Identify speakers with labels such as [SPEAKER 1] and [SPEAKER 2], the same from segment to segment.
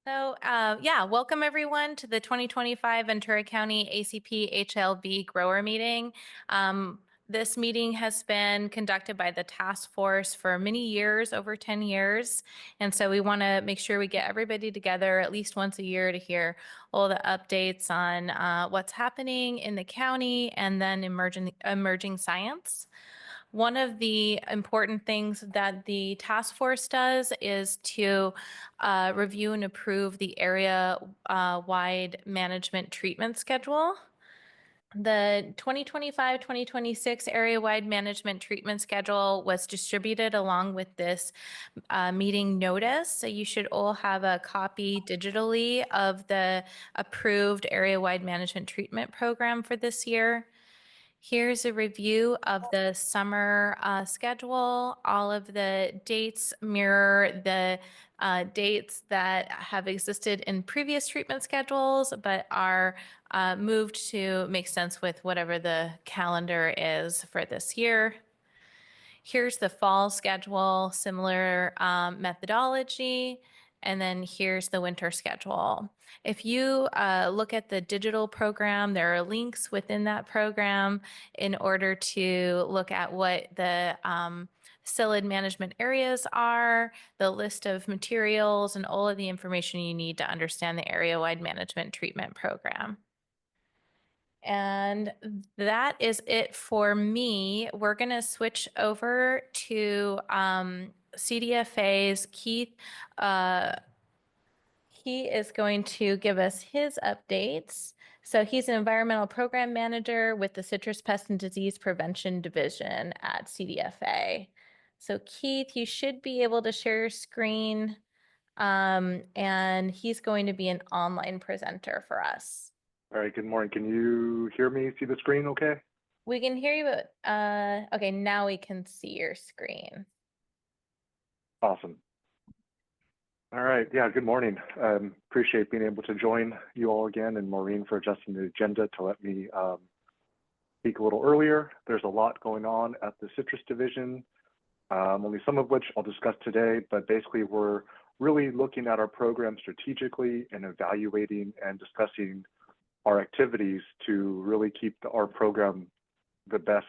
[SPEAKER 1] Yeah, welcome everyone to the 2025 Ventura County ACP-HLB grower meeting. This meeting has been conducted by the task force for many years, over 10 years. And so we want to make sure we get everybody together at least once a year to hear all the updates on what's happening in the county and then emerging science. One of the important things that the task force does is to review and approve the area-wide management treatment schedule. The 2025-2026 area-wide management treatment schedule was distributed along with this meeting notice. So you should all have a copy digitally of the approved area-wide management treatment program for this year. Here's a review of the summer schedule. All of the dates mirror the dates that have existed in previous treatment schedules, but are moved to make sense with whatever the calendar is for this year. Here's the fall schedule, similar methodology. And then here's the winter schedule. If you look at the digital program, there are links within that program in order to look at what the psyllid management areas are, the list of materials, and all of the information you need to understand the area-wide management treatment program. And that is it for me. We're going to switch over to CDFA's Keith. He is going to give us his updates. So he's an environmental program manager with the Citrus Pest and Disease Prevention Division at CDFA. So Keith, you should be able to share your screen, and he's going to be an online presenter for us.
[SPEAKER 2] All right, good morning. Can you hear me, see the screen okay?
[SPEAKER 1] We can hear you, but okay, now we can see your screen.
[SPEAKER 2] Awesome. All right, yeah, good morning. Appreciate being able to join you all again, and Maureen for adjusting the agenda to let me speak a little earlier. There's a lot going on at the Citrus Division, only some of which I'll discuss today, but basically we're really looking at our program strategically and evaluating and discussing our activities to really keep our program the best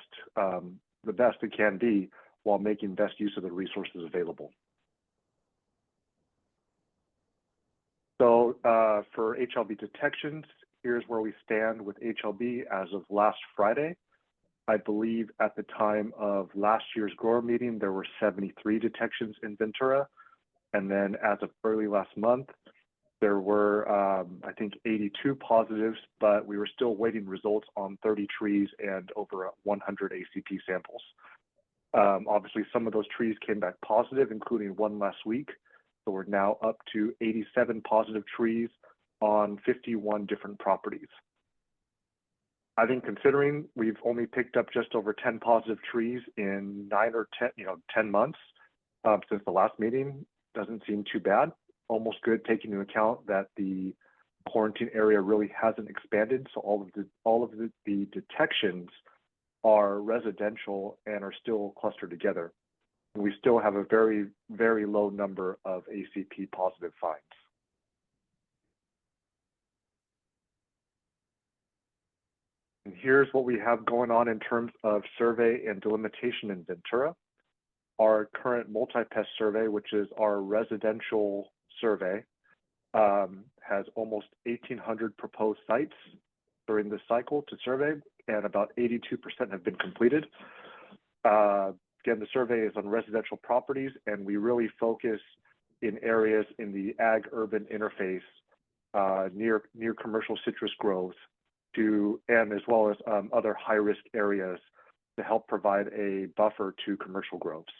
[SPEAKER 2] it can be while making best use of the resources available. So for HLB detections, here's where we stand with HLB as of last Friday. I believe at the time of last year's grower meeting, there were 73 detections in Ventura. And then as of early last month, there were, I think, 82 positives, but we were still waiting results on 30 trees and over 100 ACP samples. Obviously, some of those trees came back positive, including one last week. So we're now up to 87 positive trees on 51 different properties. I think considering we've only picked up just over 10 positive trees in 10 months since the last meeting, doesn't seem too bad. Almost good, taking into account that the quarantine area really hasn't expanded. So all of the detections are residential and are still clustered together. And we still have a very, very low number of ACP positive finds. And here's what we have going on in terms of survey and delimitation in Ventura. Our current multi-pest survey, which is our residential survey, has almost 1,800 proposed sites during this cycle to survey, and about 82% have been completed. Again, the survey is on residential properties, and we really focus in areas in the ag-urban interface near commercial citrus groves, and as well as other high-risk areas to help provide a buffer to commercial groves.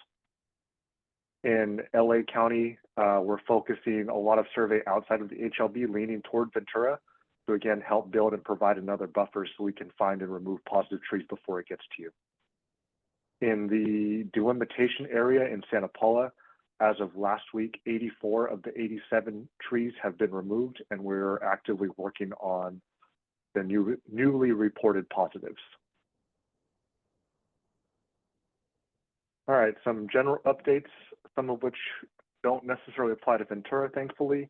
[SPEAKER 2] In LA County, we're focusing a lot of survey outside of the HLB, leaning toward Ventura to again help build and provide another buffer so we can find and remove positive trees before it gets to you. In the delimitation area in Santa Paula, as of last week, 84 of the 87 trees have been removed, and we're actively working on the newly reported positives. All right, some general updates, some of which don't necessarily apply to Ventura, thankfully.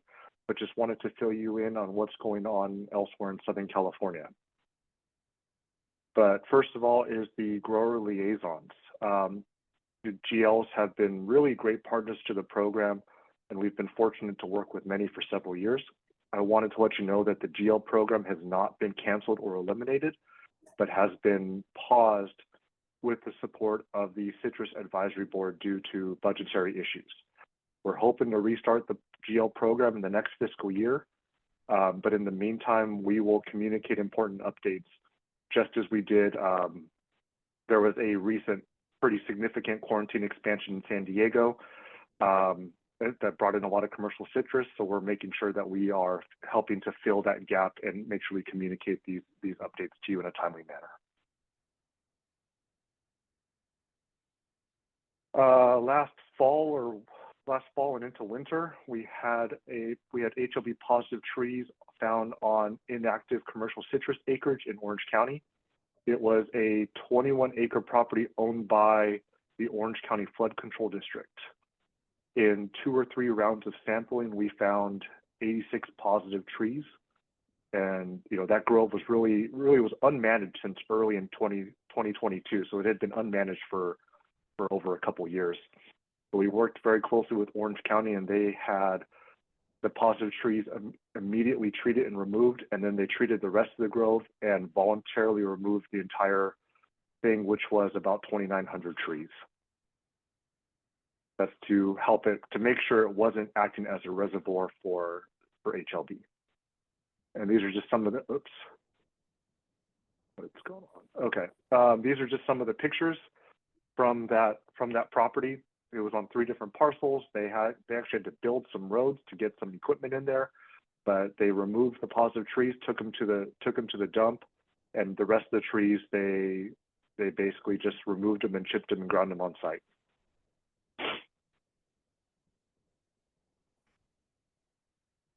[SPEAKER 2] but just wanted to fill you in on what's going on elsewhere in Southern California. But first of all is the grower liaisons. The GLs have been really great partners to the program, and we've been fortunate to work with many for several years. I wanted to let you know that the GL program has not been canceled or eliminated, but has been paused with the support of the Citrus Advisory Board due to budgetary issues. We're hoping to restart the GL program in the next fiscal year, but in the meantime, we will communicate important updates, just as we did. There was a recent pretty significant quarantine expansion in San Diego that brought in a lot of commercial citrus, so we're making sure that we are helping to fill that gap and make sure we communicate these updates to you in a timely manner. Last fall and into winter, we had HLB positive trees found on inactive commercial citrus acreage in Orange County. It was a 21-acre property owned by the Orange County Flood Control District. In 2 or 3 rounds of sampling, we found 86 positive trees, and that grove was really was unmanaged since early in 2022. So it had been unmanaged for over a couple years. So we worked very closely with Orange County, and they had the positive trees immediately treated and removed, and then they treated the rest of the grove and voluntarily removed the entire thing, which was about 2,900 trees. That's to help it, to make sure it wasn't acting as a reservoir for HLB. And these are just some of the, oops, what's going on? Okay, these are just some of the pictures from that property. It was on 3 different parcels. They actually had to build some roads to get some equipment in there, but they removed the positive trees, took them to the dump, and the rest of the trees they basically just removed them and chipped them and ground them on site.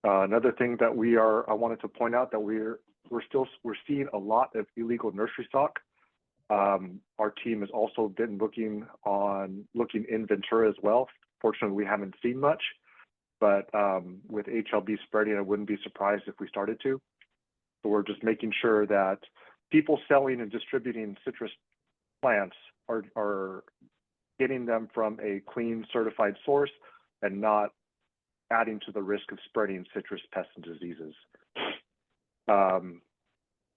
[SPEAKER 2] Another thing that I wanted to point out that we're seeing a lot of illegal nursery stock. Our team has also been looking in Ventura as well. Fortunately, we haven't seen much, but with HLB spreading, I wouldn't be surprised if we started to. So we're just making sure that people selling and distributing citrus plants are getting them from a clean, certified source and not adding to the risk of spreading citrus pests and diseases.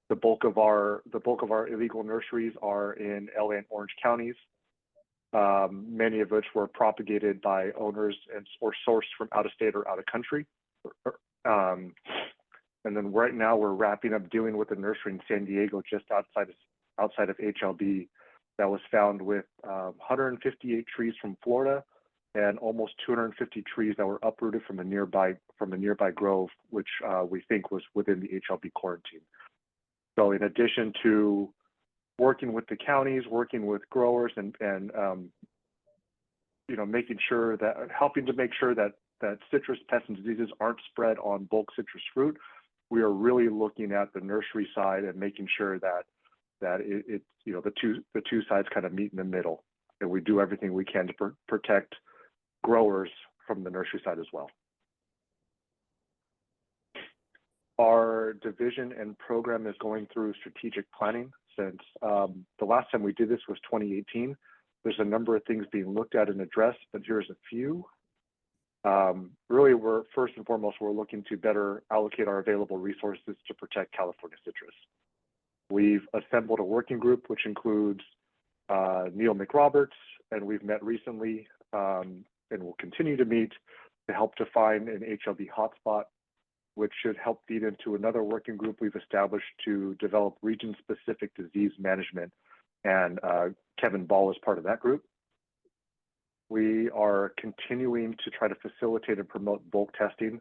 [SPEAKER 2] The bulk of our illegal nurseries are in LA and Orange counties, many of which were propagated by owners or sourced from out of state or out of country. And then right now we're wrapping up dealing with a nursery in San Diego, just outside of HLB, that was found with 158 trees from Florida and almost 250 trees that were uprooted from a nearby grove, which we think was within the HLB quarantine. So in addition to working with the counties, working with growers, and helping to make sure that citrus pests and diseases aren't spread on bulk citrus fruit, we are really looking at the nursery side and making sure that the two sides kind of meet in the middle, and we do everything we can to protect growers from the nursery side as well. Our division and program is going through strategic planning since the last time we did this was 2018. There's a number of things being looked at and addressed, but here's a few. Really, we're first and foremost, we're looking to better allocate our available resources to protect California citrus. We've assembled a working group, which includes Neil McRoberts, and we've met recently and will continue to meet to help define an HLB hotspot, which should help feed into another working group we've established to develop region-specific disease management, and Kevin Ball is part of that group. We are continuing to try to facilitate and promote bulk testing.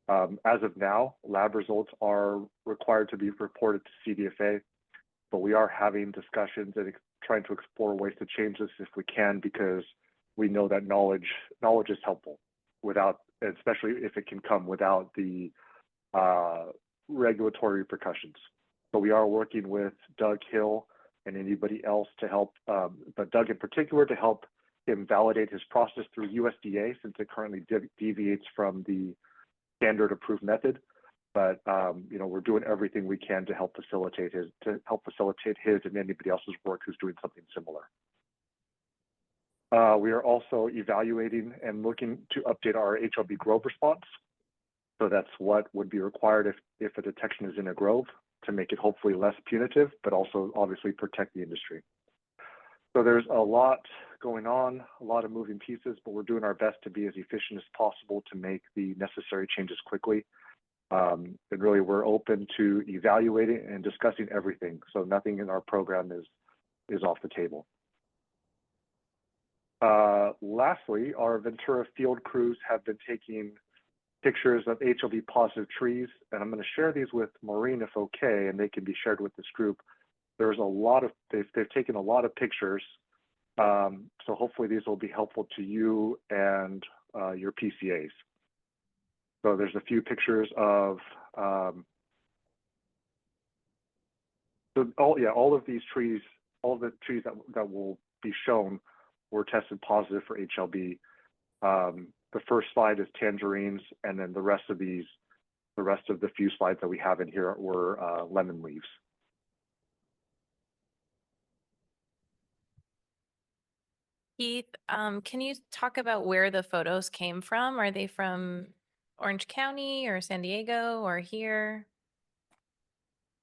[SPEAKER 2] As of now, lab results are required to be reported to CDFA, but we are having discussions and trying to explore ways to change this if we can, because we know that knowledge is helpful, especially if it can come without the regulatory repercussions. So we are working with Doug Hill and anybody else to help, but Doug in particular, to help him validate his process through USDA, since it currently deviates from the standard approved method, but we're doing everything we can to help facilitate his and anybody else's work who's doing something similar. We are also evaluating and looking to update our HLB grove response. So that's what would be required if a detection is in a grove, to make it hopefully less punitive, but also obviously protect the industry. So there's a lot going on, a lot of moving pieces, but we're doing our best to be as efficient as possible to make the necessary changes quickly. And really, we're open to evaluating and discussing everything. So nothing in our program is off the table. Lastly, our Ventura field crews have been taking pictures of HLB positive trees, and I'm going to share these with Maureen if okay, and they can be shared with this group. There's a lot of, they've taken a lot of pictures, so hopefully these will be helpful to you and your PCAs. So there's a few pictures of, all of these trees, all the trees that will be shown were tested positive for HLB. The first slide is tangerines, and then the rest of the few slides that we have in here were lemon leaves.
[SPEAKER 1] Keith, can you talk about where the photos came from? Are they from Orange County or San Diego or here?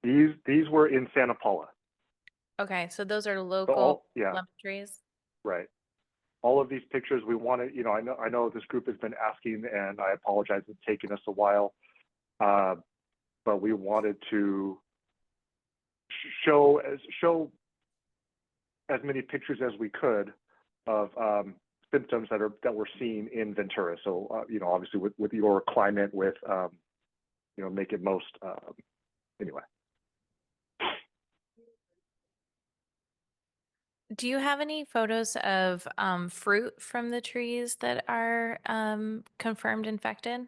[SPEAKER 2] These were in Santa Paula.
[SPEAKER 1] Okay, so those are local lemon trees.
[SPEAKER 2] Right. All of these pictures we wanted, I know this group has been asking, and I apologize, it's taken us a while, but we wanted to show as many pictures as we could of symptoms that we're seeing in Ventura. So obviously with your climate, with make it most anyway.
[SPEAKER 1] Do you have any photos of fruit from the trees that are confirmed infected?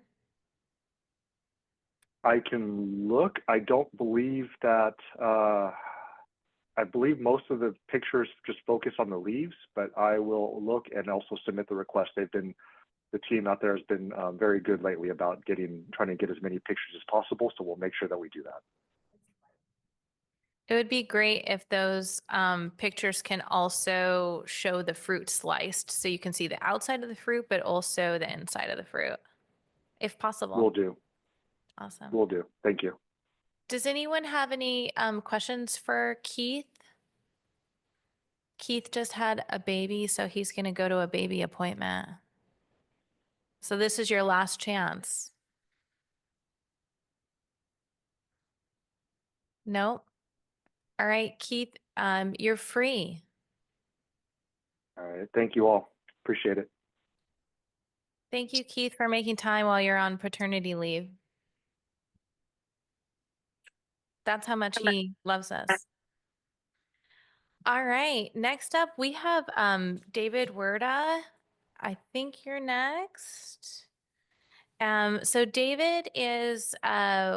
[SPEAKER 2] I can look. I don't believe that. I believe most of the pictures just focus on the leaves, but I will look and also submit the request. The team out there has been very good lately about trying to get as many pictures as possible. So we'll make sure that we do that.
[SPEAKER 1] It would be great if those pictures can also show the fruit sliced, so you can see the outside of the fruit, but also the inside of the fruit, if possible.
[SPEAKER 2] Will do.
[SPEAKER 1] Awesome.
[SPEAKER 2] Will do. Thank you.
[SPEAKER 1] Does anyone have any questions for Keith? Keith just had a baby, so he's going to go to a baby appointment. So this is your last chance. Nope. All right, Keith, you're free.
[SPEAKER 2] All right. Thank you all. Appreciate it.
[SPEAKER 1] Thank you, Keith, for making time while you're on paternity leave. That's how much he loves us. All right, next up we have David Werda. I think you're next. So David is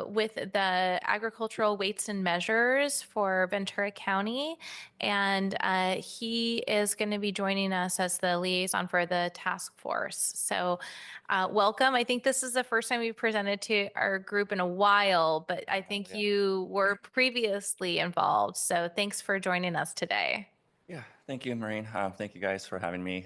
[SPEAKER 1] with the Agricultural Weights and Measures for Ventura County, and he is going to be joining us as the liaison for the task force. So welcome. I think this is the first time we've presented to our group in a while, but I think you were previously involved. So thanks for joining us today.
[SPEAKER 3] Yeah, thank you, Maureen. Thank you guys for having me.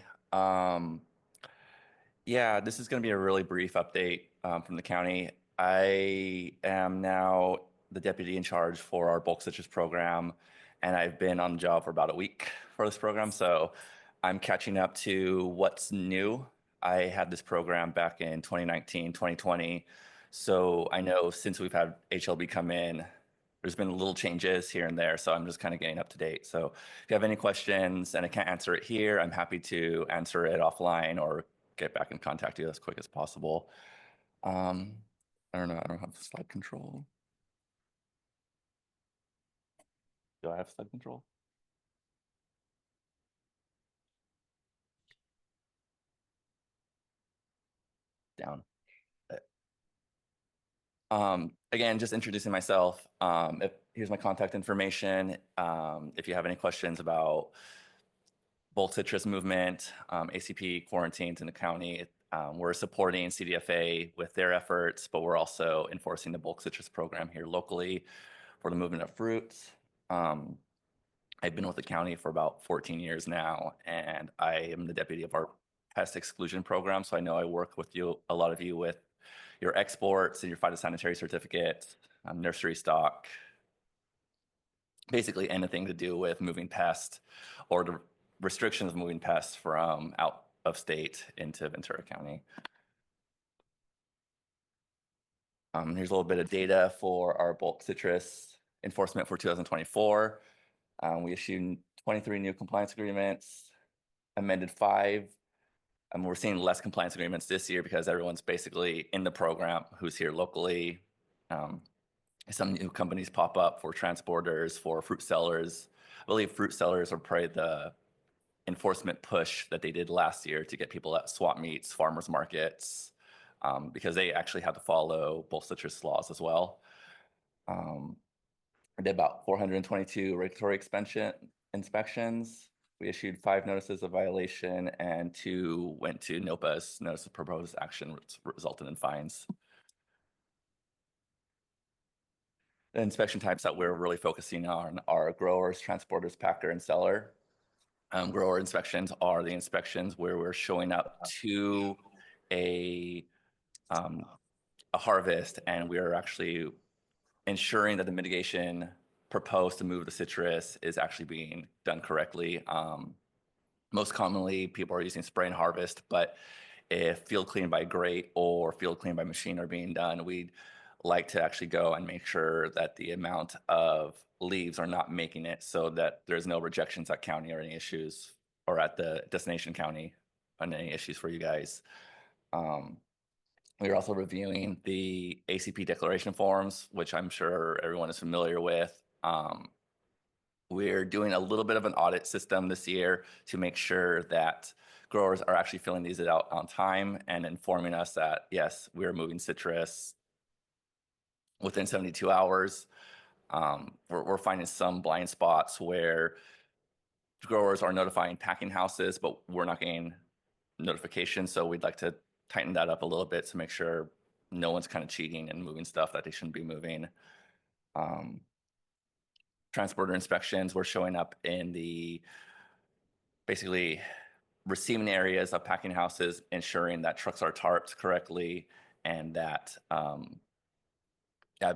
[SPEAKER 3] Yeah, this is going to be a really brief update from the county. I am now the deputy in charge for our bulk citrus program, and I've been on the job for about a week for this program. So I'm catching up to what's new. I had this program back in 2019, 2020. So I know since we've had HLB come in, there's been little changes here and there. So I'm just kind of getting up to date. So if you have any questions and I can't answer it here, I'm happy to answer it offline or get back in contact with you as quick as possible. I don't know. I don't have slide control. Do I have slide control? Down. Again, just introducing myself. Here's my contact information. If you have any questions about bulk citrus movement, ACP quarantines in the county, We're supporting CDFA with their efforts, but we're also enforcing the bulk citrus program here locally for the movement of fruits. I've been with the county for about 14 years now, and I am the deputy of our pest exclusion program. So I know I work with you, a lot of you, with your exports and your phytosanitary certificates, nursery stock, basically anything to do with moving pests or the restrictions of moving pests from out of state into Ventura County. Here's a little bit of data for our bulk citrus enforcement for 2024. We issued 23 new compliance agreements, amended 5. We're seeing less compliance agreements this year because everyone's basically in the program who's here locally. Some new companies pop up for transporters, for fruit sellers. I believe fruit sellers are probably the enforcement push that they did last year to get people at swap meets, farmers markets, because they actually have to follow both citrus laws as well. I did about 422 regulatory inspections. We issued 5 notices of violation and 2 went to NOPA's notice of proposed action, which resulted in fines. The inspection types that we're really focusing on are growers, transporters, packer, and seller. Grower inspections are the inspections where we're showing up to a harvest and we're actually ensuring that the mitigation proposed to move the citrus is actually being done correctly. Most commonly, people are using spray and harvest, but if field clean by grate or field clean by machine are being done, we'd like to actually go and make sure that the amount of leaves are not making it so that there's no rejections at county or any issues, or at the destination county on any issues for you guys. We are also reviewing the ACP declaration forms, which I'm sure everyone is familiar with. We're doing a little bit of an audit system this year to make sure that growers are actually filling these out on time and informing us that, yes, we're moving citrus within 72 hours. We're finding some blind spots where growers are notifying packing houses, but we're not getting notification. So we'd like to tighten that up a little bit to make sure no one's kind of cheating and moving stuff that they shouldn't be moving. Transporter inspections, we're showing up in the basically receiving areas of packing houses, ensuring that trucks are tarped correctly and that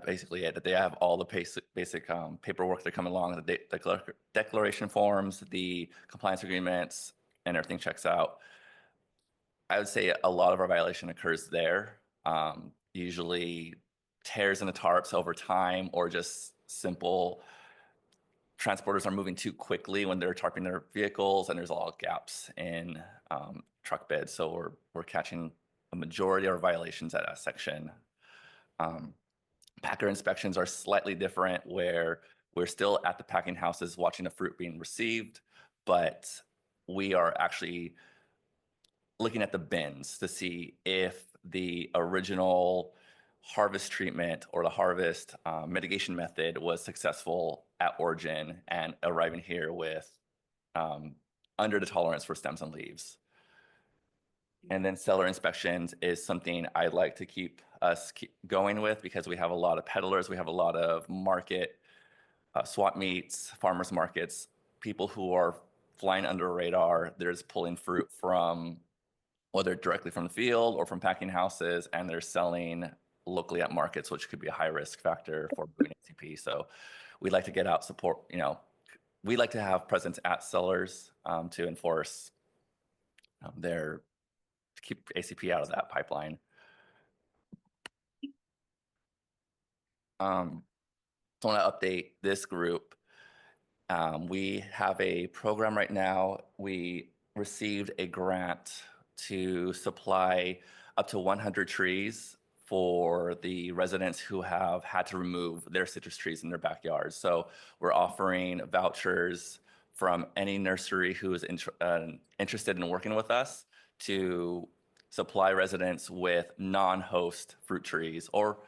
[SPEAKER 3] basically that they have all the basic paperwork that come along, the declaration forms, the compliance agreements, and everything checks out. I would say a lot of our violation occurs there. Usually tears in the tarps over time, or just simple transporters are moving too quickly when they're tarping their vehicles, and there's a lot of gaps in truck beds. So we're catching a majority of our violations at that section. Packer inspections are slightly different, where we're still at the packing houses watching the fruit being received, but we are actually looking at the bins to see if the original harvest treatment or the harvest mitigation method was successful at origin and arriving here with under the tolerance for stems and leaves. And then seller inspections is something I'd like to keep going with, because we have a lot of peddlers, we have a lot of market swap meets, farmers markets, people who are flying under a radar. They're just pulling fruit from, whether directly from the field or from packing houses, and they're selling locally at markets, which could be a high risk factor for moving ACP. So we'd like to get out support, we'd like to have presence at sellers to enforce to keep ACP out of that pipeline. So I want to update this group. We have a program right now. We received a grant to supply up to 100 trees for the residents who have had to remove their citrus trees in their backyards. So we're offering vouchers from any nursery who is interested in working with us to supply residents with non-host fruit trees or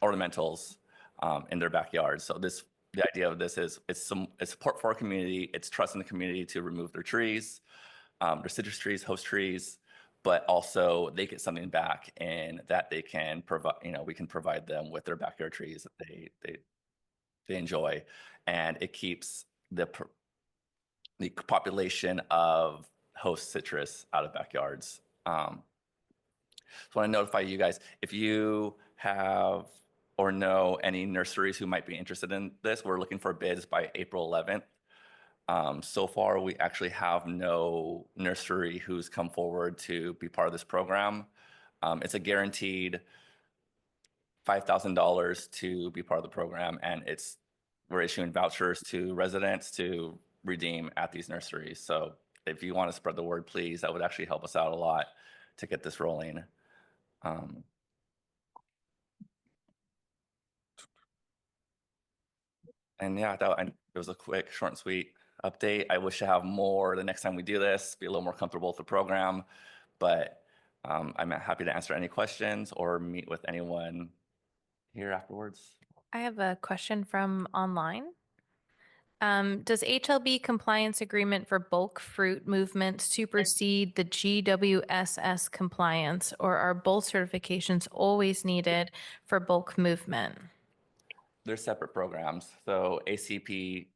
[SPEAKER 3] ornamentals in their backyards. So the idea of this is it's support for our community. It's trust in the community to remove their trees, their citrus trees, host trees, but also they get something back in that they can provide, we can provide them with their backyard trees that they enjoy, and it keeps the population of host citrus out of backyards. So I want to notify you guys, if you have or know any nurseries who might be interested in this, we're looking for bids by April 11th. So far, we actually have no nursery who's come forward to be part of this program. It's a guaranteed $5,000 to be part of the program, and we're issuing vouchers to residents to redeem at these nurseries. So if you want to spread the word, please, that would actually help us out a lot to get this rolling. And yeah, it was a quick, short and sweet update. I wish to have more the next time we do this, be a little more comfortable with the program, but I'm happy to answer any questions or meet with anyone here afterwards.
[SPEAKER 1] I have a question from online. Does HLB compliance agreement for bulk fruit movement supersede the GWSS compliance, or are both certifications always needed for bulk movement?
[SPEAKER 3] They're separate programs. So ACP-HLB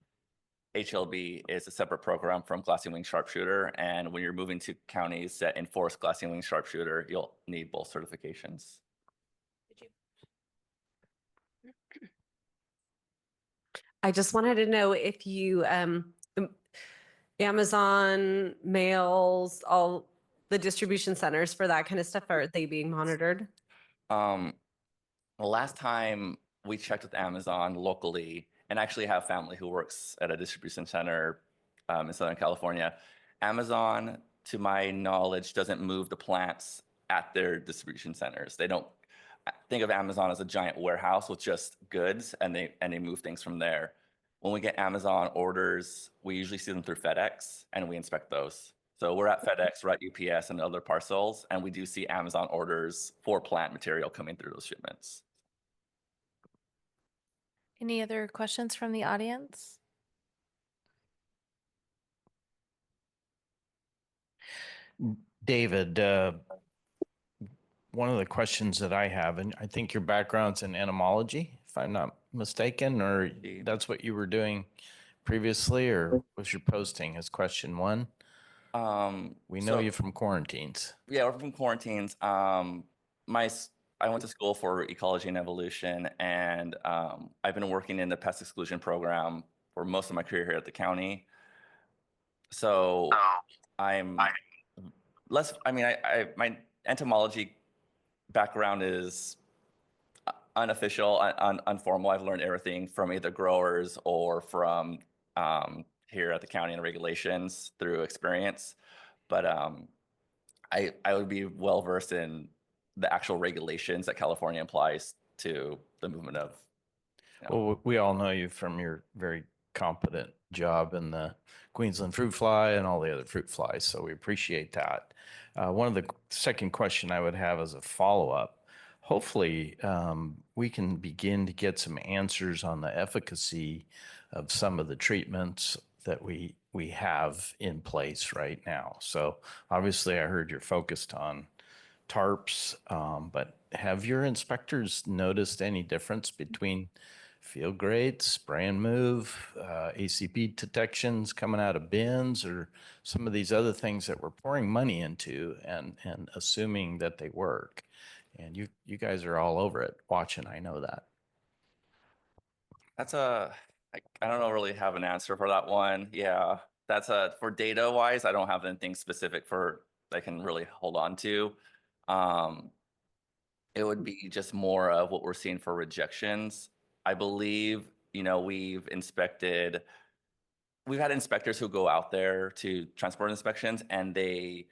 [SPEAKER 3] is a separate program from glassy wing sharpshooter. And when you're moving to counties that enforce glassy wing sharpshooter, you'll need both certifications.
[SPEAKER 4] I just wanted to know if you, Amazon, mails, all the distribution centers for that kind of stuff, are they being monitored?
[SPEAKER 3] The last time we checked with Amazon locally, and I actually have family who works at a distribution center in Southern California, Amazon, to my knowledge, doesn't move the plants at their distribution centers. They don't think of Amazon as a giant warehouse with just goods, and they move things from there. When we get Amazon orders, we usually see them through FedEx, and we inspect those. So we're at FedEx, we're at UPS and other parcels, and we do see Amazon orders for plant material coming through those shipments.
[SPEAKER 1] Any other questions from the audience?
[SPEAKER 5] David, one of the questions that I have, and I think your background's in entomology, if I'm not mistaken, or
[SPEAKER 3] Indeed.
[SPEAKER 5] that's what you were doing previously, or was your posting as question one? We know you from quarantines.
[SPEAKER 3] Yeah, we're from quarantines. I went to school for ecology and evolution, and I've been working in the pest exclusion program for most of my career here at the county. So I'm less, I mean, my entomology background is unofficial, informal. I've learned everything from either growers or from here at the county and regulations through experience. But I would be well versed in the actual regulations that California applies to the movement of.
[SPEAKER 5] Well, we all know you from your very competent job in the Queensland fruit fly and all the other fruit flies, so we appreciate that. One of the second question I would have as a follow-up, hopefully we can begin to get some answers on the efficacy of some of the treatments that we have in place right now. So obviously I heard you're focused on tarps, but have your inspectors noticed any difference between field grade, spray and move, ACP detections coming out of bins, or some of these other things that we're pouring money into and assuming that they work? And you guys are all over it watching, I know that.
[SPEAKER 3] I don't really have an answer for that one. Yeah, for data wise, I don't have anything specific for I can really hold on to. It would be just more of what we're seeing for rejections. I believe, we've had inspectors who go out there to transport inspections, and they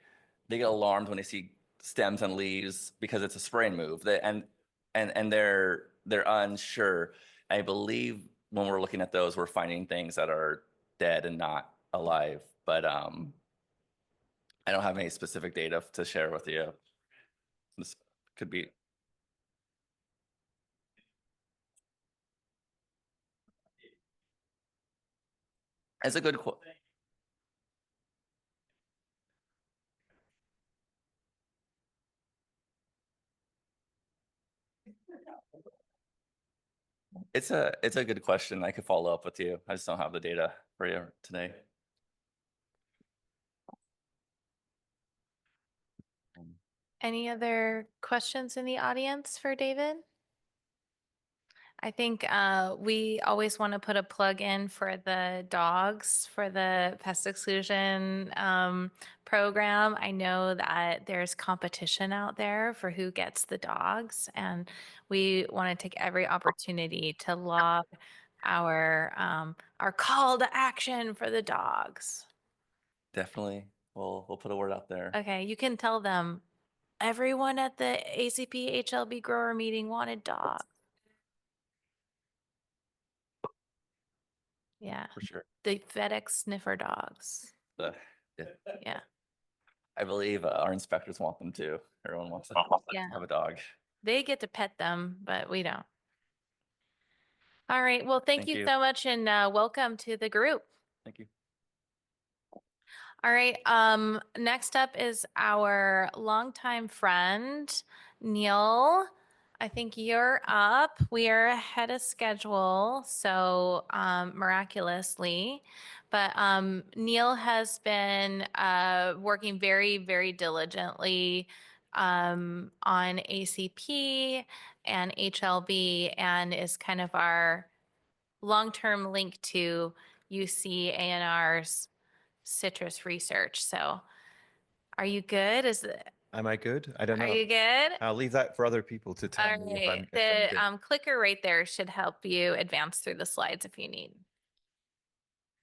[SPEAKER 3] get alarmed when they see stems and leaves because it's a spray and move. And they're unsure. I believe when we're looking at those, we're finding things that are dead and not alive. But I don't have any specific data to share with you. This could be. It's a good It's a good question. I could follow up with you. I just don't have the data for you today.
[SPEAKER 1] Any other questions in the audience for David? I think we always want to put a plug in for the dogs for the pest exclusion program. I know that there's competition out there for who gets the dogs, and we want to take every opportunity to log our call to action for the dogs.
[SPEAKER 3] Definitely. We'll put a word out there.
[SPEAKER 1] Okay, you can tell them everyone at the ACP-HLB grower meeting wanted dogs. Yeah,
[SPEAKER 3] For sure.
[SPEAKER 1] the FedEx sniffer dogs.
[SPEAKER 3] Yeah.
[SPEAKER 1] Yeah,
[SPEAKER 3] I believe our inspectors want them too. Everyone wants to
[SPEAKER 1] yeah.
[SPEAKER 3] have a dog.
[SPEAKER 1] They get to pet them, but we don't. All right. Well, thank
[SPEAKER 3] Thank
[SPEAKER 1] you
[SPEAKER 3] you.
[SPEAKER 1] so much and welcome to the group.
[SPEAKER 3] Thank you.
[SPEAKER 1] All right. Next up is our longtime friend, Neil. I think you're up. We are ahead of schedule, so miraculously. But Neil has been working very, very diligently on ACP and HLB and is kind of our long-term link to UC A&R's citrus research. So are you good?
[SPEAKER 6] Am I good? I don't
[SPEAKER 1] Are
[SPEAKER 6] know.
[SPEAKER 1] you good?
[SPEAKER 6] I'll leave that for other people to tell
[SPEAKER 1] All
[SPEAKER 6] me if
[SPEAKER 1] right.
[SPEAKER 6] I'm
[SPEAKER 1] The
[SPEAKER 6] good.
[SPEAKER 1] clicker right there should help you advance through the slides if you need.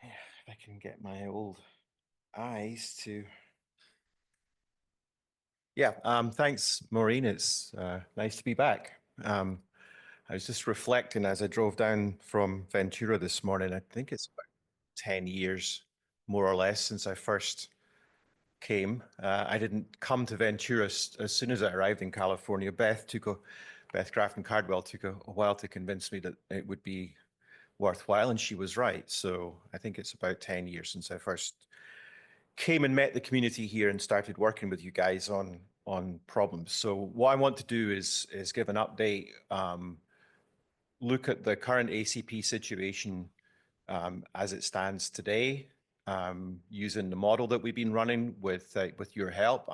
[SPEAKER 6] Yeah, if I can get my old eyes to. Yeah, thanks, Maureen. It's nice to be back. I was just reflecting as I drove down from Ventura this morning. I think it's about 10 years, more or less, since I first came. I didn't come to Ventura as soon as I arrived in California. Beth Grafton Cardwell took a while to convince me that it would be worthwhile, and she was right. So I think it's about 10 years since I first came and met the community here and started working with you guys on problems. So what I want to do is give an update, look at the current ACP situation as it stands today, using the model that we've been running with your help.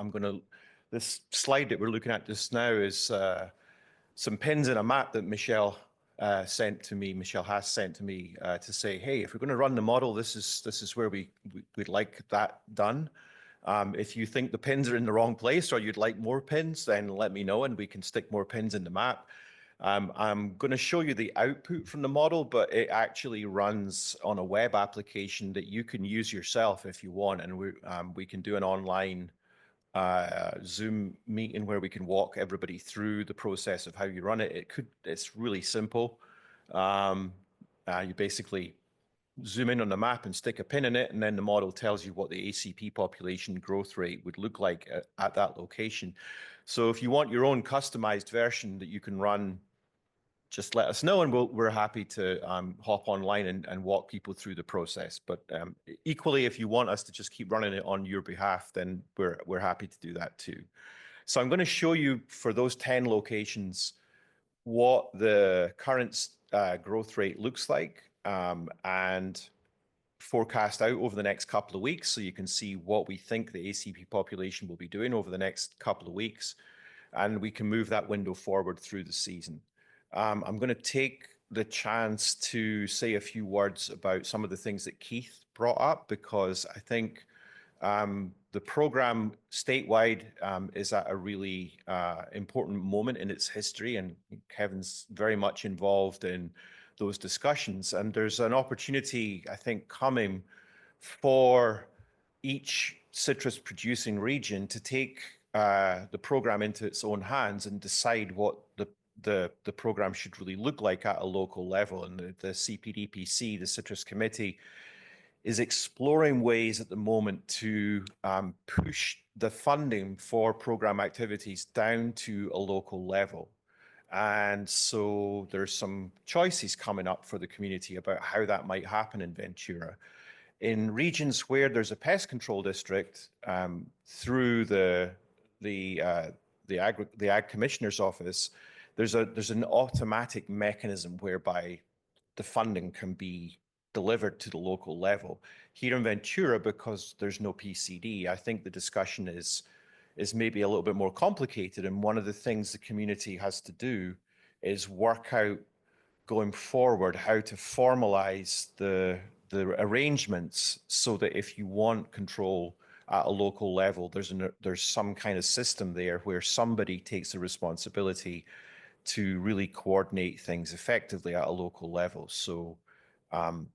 [SPEAKER 6] This slide that we're looking at just now is some pins in a map that Michelle sent to me. Michelle has sent to me to say, hey, if we're going to run the model, this is where we'd like that done. If you think the pins are in the wrong place or you'd like more pins, then let me know and we can stick more pins in the map. I'm going to show you the output from the model, but it actually runs on a web application that you can use yourself if you want, and we can do an online Zoom meeting where we can walk everybody through the process of how you run it. It's really simple. You basically zoom in on the map and stick a pin in it, and then the model tells you what the ACP population growth rate would look like at that location. So if you want your own customized version that you can run, just let us know, and we're happy to hop online and walk people through the process. But equally, if you want us to just keep running it on your behalf, then we're happy to do that too. So I'm going to show you for those 10 locations what the current growth rate looks like and forecast out over the next couple of weeks, so you can see what we think the ACP population will be doing over the next couple of weeks, and we can move that window forward through the season. I'm going to take the chance to say a few words about some of the things that Keith brought up, because I think the program statewide is at a really important moment in its history, and Kevin's very much involved in those discussions. And there's an opportunity, I think, coming for each citrus producing region to take the program into its own hands and decide what the program should really look like at a local level. And the CPDPC, the Citrus Committee, is exploring ways at the moment to push the funding for program activities down to a local level. And so there's some choices coming up for the community about how that might happen in Ventura. In regions where there's a pest control district, through the Ag Commissioner's Office, there's an automatic mechanism whereby the funding can be delivered to the local level. Here in Ventura, because there's no PCD, I think the discussion is maybe a little bit more complicated. And one of the things the community has to do is work out going forward how to formalize the arrangements so that if you want control at a local level, there's some kind of system there where somebody takes the responsibility to really coordinate things effectively at a local level. So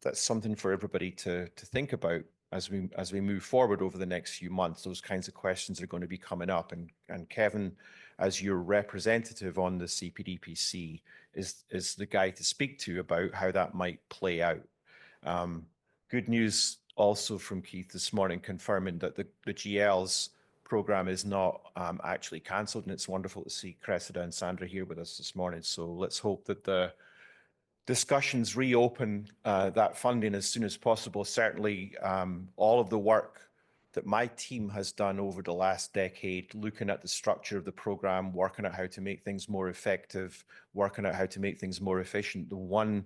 [SPEAKER 6] that's something for everybody to think about as we move forward over the next few months. Those kinds of questions are going to be coming up, and Kevin, as your representative on the CPDPC, is the guy to speak to about how that might play out. Good news also from Keith this morning, confirming that the GL's program is not actually cancelled, and it's wonderful to see Cressida and Sandra here with us this morning. So let's hope that the discussions reopen that funding as soon as possible. Certainly, all of the work that my team has done over the last decade, looking at the structure of the program, working out how to make things more effective, working out how to make things more efficient. The one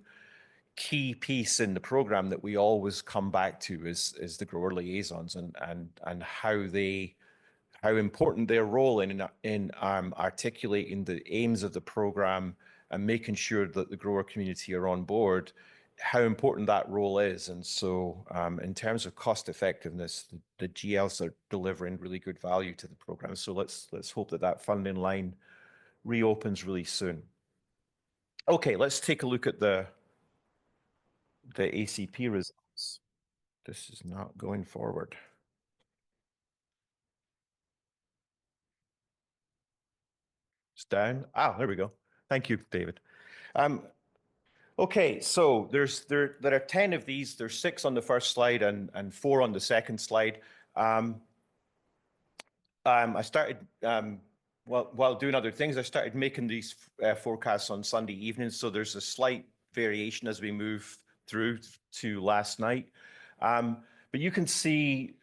[SPEAKER 6] key piece in the program that we always come back to is the grower liaisons and how important their role in articulating the aims of the program and making sure that the grower community are on board, how important that role is. And so in terms of cost effectiveness, the GLs are delivering really good value to the program. So let's hope that that funding line reopens really soon. Okay, let's take a look at the ACP results. This is not going forward. It's down. Ah, there we go. Thank you, David. Okay, so there are 10 of these. There's 6 on the first slide and 4 on the second slide. I started while doing other things. I started making these forecasts on Sunday evening, so there's a slight variation as we move through to last night. But you can see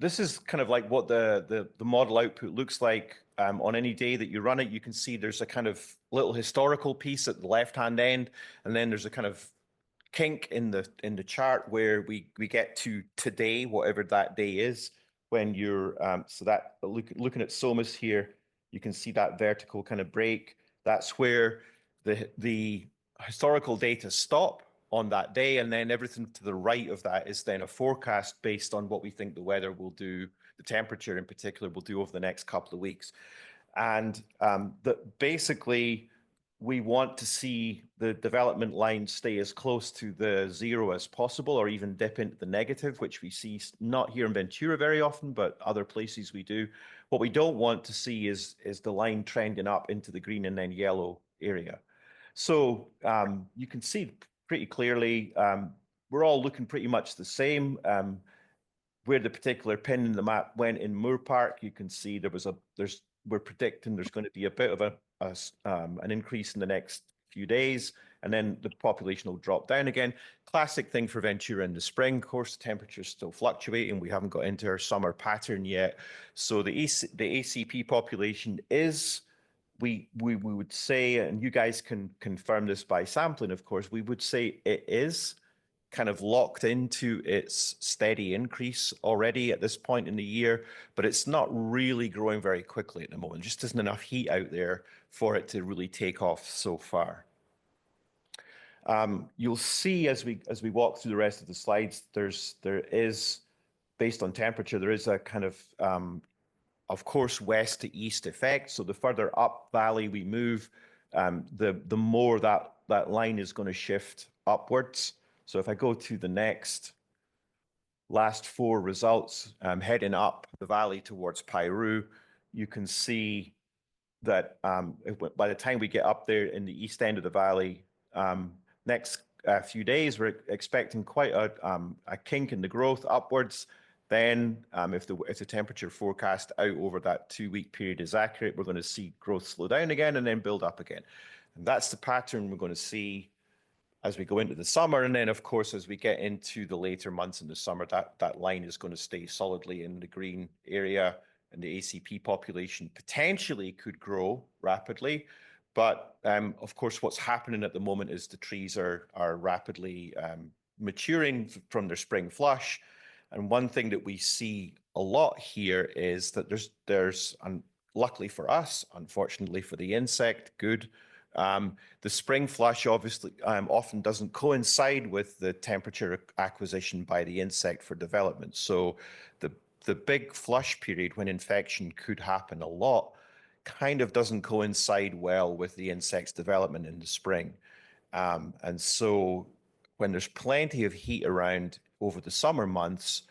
[SPEAKER 6] this is kind of like what the model output looks like on any day that you run it. You can see there's a kind of little historical piece at the left-hand end, and then there's a kind of kink in the chart where we get to today, whatever that day is. When you're so that looking at SOMAS here, you can see that vertical kind of break. That's where the historical data stop on that day, and then everything to the right of that is then a forecast based on what we think the weather will do, the temperature in particular will do over the next couple of weeks. And that basically we want to see the development line stay as close to the 0 as possible, or even dip into the negative, which we see not here in Ventura very often, but other places we do. What we don't want to see is the line trending up into the green and then yellow area. So you can see pretty clearly, we're all looking pretty much the same. Where the particular pin in the map went in Moore Park, you can see we're predicting there's going to be a bit of an increase in the next few days, and then the population will drop down again. Classic thing for Ventura in the spring. Of course, the temperature's still fluctuating. We haven't got into our summer pattern yet. So the ACP population is, we would say, and you guys can confirm this by sampling, of course, we would say it is kind of locked into its steady increase already at this point in the year, but it's not really growing very quickly at the moment. Just isn't enough heat out there for it to really take off so far. You'll see as we walk through the rest of the slides, there is, based on temperature, there is a kind of course, west to east effect. So the further up valley we move, the more that line is going to shift upwards. So if I go to the next last 4 results, heading up the valley towards Piru, you can see that by the time we get up there in the east end of the valley, next few days, we're expecting quite a kink in the growth upwards. Then if the temperature forecast out over that 2-week period is accurate, we're going to see growth slow down again and then build up again. And that's the pattern we're going to see as we go into the summer. And then, of course, as we get into the later months in the summer, that line is going to stay solidly in the green area, and the ACP population potentially could grow rapidly. But of course, what's happening at the moment is the trees are rapidly maturing from their spring flush. And one thing that we see a lot here is that there's luckily for us, unfortunately for the insect, good. The spring flush obviously often doesn't coincide with the temperature acquisition by the insect for development. So the big flush period when infection could happen a lot kind of doesn't coincide well with the insect's development in the spring. And so when there's plenty of heat around over the summer months,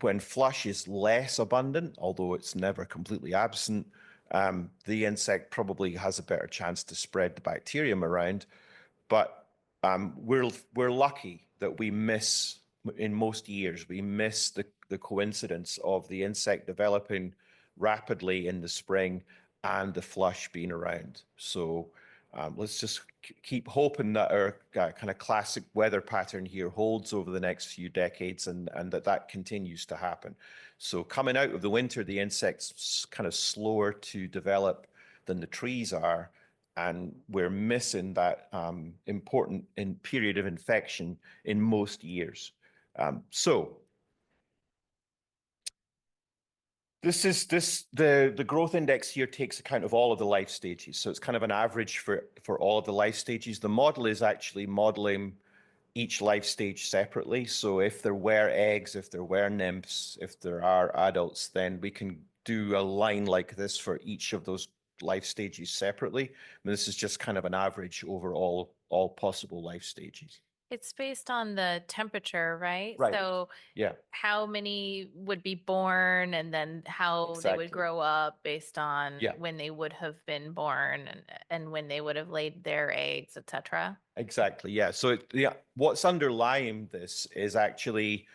[SPEAKER 6] when flush is less abundant, although it's never completely absent, the insect probably has a better chance to spread the bacterium around. But we're lucky that we miss, in most years, we miss the coincidence of the insect developing rapidly in the spring and the flush being around. So let's just keep hoping that our kind of classic weather pattern here holds over the next few decades and that continues to happen. So coming out of the winter, the insects kind of slower to develop than the trees are. And we're missing that important period of infection in most years. So the growth index here takes account of all of the life stages. So it's kind of an average for all of the life stages. The model is actually modeling each life stage separately. So if there were eggs, if there were nymphs, if there are adults, then we can do a line like this for each of those life stages separately. I mean, this is just kind of an average over all possible life stages.
[SPEAKER 1] It's based on the temperature, right?
[SPEAKER 6] Right.
[SPEAKER 1] So
[SPEAKER 6] Yeah,
[SPEAKER 1] how many would be born and then how they
[SPEAKER 6] Exactly.
[SPEAKER 1] would grow up based on
[SPEAKER 6] Yeah.
[SPEAKER 1] when they would have been born and when they would have laid their eggs, et cetera.
[SPEAKER 6] exactly. Yeah. So what's underlying this is actually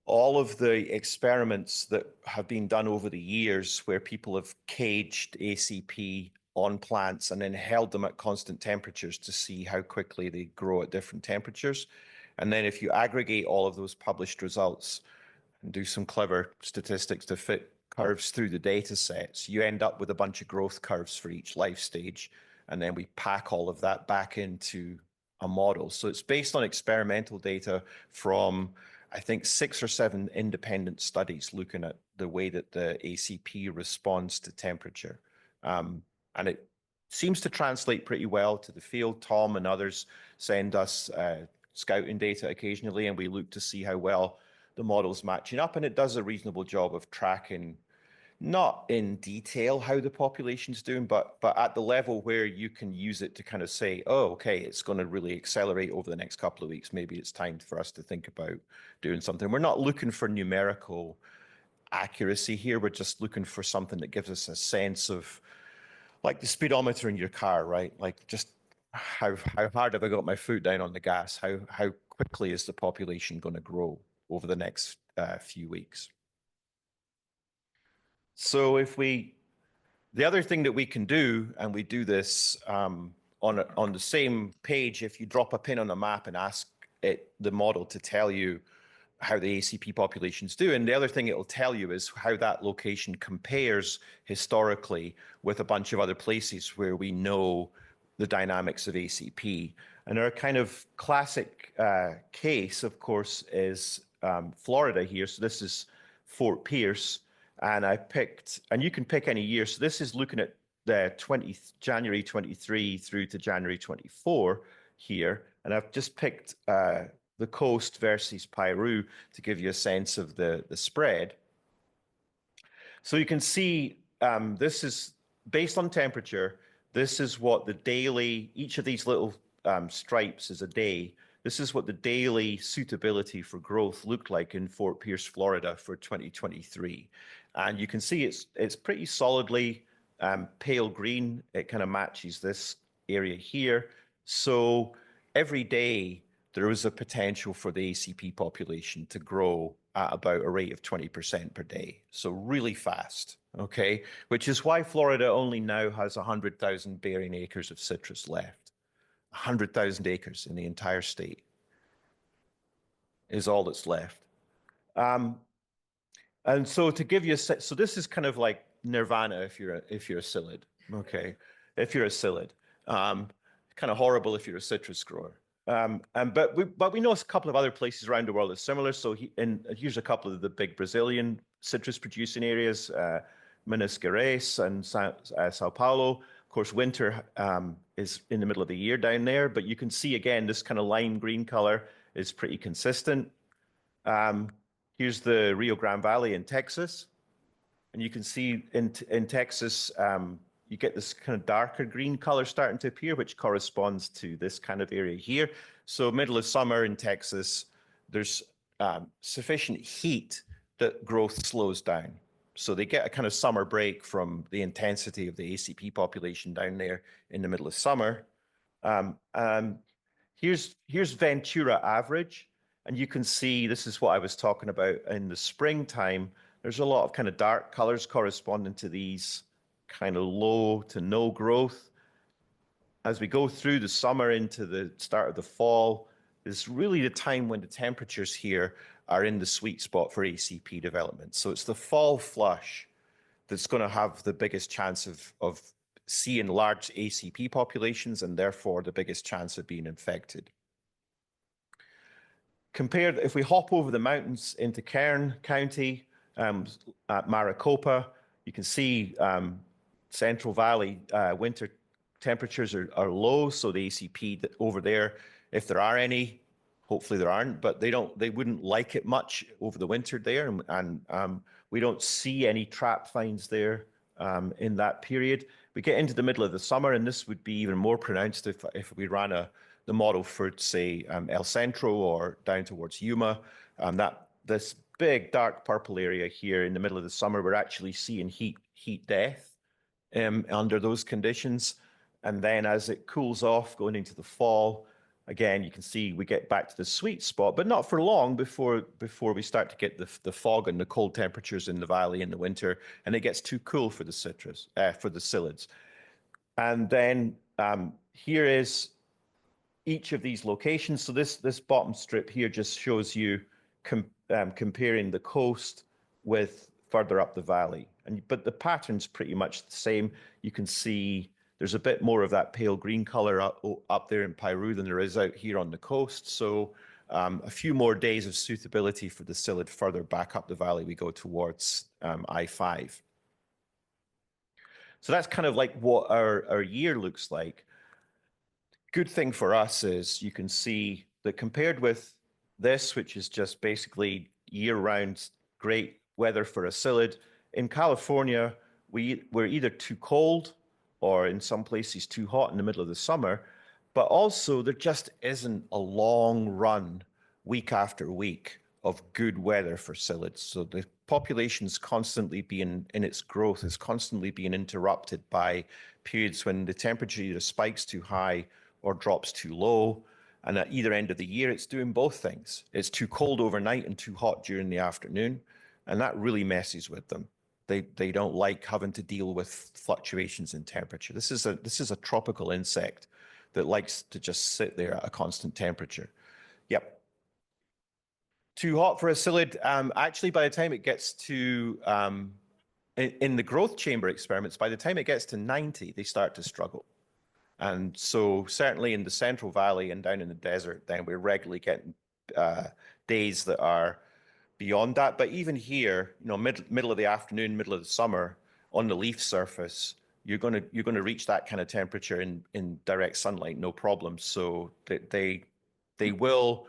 [SPEAKER 6] all of the experiments that have been done over the years where people have caged ACP on plants and then held them at constant temperatures to see how quickly they grow at different temperatures. And then if you aggregate all of those published results and do some clever statistics to fit curves through the data sets, you end up with a bunch of growth curves for each life stage. And then we pack all of that back into a model. So it's based on experimental data from, I think, 6 or 7 independent studies looking at the way that the ACP responds to temperature. And it seems to translate pretty well to the field. Tom and others send us scouting data occasionally, and we look to see how well the model's matching up. And it does a reasonable job of tracking, not in detail how the population's doing, but at the level where you can use it to kind of say, oh, okay, it's going to really accelerate over the next couple of weeks. Maybe it's time for us to think about doing something. We're not looking for numerical accuracy here. We're just looking for something that gives us a sense of, like the speedometer in your car, right? Like just how hard have I got my foot down on the gas? How quickly is the population going to grow over the next few weeks? So the other thing that we can do, and we do this on the same page, if you drop a pin on a map and ask the model to tell you how the ACP populations do. And the other thing it will tell you is how that location compares historically with a bunch of other places where we know the dynamics of ACP. And our kind of classic case, of course, is Florida here. So this is Fort Pierce. And and you can pick any year. So this is looking at the January 23 through to January 24 here. And I've just picked the coast versus Peru to give you a sense of the spread. So you can see this is based on temperature. This is what the daily, each of these little stripes is a day. This is what the daily suitability for growth looked like in Fort Pierce, Florida for 2023. And you can see it's pretty solidly pale green. It kind of matches this area here. So every day, there is a potential for the ACP population to grow at about a rate of 20% per day. So really fast, okay? Which is why Florida only now has 100,000 bearing acres of citrus left. 100,000 acres in the entire state is all that's left. And so to give you so this is kind of like nirvana if you're a psyllid, okay? if you're a psyllid. Kind of horrible if you're a citrus grower. But we know a couple of other places around the world that's similar. So here's a couple of the big Brazilian citrus producing areas, Minas Gerais and Sao Paulo. Of course, winter is in the middle of the year down there, but you can see again, this kind of lime green color is pretty consistent. Here's the Rio Grande Valley in Texas. And you can see in Texas, you get this kind of darker green color starting to appear, which corresponds to this kind of area here. So middle of summer in Texas, there's sufficient heat that growth slows down. So they get a kind of summer break from the intensity of the ACP population down there in the middle of summer. Here's Ventura average. And you can see, this is what I was talking about in the springtime. There's a lot of kind of dark colors corresponding to these kind of low to no growth. As we go through the summer into the start of the fall, is really the time when the temperatures here are in the sweet spot for ACP development. So it's the fall flush that's going to have the biggest chance of seeing large ACP populations and therefore the biggest chance of being infected. Compared, if we hop over the mountains into Kern County, at Maricopa, you can see Central Valley winter temperatures are low, so the ACP over there, if there are any, hopefully there aren't, but they wouldn't like it much over the winter there, and we don't see any trap finds there in that period. We get into the middle of the summer, and this would be even more pronounced if we ran the model for, say, El Centro or down towards Yuma. This big dark purple area here in the middle of the summer, we're actually seeing heat death under those conditions. And then as it cools off going into the fall, again, you can see we get back to the sweet spot, but not for long before we start to get the fog and the cold temperatures in the valley in the winter, and it gets too cool for the psyllids. And then here is each of these locations. So this bottom strip here just shows you comparing the coast with further up the valley. But the pattern's pretty much the same. You can see there's a bit more of that pale green color up there in Peru than there is out here on the coast. So a few more days of suitability for the psyllid further back up the valley we go towards I-5. So that's kind of like what our year looks like. Good thing for us is you can see that compared with this, which is just basically year-round great weather for a psyllid, in California, we're either too cold or in some places too hot in the middle of the summer, but also there just isn't a long run week after week of good weather for psyllids. So the population's constantly being, in its growth, is constantly being interrupted by periods when the temperature either spikes too high or drops too low. And at either end of the year, it's doing both things. It's too cold overnight and too hot during the afternoon. And that really messes with them. They don't like having to deal with fluctuations in temperature. This is a tropical insect that likes to just sit there at a constant temperature. Yep. Too hot for a psyllid. Actually, by the time it gets to, in the growth chamber experiments, by the time it gets to 90, they start to struggle. And so certainly in the Central Valley and down in the desert, then we're regularly getting days that are beyond that. But even here, middle of the afternoon, middle of the summer, on the leaf surface, you're going to reach that kind of temperature in direct sunlight, no problem. So they will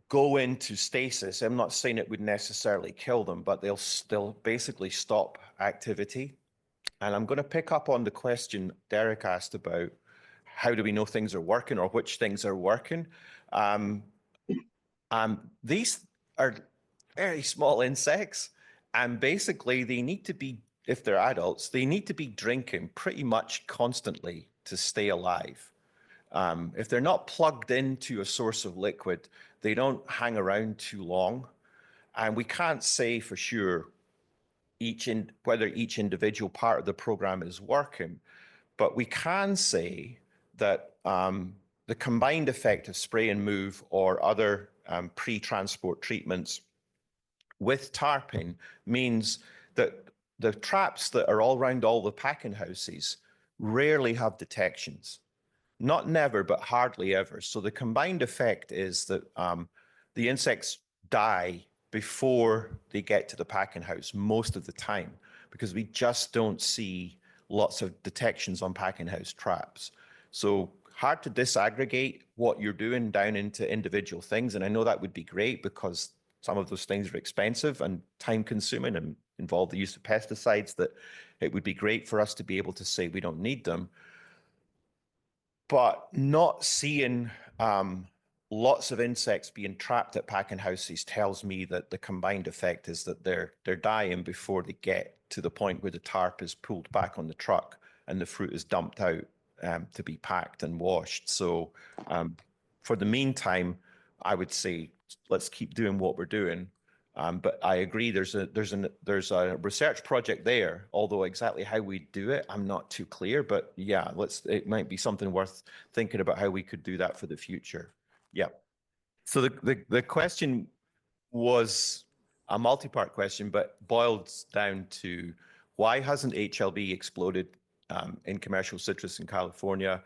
[SPEAKER 6] go into stasis. I'm not saying it would necessarily kill them, but they'll basically stop activity. And I'm going to pick up on the question Derek asked about how do we know things are working or which things are working. These are very small insects, and basically they need to be, if they're adults, they need to be drinking pretty much constantly to stay alive. If they're not plugged into a source of liquid, they don't hang around too long. And we can't say for sure whether each individual part of the program is working, but we can say that the combined effect of spray and move or other pre-transport treatments with tarping means that the traps that are all around all the packing houses rarely have detections. Not never, but hardly ever. So the combined effect is that the insects die before they get to the packing house most of the time, because we just don't see lots of detections on packing house traps. So hard to disaggregate what you're doing down into individual things. And I know that would be great because some of those things are expensive and time consuming and involve the use of pesticides, that it would be great for us to be able to say we don't need them. But not seeing lots of insects being trapped at packing houses tells me that the combined effect is that they're dying before they get to the point where the tarp is pulled back on the truck and the fruit is dumped out to be packed and washed. So for the meantime, I would say let's keep doing what we're doing. But I agree, there's a research project there, although exactly how we do it, I'm not too clear. But yeah, it might be something worth thinking about how we could do that for the future. Yeah. So the question was a multi-part question, but boiled down to why hasn't HLB exploded in commercial citrus in California?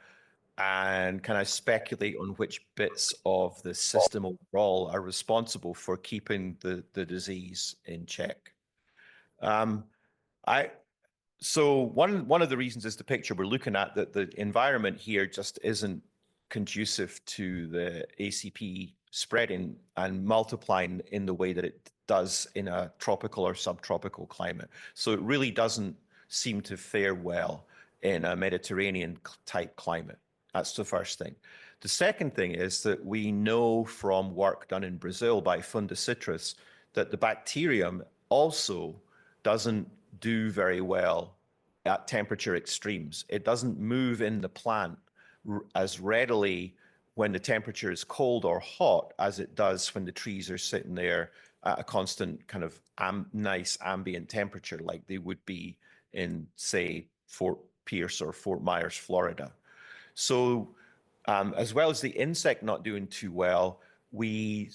[SPEAKER 6] And can I speculate on which bits of the system overall are responsible for keeping the disease in check? So one of the reasons is the picture we're looking at, that the environment here just isn't conducive to the ACP spreading and multiplying in the way that it does in a tropical or subtropical climate. So it really doesn't seem to fare well in a Mediterranean type climate. That's the first thing. The second thing is that we know from work done in Brazil by Fundus citrus that the bacterium also doesn't do very well at temperature extremes. It doesn't move in the plant as readily when the temperature is cold or hot as it does when the trees are sitting there at a constant kind of nice ambient temperature like they would be in, say, Fort Pierce or Fort Myers, Florida. So as well as the insect not doing too well, we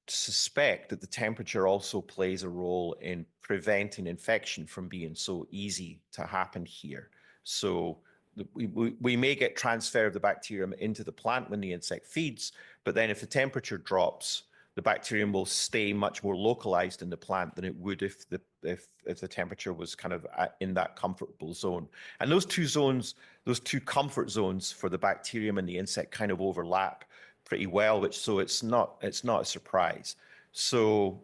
[SPEAKER 6] suspect that the temperature also plays a role in preventing infection from being so easy to happen here. So we may get transfer of the bacterium into the plant when the insect feeds, but then if the temperature drops, the bacterium will stay much more localized in the plant than it would if the temperature was kind of in that comfortable zone. And those two zones, those two comfort zones for the bacterium and the insect kind of overlap pretty well, so it's not a surprise. So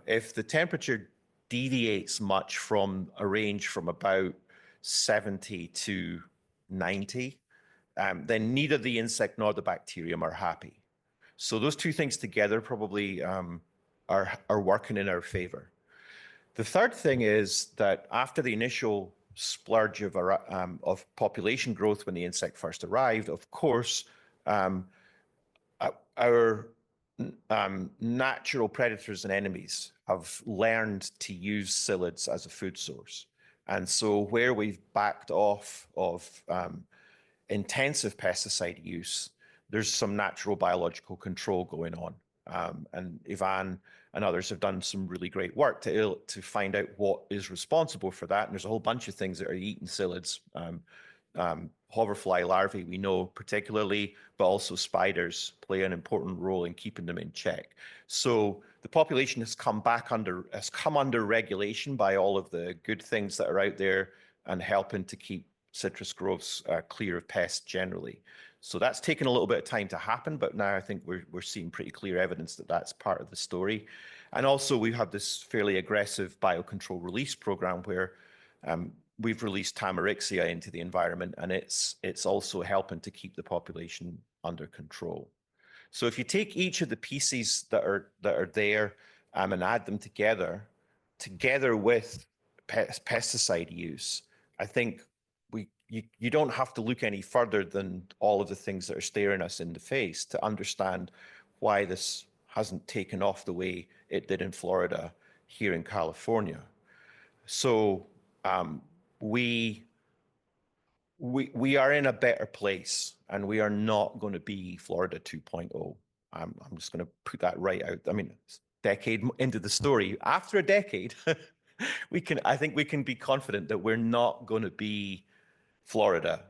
[SPEAKER 6] if the temperature deviates much from a range from about 70 to 90, then neither the insect nor the bacterium are happy. So those two things together probably are working in our favor. The third thing is that after the initial splurge of population growth when the insect first arrived, of course, our natural predators and enemies have learned to use psyllids as a food source. And so where we've backed off of intensive pesticide use, there's some natural biological control going on. And Ivan and others have done some really great work to find out what is responsible for that. And there's a whole bunch of things that are eating psyllids. Hoverfly larvae, we know particularly, but also spiders play an important role in keeping them in check. So the population has come under regulation by all of the good things that are out there and helping to keep citrus groves clear of pests generally. So that's taken a little bit of time to happen, but now I think we're seeing pretty clear evidence that that's part of the story. And also we have this fairly aggressive biocontrol release program where we've released Tamarixia into the environment, and it's also helping to keep the population under control. So if you take each of the pieces that are there and add them together with pesticide use, I think you don't have to look any further than all of the things that are staring us in the face to understand why this hasn't taken off the way it did in Florida here in California. So we are in a better place, and we are not going to be Florida 2.0. I'm just going to put that right out. I mean, decade into the story, after a decade, I think we can be confident that we're not going to be Florida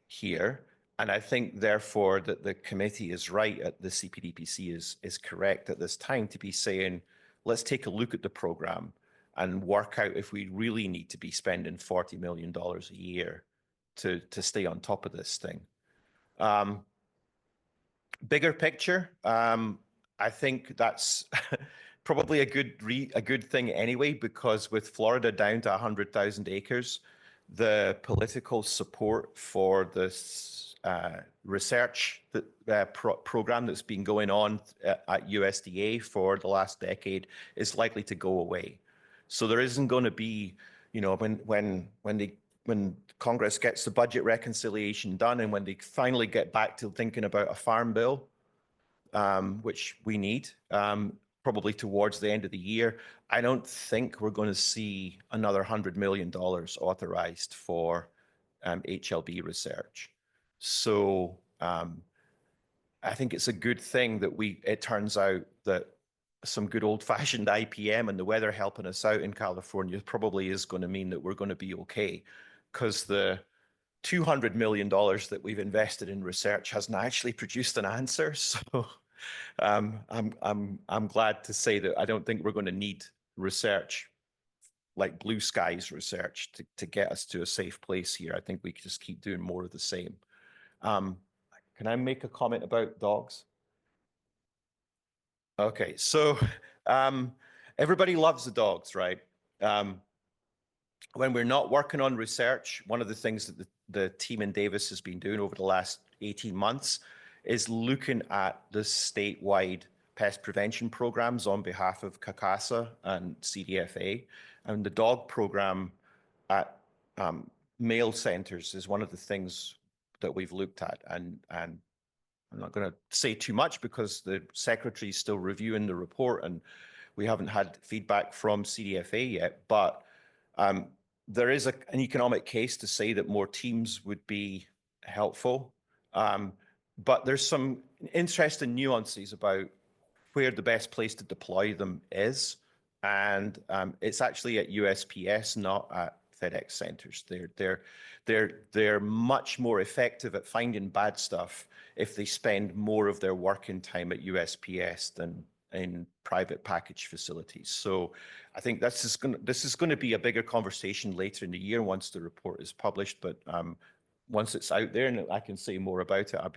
[SPEAKER 6] here. And I think, therefore, that the committee is right, at the CPDPC is correct at this time to be saying, let's take a look at the program and work out if we really need to be spending $40 million a year to stay on top of this thing. Bigger picture, I think that's probably a good thing anyway, because with Florida down to 100,000 acres, the political support for this research program that's been going on at USDA for the last decade is likely to go away. So there isn't going to be, you know, when Congress gets the budget reconciliation done and when they finally get back to thinking about a farm bill, which we need, probably towards the end of the year, I don't think we're going to see another $100 million authorized for HLB research. So I think it's a good thing that it turns out that some good old-fashioned IPM and the weather helping us out in California probably is going to mean that we're going to be okay, because the $200 million that we've invested in research hasn't actually produced an answer. So I'm glad to say that I don't think we're going to need research like blue skies research to get us to a safe place here. I think we can just keep doing more of the same. Can I make a comment about dogs? Okay, so everybody loves the dogs, right? When we're not working on research, one of the things that the team in Davis has been doing over the last 18 months is looking at the statewide pest prevention programs on behalf of CACASA and CDFA. And the dog program at mail centers is one of the things that we've looked at. And I'm not going to say too much because the secretary is still reviewing the report and we haven't had feedback from CDFA yet. But there is an economic case to say that more teams would be helpful. But there's some interesting nuances about where the best place to deploy them is. And it's actually at USPS, not at FedEx centers. They're much more effective at finding bad stuff if they spend more of their working time at USPS than in private package facilities. So I think this is going to be a bigger conversation later in the year once the report is published. But once it's out there and I can say more about it, I'd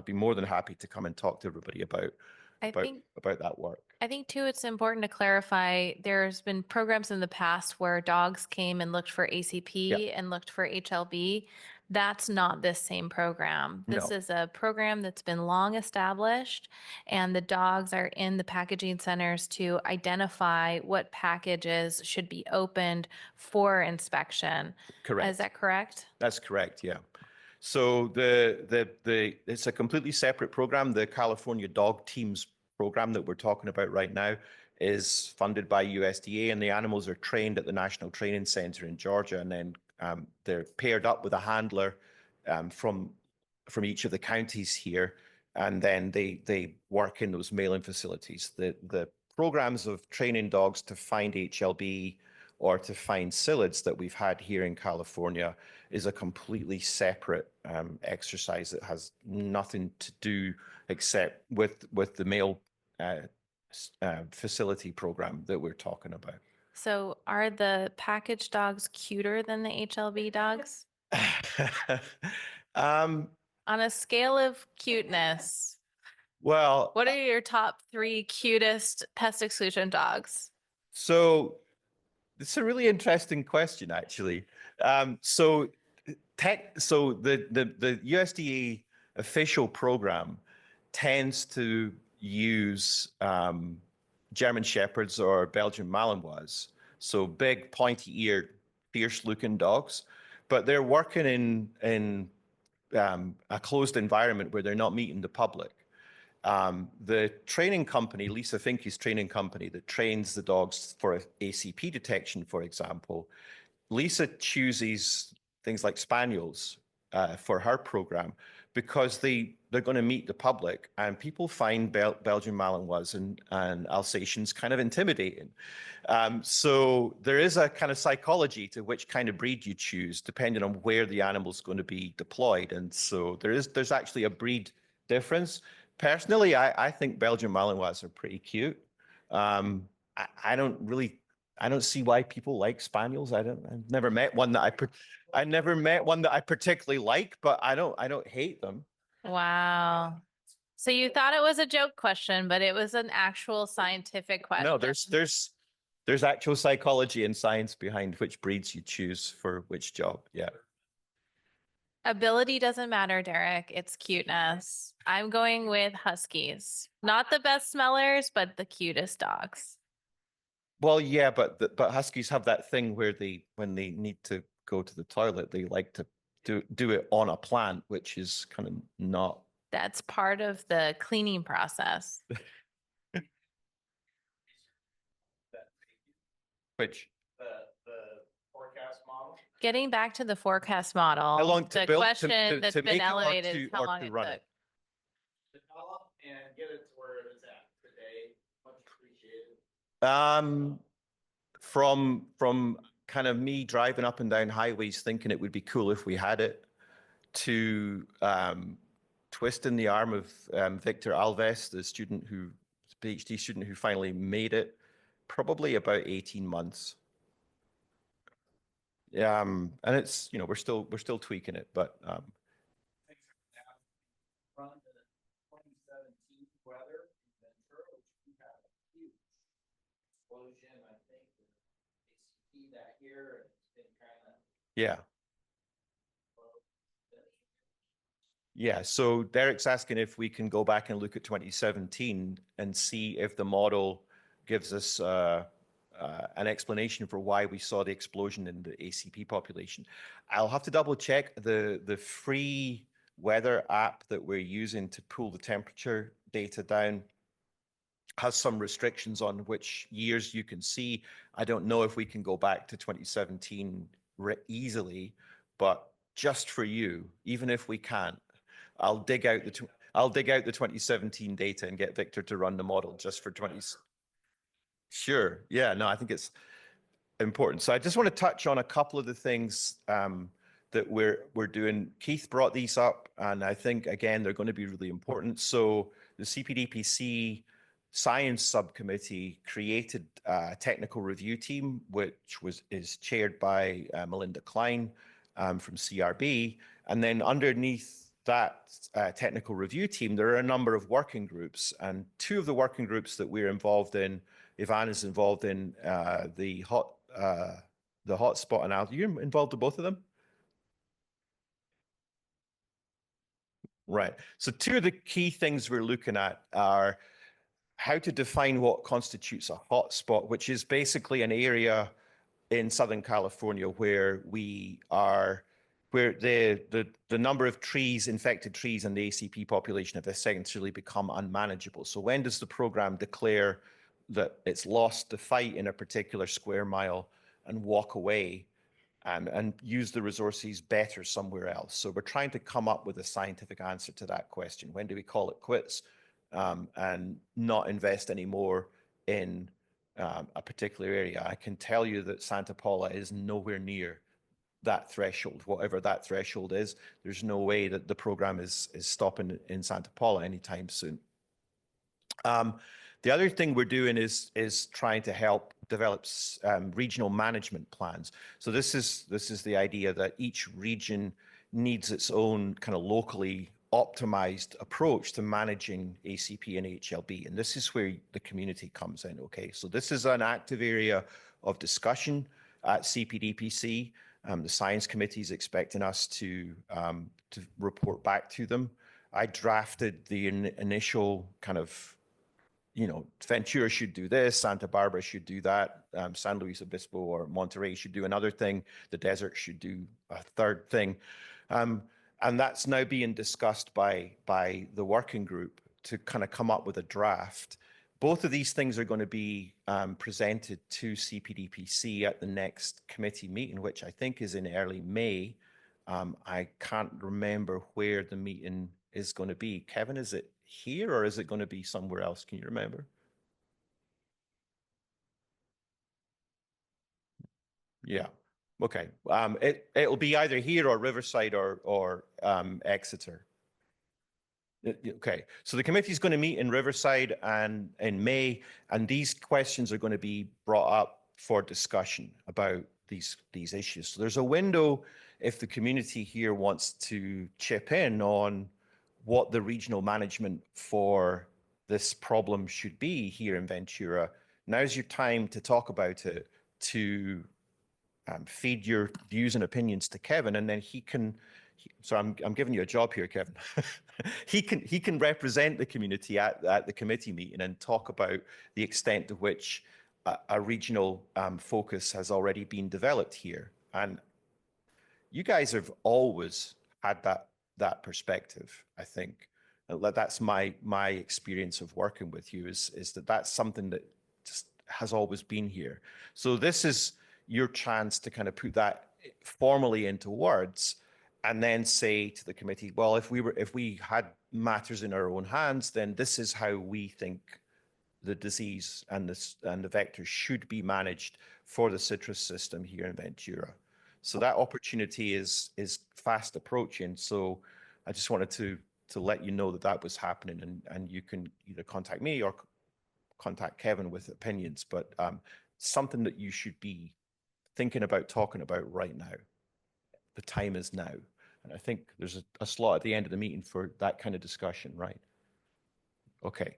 [SPEAKER 6] be more than happy to come and talk to everybody about that work.
[SPEAKER 1] I think too, it's important to clarify, there's been programs in the past where dogs came and looked for ACP and looked for HLB. That's not this same program. This is a program that's been long established, and the dogs are in the packaging centers to identify what packages should be opened for inspection.
[SPEAKER 6] Correct.
[SPEAKER 1] Is that correct?
[SPEAKER 6] That's correct, yeah. So it's a completely separate program. The California Dog Teams program that we're talking about right now is funded by USDA, and the animals are trained at the National Training Center in Georgia, and then they're paired up with a handler from each of the counties here, and then they work in those mail-in facilities. The programs of training dogs to find HLB or to find psyllids that we've had here in California is a completely separate exercise that has nothing to do except with the mail facility program that we're talking about.
[SPEAKER 1] So are the package dogs cuter than the HLB dogs? On a scale of cuteness,
[SPEAKER 6] Well,
[SPEAKER 1] what are your top 3 cutest pest exclusion dogs?
[SPEAKER 6] so it's a really interesting question, actually. So the USDA official program tends to use German Shepherds or Belgian Malinois, so big, pointy-eared, fierce-looking dogs. But they're working in a closed environment where they're not meeting the public. The training company, Lisa Finke's training company that trains the dogs for ACP detection, for example, Lisa chooses things like spaniels for her program because they they're going to meet the public, and people find Belgian Malinois and Alsatians kind of intimidating. So there is a kind of psychology to which kind of breed you choose, depending on where the animal's going to be deployed. And so there's actually a breed difference. Personally, I think Belgian Malinois are pretty cute. I don't see why people like spaniels. I've never met one that I never met one that I particularly like, but I don't hate them.
[SPEAKER 1] Wow. So you thought it was a joke question, but it was an actual scientific question.
[SPEAKER 6] No, there's actual psychology and science behind which breeds you choose for which job. Yeah.
[SPEAKER 1] Ability doesn't matter, Derek. It's cuteness. I'm going with huskies. Not the best smellers, but the cutest dogs.
[SPEAKER 6] Well, yeah, but huskies have that thing where when they need to go to the toilet, they like to do it on a plant, which is kind of not.
[SPEAKER 1] That's part of the cleaning process.
[SPEAKER 6] Which
[SPEAKER 5] The forecast model.
[SPEAKER 1] Getting back to the forecast model,
[SPEAKER 6] how long to
[SPEAKER 1] the
[SPEAKER 6] build
[SPEAKER 1] question that's
[SPEAKER 6] to
[SPEAKER 1] been
[SPEAKER 6] make it or
[SPEAKER 1] elevated is
[SPEAKER 6] to
[SPEAKER 1] how
[SPEAKER 6] or
[SPEAKER 1] long
[SPEAKER 6] to
[SPEAKER 1] it
[SPEAKER 6] run
[SPEAKER 1] took.
[SPEAKER 6] it?
[SPEAKER 5] Develop and get it to where it is at today. Much appreciated.
[SPEAKER 6] From kind of me driving up and down highways thinking it would be cool if we had it, to twisting the arm of Victor Alves, the PhD student who finally made it, probably about 18 months. And it's, we're still tweaking it, but
[SPEAKER 5] From the 2017 weather in Ventura, which we had a huge explosion, I think. ACP that year, and it's been kind of
[SPEAKER 6] yeah. So Derek's asking if we can go back and look at 2017 and see if the model gives us an explanation for why we saw the explosion in the ACP population. I'll have to double check. The free weather app that we're using to pull the temperature data down has some restrictions on which years you can see. I don't know if we can go back to 2017 easily, but just for you, even if we can't, I'll dig out the 2017 data and get Victor to run the model just for 20. Sure. Yeah, no, I think it's important. So I just want to touch on a couple of the things that we're doing. Keith brought these up, and I think, again, they're going to be really important. So the CPDPC Science Subcommittee created a technical review team, which is chaired by Melinda Klein from CRB. And then underneath that technical review team, there are a number of working groups, and two of the working groups that we're involved in, Ivan is involved in the hotspot analysis. You're involved in both of them? Right. So two of the key things we're looking at are how to define what constitutes a hotspot, which is basically an area in Southern California where the number of infected trees in the ACP population have essentially become unmanageable. So when does the program declare that it's lost the fight in a particular square mile and walk away and use the resources better somewhere else? So we're trying to come up with a scientific answer to that question. When do we call it quits and not invest anymore in a particular area? I can tell you that Santa Paula is nowhere near that threshold, whatever that threshold is. There's no way that the program is stopping in Santa Paula anytime soon. The other thing we're doing is trying to help develop regional management plans. So this is the idea that each region needs its own kind of locally optimized approach to managing ACP and HLB. And this is where the community comes in, okay? So this is an active area of discussion at CPDPC. The science committee is expecting us to report back to them. I drafted the initial kind of, Ventura should do this, Santa Barbara should do that, San Luis Obispo or Monterey should do another thing, the desert should do a third thing. And that's now being discussed by the working group to kind of come up with a draft. Both of these things are going to be presented to CPDPC at the next committee meeting, which I think is in early May. I can't remember where the meeting is going to be. Kevin, is it here or is it going to be somewhere else? Can you remember? Yeah. Okay. It'll be either here or Riverside or Exeter. Okay, so the committee is going to meet in Riverside and in May, and these questions are going to be brought up for discussion about these issues. So there's a window if the community here wants to chip in on what the regional management for this problem should be here in Ventura. Now's your time to talk about it, to feed your views and opinions to Kevin, and then he can. So I'm giving you a job here, Kevin. he can represent the community at the committee meeting and talk about the extent to which a regional focus has already been developed here. And you guys have always had that perspective, I think. That's my experience of working with you is that that's something that just has always been here. So this is your chance to kind of put that formally into words and then say to the committee, well, if we had matters in our own hands, then this is how we think the disease and the vectors should be managed for the citrus system here in Ventura. So that opportunity is fast approaching. So I just wanted to let you know that was happening, and you can either contact me or contact Kevin with opinions, but something that you should be thinking about talking about right now. The time is now. And I think there's a slot at the end of the meeting for that kind of discussion, right? Okay.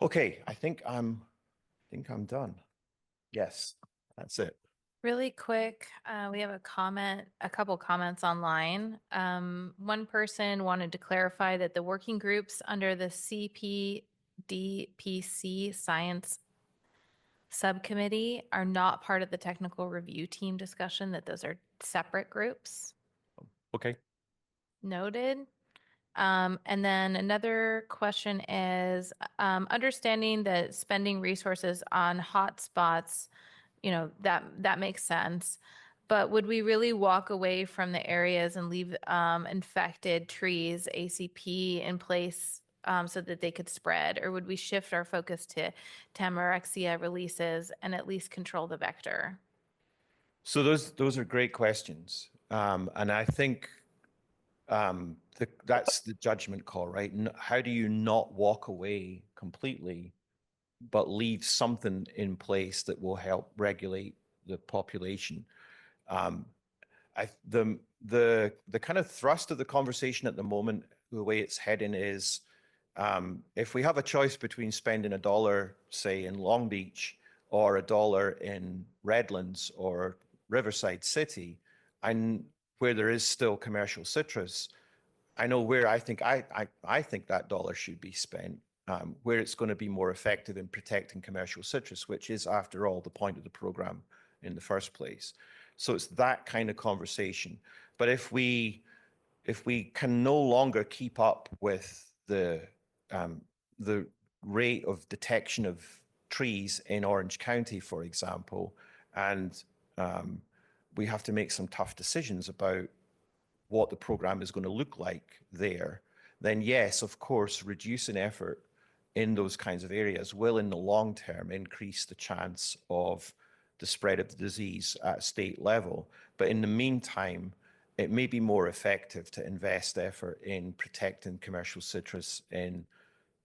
[SPEAKER 6] Okay, I think I'm done. Yes, that's it.
[SPEAKER 1] Really quick, we have a couple comments online. One person wanted to clarify that the working groups under the CPDPC Science Subcommittee are not part of the technical review team discussion, that those are separate groups.
[SPEAKER 6] Okay.
[SPEAKER 1] Noted. And then another question is, understanding that spending resources on hotspots, that makes sense. But would we really walk away from the areas and leave infected trees, ACP, in place so that they could spread? Or would we shift our focus to Tamarexia releases and at least control the vector?
[SPEAKER 6] So those are great questions. And I think that's the judgment call, right? How do you not walk away completely, but leave something in place that will help regulate the population? The kind of thrust of the conversation at the moment, the way it's heading is, if we have a choice between spending $1, say in Long Beach, or $1 in Redlands or Riverside City, and where there is still commercial citrus, I know where I think that dollar should be spent, where it's going to be more effective in protecting commercial citrus, which is, after all, the point of the program in the first place. So it's that kind of conversation. But if we can no longer keep up with the rate of detection of trees in Orange County, for example, and we have to make some tough decisions about what the program is going to look like there, then yes, of course, reducing effort in those kinds of areas will, in the long term, increase the chance of the spread of the disease at state level. But in the meantime, it may be more effective to invest effort in protecting commercial citrus in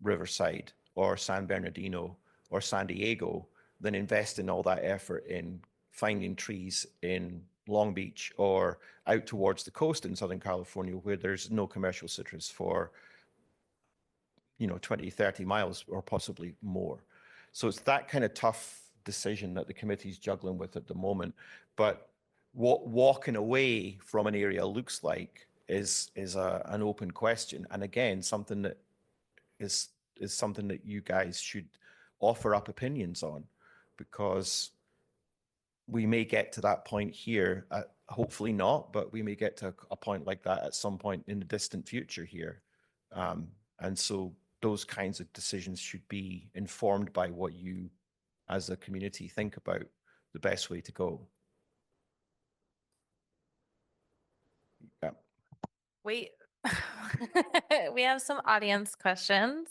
[SPEAKER 6] Riverside or San Bernardino or San Diego than investing all that effort in finding trees in Long Beach or out towards the coast in Southern California, where there's no commercial citrus for 20, 30 miles or possibly more. So it's that kind of tough decision that the committee's juggling with at the moment. But what walking away from an area looks like is an open question, and again, something that is something that you guys should offer up opinions on, because we may get to that point here, hopefully not, but we may get to a point like that at some point in the distant future here. And so those kinds of decisions should be informed by what you as a community think about the best way to go. Yeah.
[SPEAKER 1] Wait, We have some audience questions.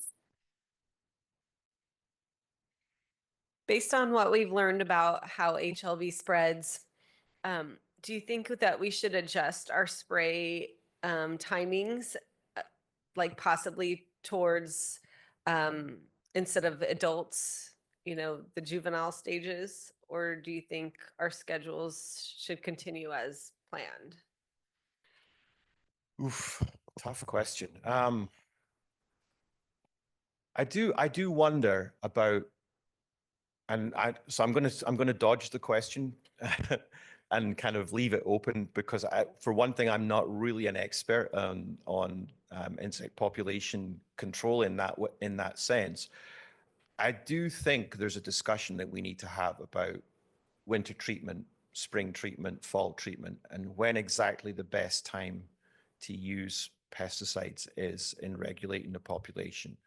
[SPEAKER 4] Based on what we've learned about how HLB spreads, do you think that we should adjust our spray timings, like possibly towards instead of adults, the juvenile stages? Or do you think our schedules should continue as planned?
[SPEAKER 6] Oof, tough question. I do wonder about, so I'm gonna dodge the question and kind of leave it open because for one thing, I'm not really an expert on insect population control in that sense. I do think there's a discussion that we need to have about winter treatment, spring treatment, fall treatment, and when exactly the best time to use pesticides is in regulating the population.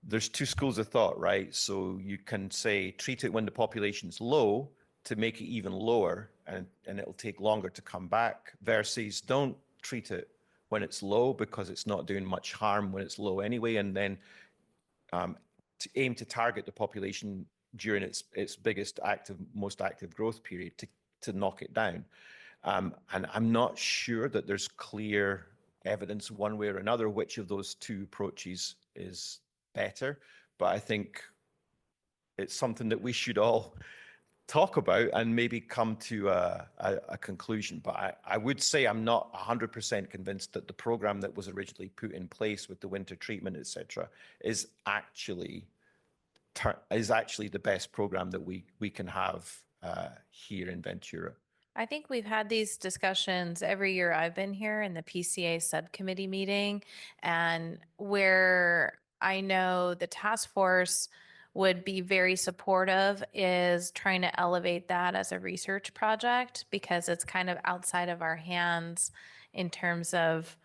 [SPEAKER 6] There's two schools of thought, right? So you can say treat it when the population's low to make it even lower and it'll take longer to come back versus don't treat it when it's low because it's not doing much harm when it's low anyway. And then to aim to target the population during its biggest most active growth period to knock it down. And I'm not sure that there's clear evidence one way or another which of those two approaches is better, but I think it's something that we should all talk about and maybe come to a conclusion. But I would say I'm not 100% convinced that the program that was originally put in place with the winter treatment, etc., is actually the best program that we can have here in Ventura.
[SPEAKER 1] I think we've had these discussions every year I've been here in the PCA subcommittee meeting, and where I know the task force would be very supportive is trying to elevate that as a research project because it's kind of outside of our hands in terms of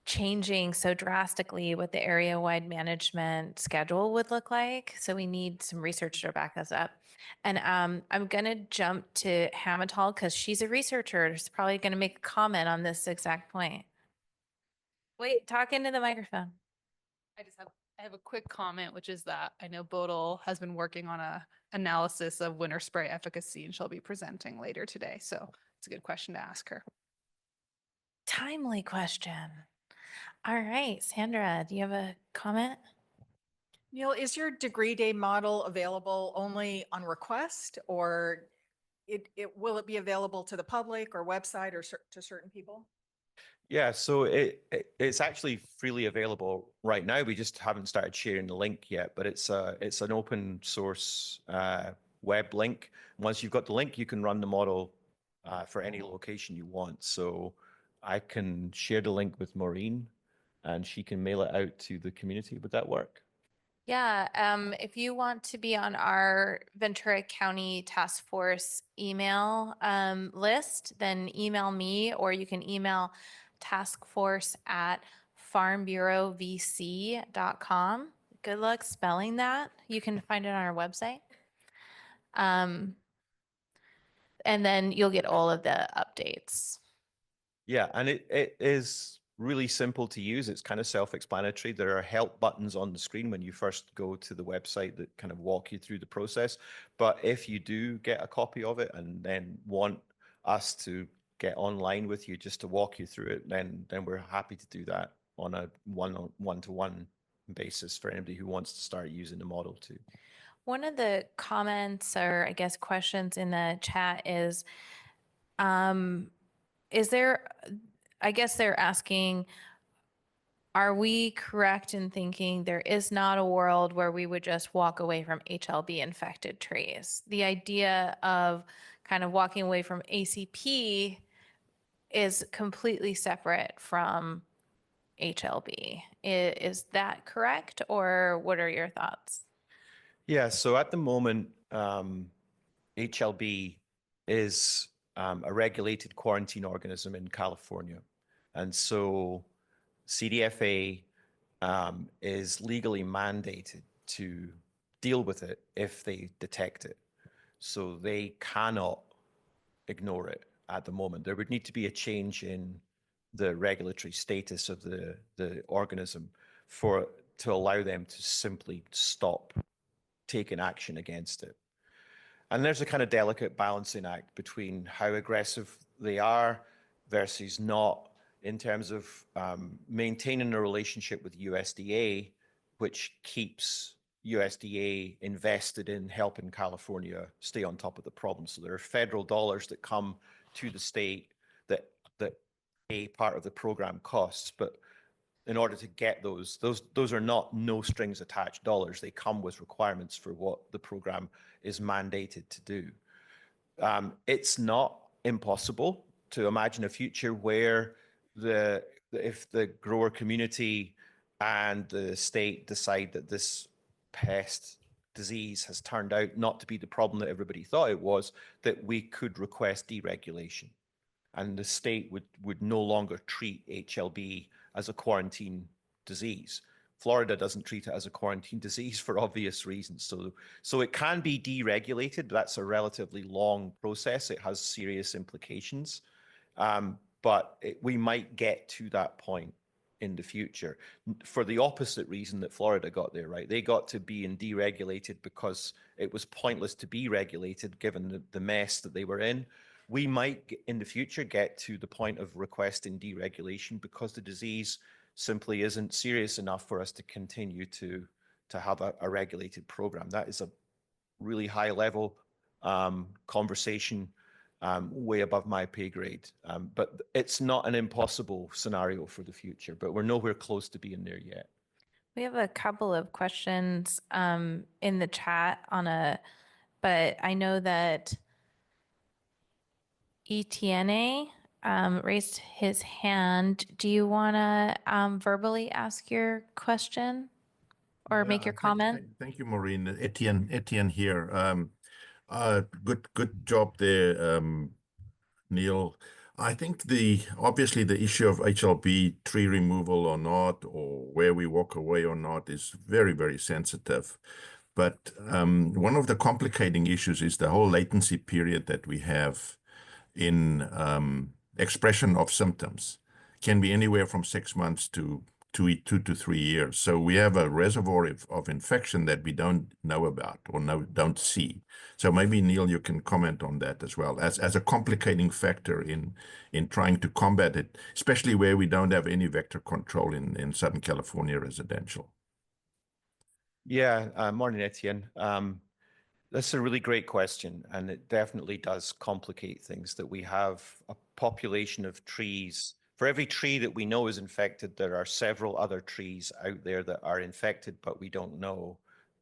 [SPEAKER 1] changing so drastically what the area-wide management schedule would look like. So we need some research to back us up. And I'm going to jump to Hamitol because she's a researcher. She's probably going to make a comment on this exact point. Wait, talk into the microphone.
[SPEAKER 7] I have a quick comment, which is that I know Bodil has been working on a analysis of winter spray efficacy and she'll be presenting later today. So it's a good question to ask her.
[SPEAKER 1] Timely question. All right, Sandra, do you have a comment?
[SPEAKER 8] Neil, is your degree day model available only on request, or will it be available to the public or website or to certain people?
[SPEAKER 6] Yeah, so it's actually freely available right now. We just haven't started sharing the link yet, but it's an open source web link. Once you've got the link, you can run the model for any location you want. So I can share the link with Maureen, and she can mail it out to the community. Would that work?
[SPEAKER 1] Yeah, if you want to be on our Ventura County Task Force email list, then email me, or you can email taskforce@farmbureauvc.com. Good luck spelling that. You can find it on our website. And then you'll get all of the updates.
[SPEAKER 6] Yeah, and it is really simple to use. It's kind of self-explanatory. There are help buttons on the screen when you first go to the website that kind of walk you through the process. But if you do get a copy of it and then want us to get online with you just to walk you through it, then we're happy to do that on a one-to-one basis for anybody who wants to start using the model too.
[SPEAKER 1] One of the comments or I guess questions in the chat is there, I guess they're asking, are we correct in thinking there is not a world where we would just walk away from HLB infected trees? The idea of kind of walking away from ACP is completely separate from HLB. Is that correct, or what are your thoughts?
[SPEAKER 6] Yeah, so at the moment, HLB is a regulated quarantine organism in California. And so CDFA is legally mandated to deal with it if they detect it. So they cannot ignore it at the moment. There would need to be a change in the regulatory status of the organism to allow them to simply stop taking action against it. And there's a kind of delicate balancing act between how aggressive they are versus not, in terms of maintaining a relationship with USDA, which keeps USDA invested in helping California stay on top of the problem. So there are federal dollars that come to the state that pay part of the program costs, but in order to get those are not no strings attached dollars. They come with requirements for what the program is mandated to do. It's not impossible to imagine a future where if the grower community and the state decide that this pest disease has turned out not to be the problem that everybody thought it was, that we could request deregulation. And the state would no longer treat HLB as a quarantine disease. Florida doesn't treat it as a quarantine disease for obvious reasons. So it can be deregulated. That's a relatively long process. It has serious implications. But we might get to that point in the future for the opposite reason that Florida got there, right? They got to being deregulated because it was pointless to be regulated given the mess that they were in. We might in the future get to the point of requesting deregulation because the disease simply isn't serious enough for us to continue to have a regulated program. That is a really high level conversation, way above my pay grade. But it's not an impossible scenario for the future, but we're nowhere close to being there yet.
[SPEAKER 1] We have a couple of questions in the chat but I know that Etienne raised his hand. Do you want to verbally ask your question or make your comment?
[SPEAKER 9] Thank you, Maureen. Etienne here. Good job there, Neil. I think obviously the issue of HLB tree removal or not, or where we walk away or not, is very, very sensitive. But one of the complicating issues is the whole latency period that we have in expression of symptoms. Can be anywhere from 6 months to 2 to 3 years. So we have a reservoir of infection that we don't know about or don't see. So maybe Neil, you can comment on that as well as a complicating factor in trying to combat it, especially where we don't have any vector control in Southern California residential.
[SPEAKER 6] Yeah, morning, Etienne. That's a really great question, and it definitely does complicate things that we have a population of trees. For every tree that we know is infected, there are several other trees out there that are infected, but we don't know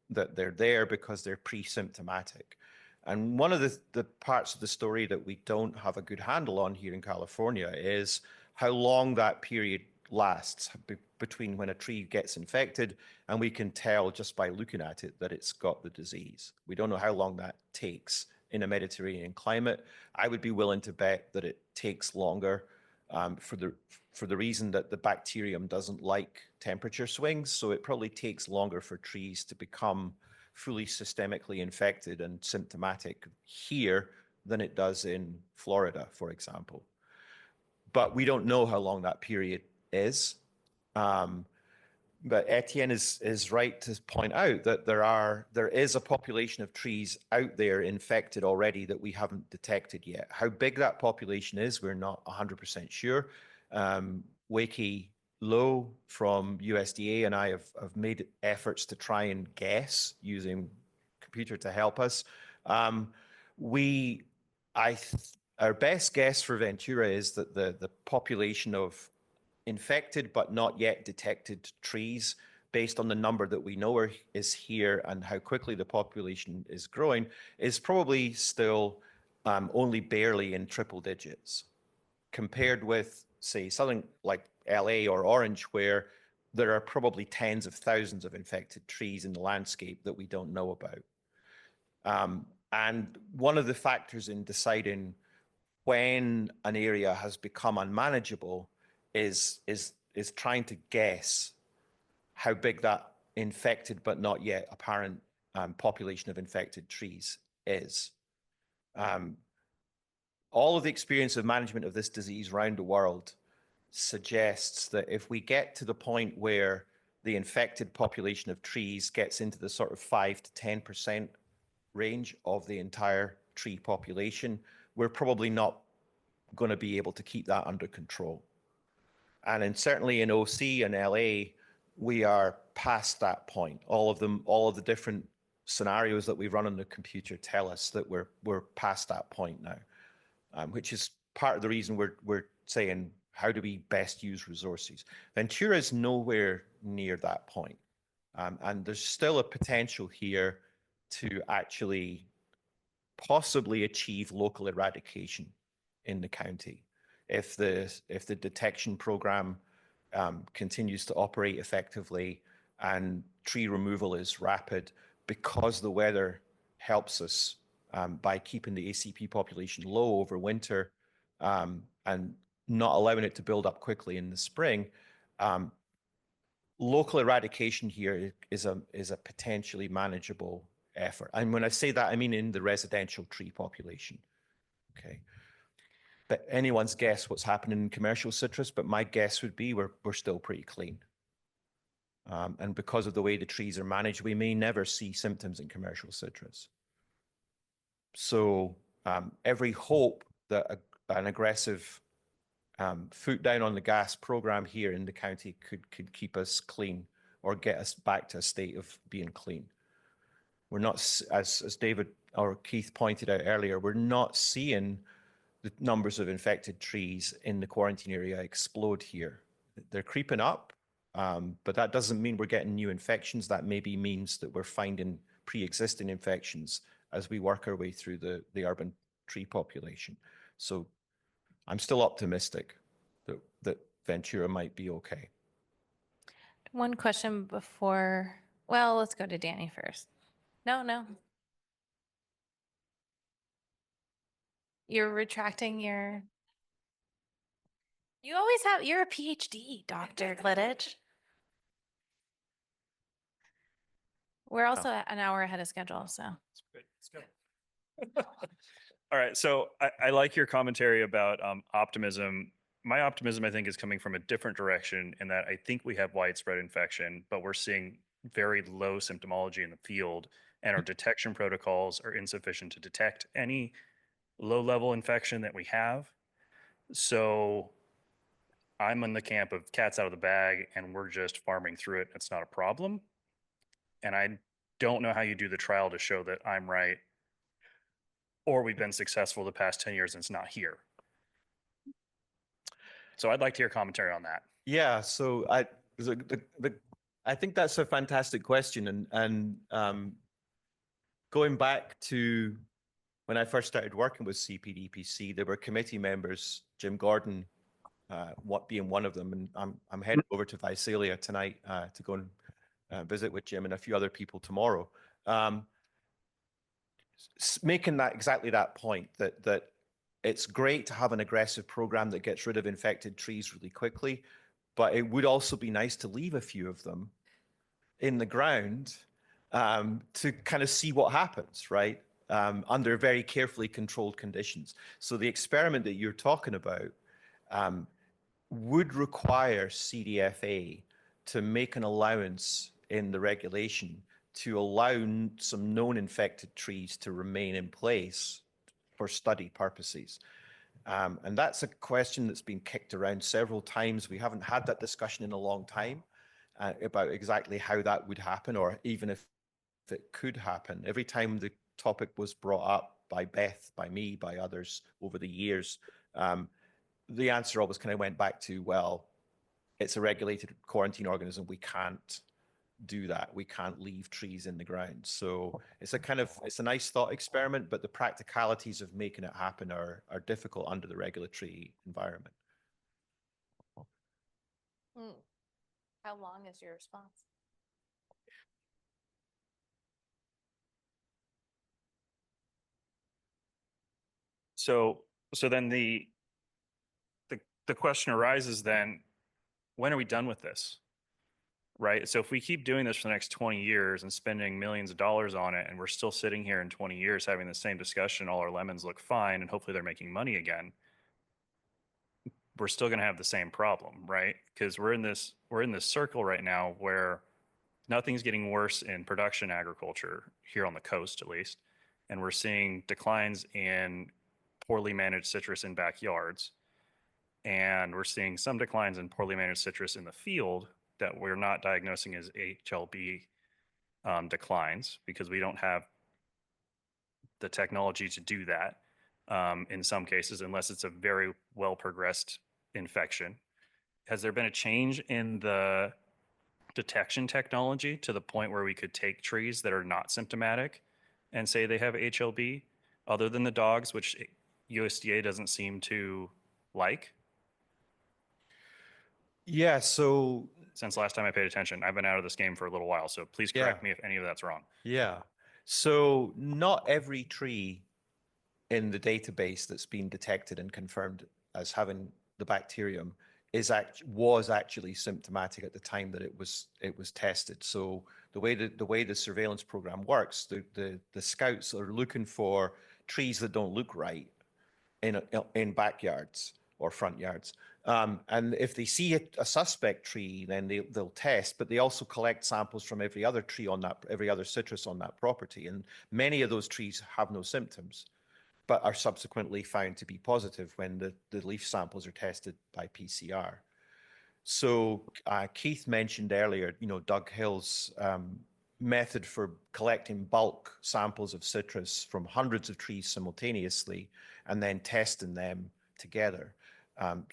[SPEAKER 6] that they're there because they're pre-symptomatic. And one of the parts of the story that we don't have a good handle on here in California is how long that period lasts between when a tree gets infected and we can tell just by looking at it that it's got the disease. We don't know how long that takes in a Mediterranean climate. I would be willing to bet that it takes longer for the reason that the bacterium doesn't like temperature swings. So it probably takes longer for trees to become fully systemically infected and symptomatic here than it does in Florida, for example. But we don't know how long that period is. But Etienne is right to point out that there is a population of trees out there infected already that we haven't detected yet. How big that population is, we're not 100% sure. Wakey Low from USDA and I have made efforts to try and guess using computer to help us. Our best guess for Ventura is that the population of infected but not yet detected trees, based on the number that we know is here and how quickly the population is growing, is probably still only barely in triple digits, compared with, say, something like LA or Orange, where there are probably tens of thousands of infected trees in the landscape that we don't know about. And one of the factors in deciding when an area has become unmanageable is trying to guess how big that infected but not yet apparent population of infected trees is. All of the experience of management of this disease around the world suggests that if we get to the point where the infected population of trees gets into the sort of 5 to 10% range of the entire tree population, we're probably not going to be able to keep that under control. And certainly in OC and LA, we are past that point. All of the different scenarios that we run on the computer tell us that we're past that point now, which is part of the reason we're saying, how do we best use resources? Ventura is nowhere near that point. And there's still a potential here to actually possibly achieve local eradication in the county if the detection program continues to operate effectively and tree removal is rapid, because the weather helps us by keeping the ACP population low over winter and not allowing it to build up quickly in the spring. Local eradication here is a potentially manageable effort. And when I say that, I mean in the residential tree population. Okay. But anyone's guess what's happening in commercial citrus, but my guess would be we're still pretty clean. And because of the way the trees are managed, we may never see symptoms in commercial citrus. So every hope that an aggressive foot down on the gas program here in the county could keep us clean or get us back to a state of being clean. We're not, as David or Keith pointed out earlier, we're not seeing the numbers of infected trees in the quarantine area explode here. They're creeping up, but that doesn't mean we're getting new infections. That maybe means that we're finding pre-existing infections as we work our way through the urban tree population. So I'm still optimistic that Ventura might be okay.
[SPEAKER 1] One question before, well, let's go to Danny first. No. You're retracting your, you always have, you're a PhD, Dr. Glidich. We're also an hour ahead of schedule, so.
[SPEAKER 10] Let's go. All right, so I like your commentary about optimism. My optimism, I think, is coming from a different direction in that I think we have widespread infection, but we're seeing very low symptomology in the field, and our detection protocols are insufficient to detect any low-level infection that we have. So I'm in the camp of cats out of the bag, and we're just farming through it. It's not a problem. And I don't know how you do the trial to show that I'm right, or we've been successful the past 10 years and it's not here. So I'd like to hear commentary on that.
[SPEAKER 6] Yeah, so I think that's a fantastic question. And going back to when I first started working with CPDPC, there were committee members, Jim Gordon being one of them. And I'm heading over to Visalia tonight to go and visit with Jim and a few other people tomorrow. Making that exactly that point that it's great to have an aggressive program that gets rid of infected trees really quickly, but it would also be nice to leave a few of them in the ground to kind of see what happens, right? Under very carefully controlled conditions. So the experiment that you're talking about would require CDFA to make an allowance in the regulation to allow some known infected trees to remain in place for study purposes. And that's a question that's been kicked around several times. We haven't had that discussion in a long time about exactly how that would happen, or even if it could happen. Every time the topic was brought up by Beth, by me, by others over the years, the answer always kind of went back to, well, it's a regulated quarantine organism. We can't do that. We can't leave trees in the ground. So it's a nice thought experiment, but the practicalities of making it happen are difficult under the regulatory environment.
[SPEAKER 1] How long is your response?
[SPEAKER 10] So then the question arises then, when are we done with this? Right? So if we keep doing this for the next 20 years and spending millions of dollars on it, and we're still sitting here in 20 years having the same discussion, all our lemons look fine, and hopefully they're making money again. we're still going to have the same problem, right? Because we're in this circle right now where nothing's getting worse in production agriculture here on the coast, at least, and we're seeing declines in poorly managed citrus in backyards, and we're seeing some declines in poorly managed citrus in the field that we're not diagnosing as HLB declines because we don't have the technology to do that in some cases, unless it's a very well progressed infection. Has there been a change in the detection technology to the point where we could take trees that are not symptomatic and say they have HLB, other than the dogs, which USDA doesn't seem to like?
[SPEAKER 6] Yeah, so
[SPEAKER 10] Since last time I paid attention, I've been out of this game for a little while, so please correct me if any of that's wrong.
[SPEAKER 6] yeah. So not every tree in the database that's been detected and confirmed as having the bacterium was actually symptomatic at the time that it was tested. So the way the surveillance program works, the scouts are looking for trees that don't look right in backyards or front yards. And if they see a suspect tree, then they'll test, but they also collect samples from every other tree every other citrus on that property. And many of those trees have no symptoms, but are subsequently found to be positive when the leaf samples are tested by PCR. So Keith mentioned earlier, Doug Hill's method for collecting bulk samples of citrus from hundreds of trees simultaneously and then testing them together.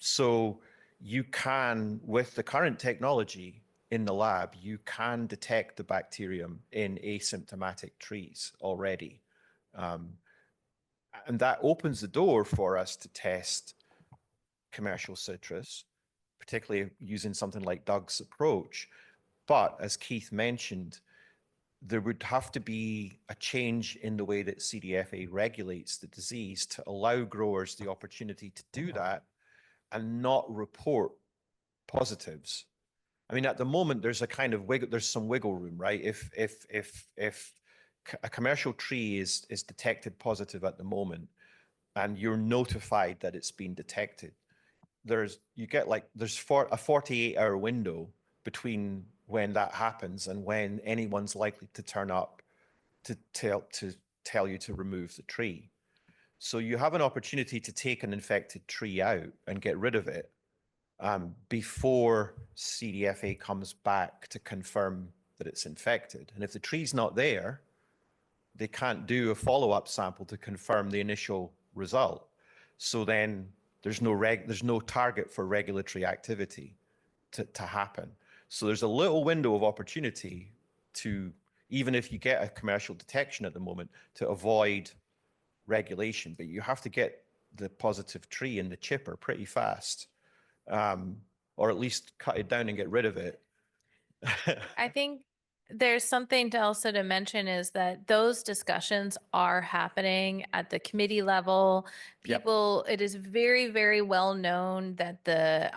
[SPEAKER 6] So you can, with the current technology in the lab, you can detect the bacterium in asymptomatic trees already. And that opens the door for us to test commercial citrus, particularly using something like Doug's approach. But as Keith mentioned, there would have to be a change in the way that CDFA regulates the disease to allow growers the opportunity to do that and not report positives. I mean, at the moment, there's a kind of there's some wiggle room, right? If a commercial tree is detected positive at the moment, and you're notified that it's been detected, there's a 48-hour window between when that happens and when anyone's likely to turn up to tell you to remove the tree. So you have an opportunity to take an infected tree out and get rid of it before CDFA comes back to confirm that it's infected. And if the tree's not there, they can't do a follow-up sample to confirm the initial result. So then there's no target for regulatory activity to happen. So there's a little window of opportunity to, even if you get a commercial detection at the moment, to avoid regulation, but you have to get the positive tree in the chipper pretty fast, or at least cut it down and get rid of it.
[SPEAKER 1] I think there's something to also to mention is that those discussions are happening at the committee level.
[SPEAKER 6] Yep.
[SPEAKER 1] People, it is very, very well known that the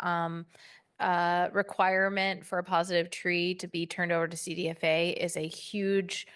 [SPEAKER 1] requirement for a positive tree to be turned over to CDFA is a huge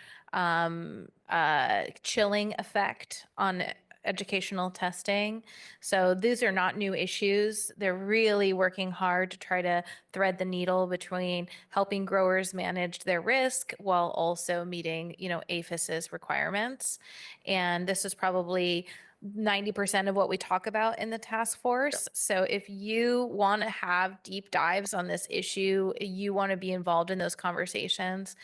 [SPEAKER 1] chilling effect on educational testing. So these are not new issues. They're really working hard to try to thread the needle between helping growers manage their risk while also meeting, APHIS's requirements. And this is probably 90% of what we talk about in the task force. So if you want to have deep dives on this issue, you want to be involved in those conversations,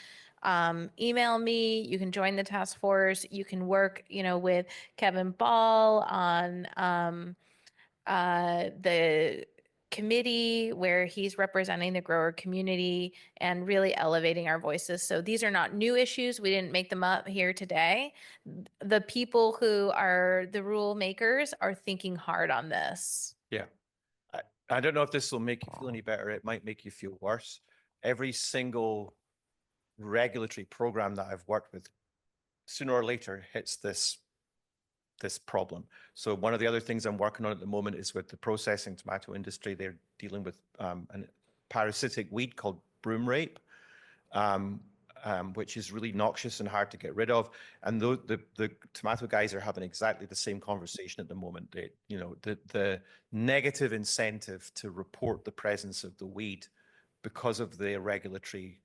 [SPEAKER 1] email me. You can join the task force. You can work, with Kevin Ball on the committee where he's representing the grower community and really elevating our voices. So these are not new issues. We didn't make them up here today. The people who are the rule makers are thinking hard on this.
[SPEAKER 6] Yeah. I don't know if this will make you feel any better. It might make you feel worse. Every single regulatory program that I've worked with sooner or later hits this problem. So one of the other things I'm working on at the moment is with the processing tomato industry. They're dealing with a parasitic weed called broom rape. which is really noxious and hard to get rid of. And the tomato guys are having exactly the same conversation at the moment. The negative incentive to report the presence of the weed because of the regulatory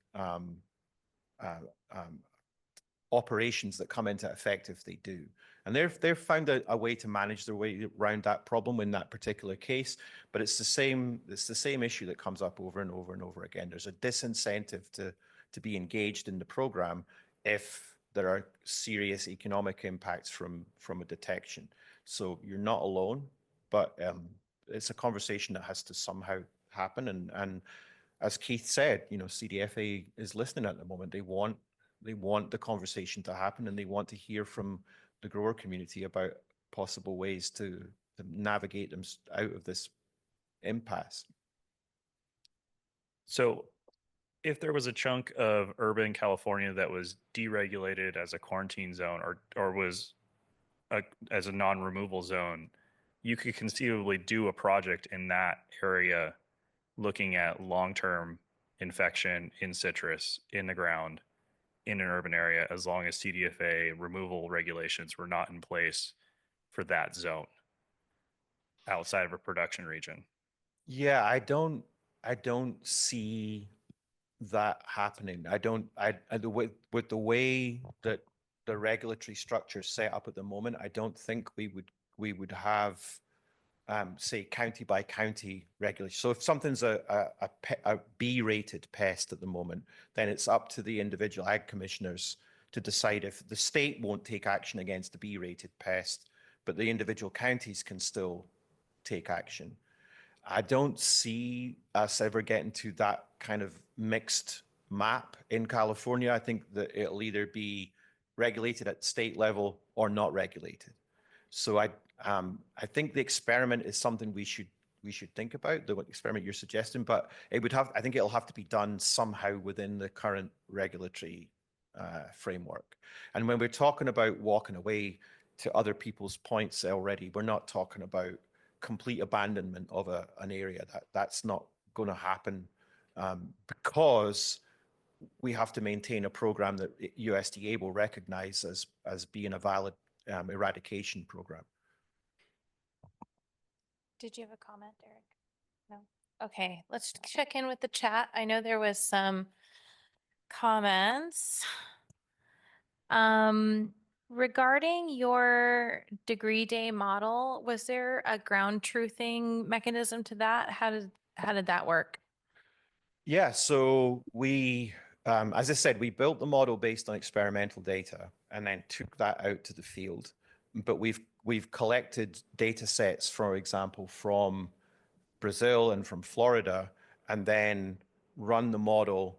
[SPEAKER 6] operations that come into effect if they do. And they've found a way to manage their way around that problem in that particular case. But it's the same issue that comes up over and over and over again. There's a disincentive to be engaged in the program if there are serious economic impacts from a detection. So you're not alone, but it's a conversation that has to somehow happen. And as Keith said, CDFA is listening at the moment. They want the conversation to happen, and they want to hear from the grower community about possible ways to navigate them out of this impasse.
[SPEAKER 10] So if there was a chunk of urban California that was deregulated as a quarantine zone or was as a non-removal zone, you could conceivably do a project in that area looking at long-term infection in citrus in the ground in an urban area, as long as CDFA removal regulations were not in place for that zone outside of a production region.
[SPEAKER 6] Yeah, I don't see that happening. With the way that the regulatory structure is set up at the moment, I don't think we would have say county by county regulation. So if something's a B-rated pest at the moment, then it's up to the individual ag commissioners to decide if the state won't take action against the B-rated pest, but the individual counties can still take action. I don't see us ever getting to that kind of mixed map in California. I think that it'll either be regulated at state level or not regulated. So I think the experiment is something we should think about, the experiment you're suggesting, but I think it'll have to be done somehow within the current regulatory framework. And when we're talking about walking away, to other people's points already, we're not talking about complete abandonment of an area. That's not going to happen because we have to maintain a program that USDA will recognize as being a valid eradication program.
[SPEAKER 1] Did you have a comment, Derek? No. Okay, let's check in with the chat. I know there was some comments. Regarding your degree day model, was there a ground truthing mechanism to that? How did that work?
[SPEAKER 6] Yeah, so we, as I said, we built the model based on experimental data and then took that out to the field. But we've collected data sets, for example, from Brazil and from Florida, and then run the model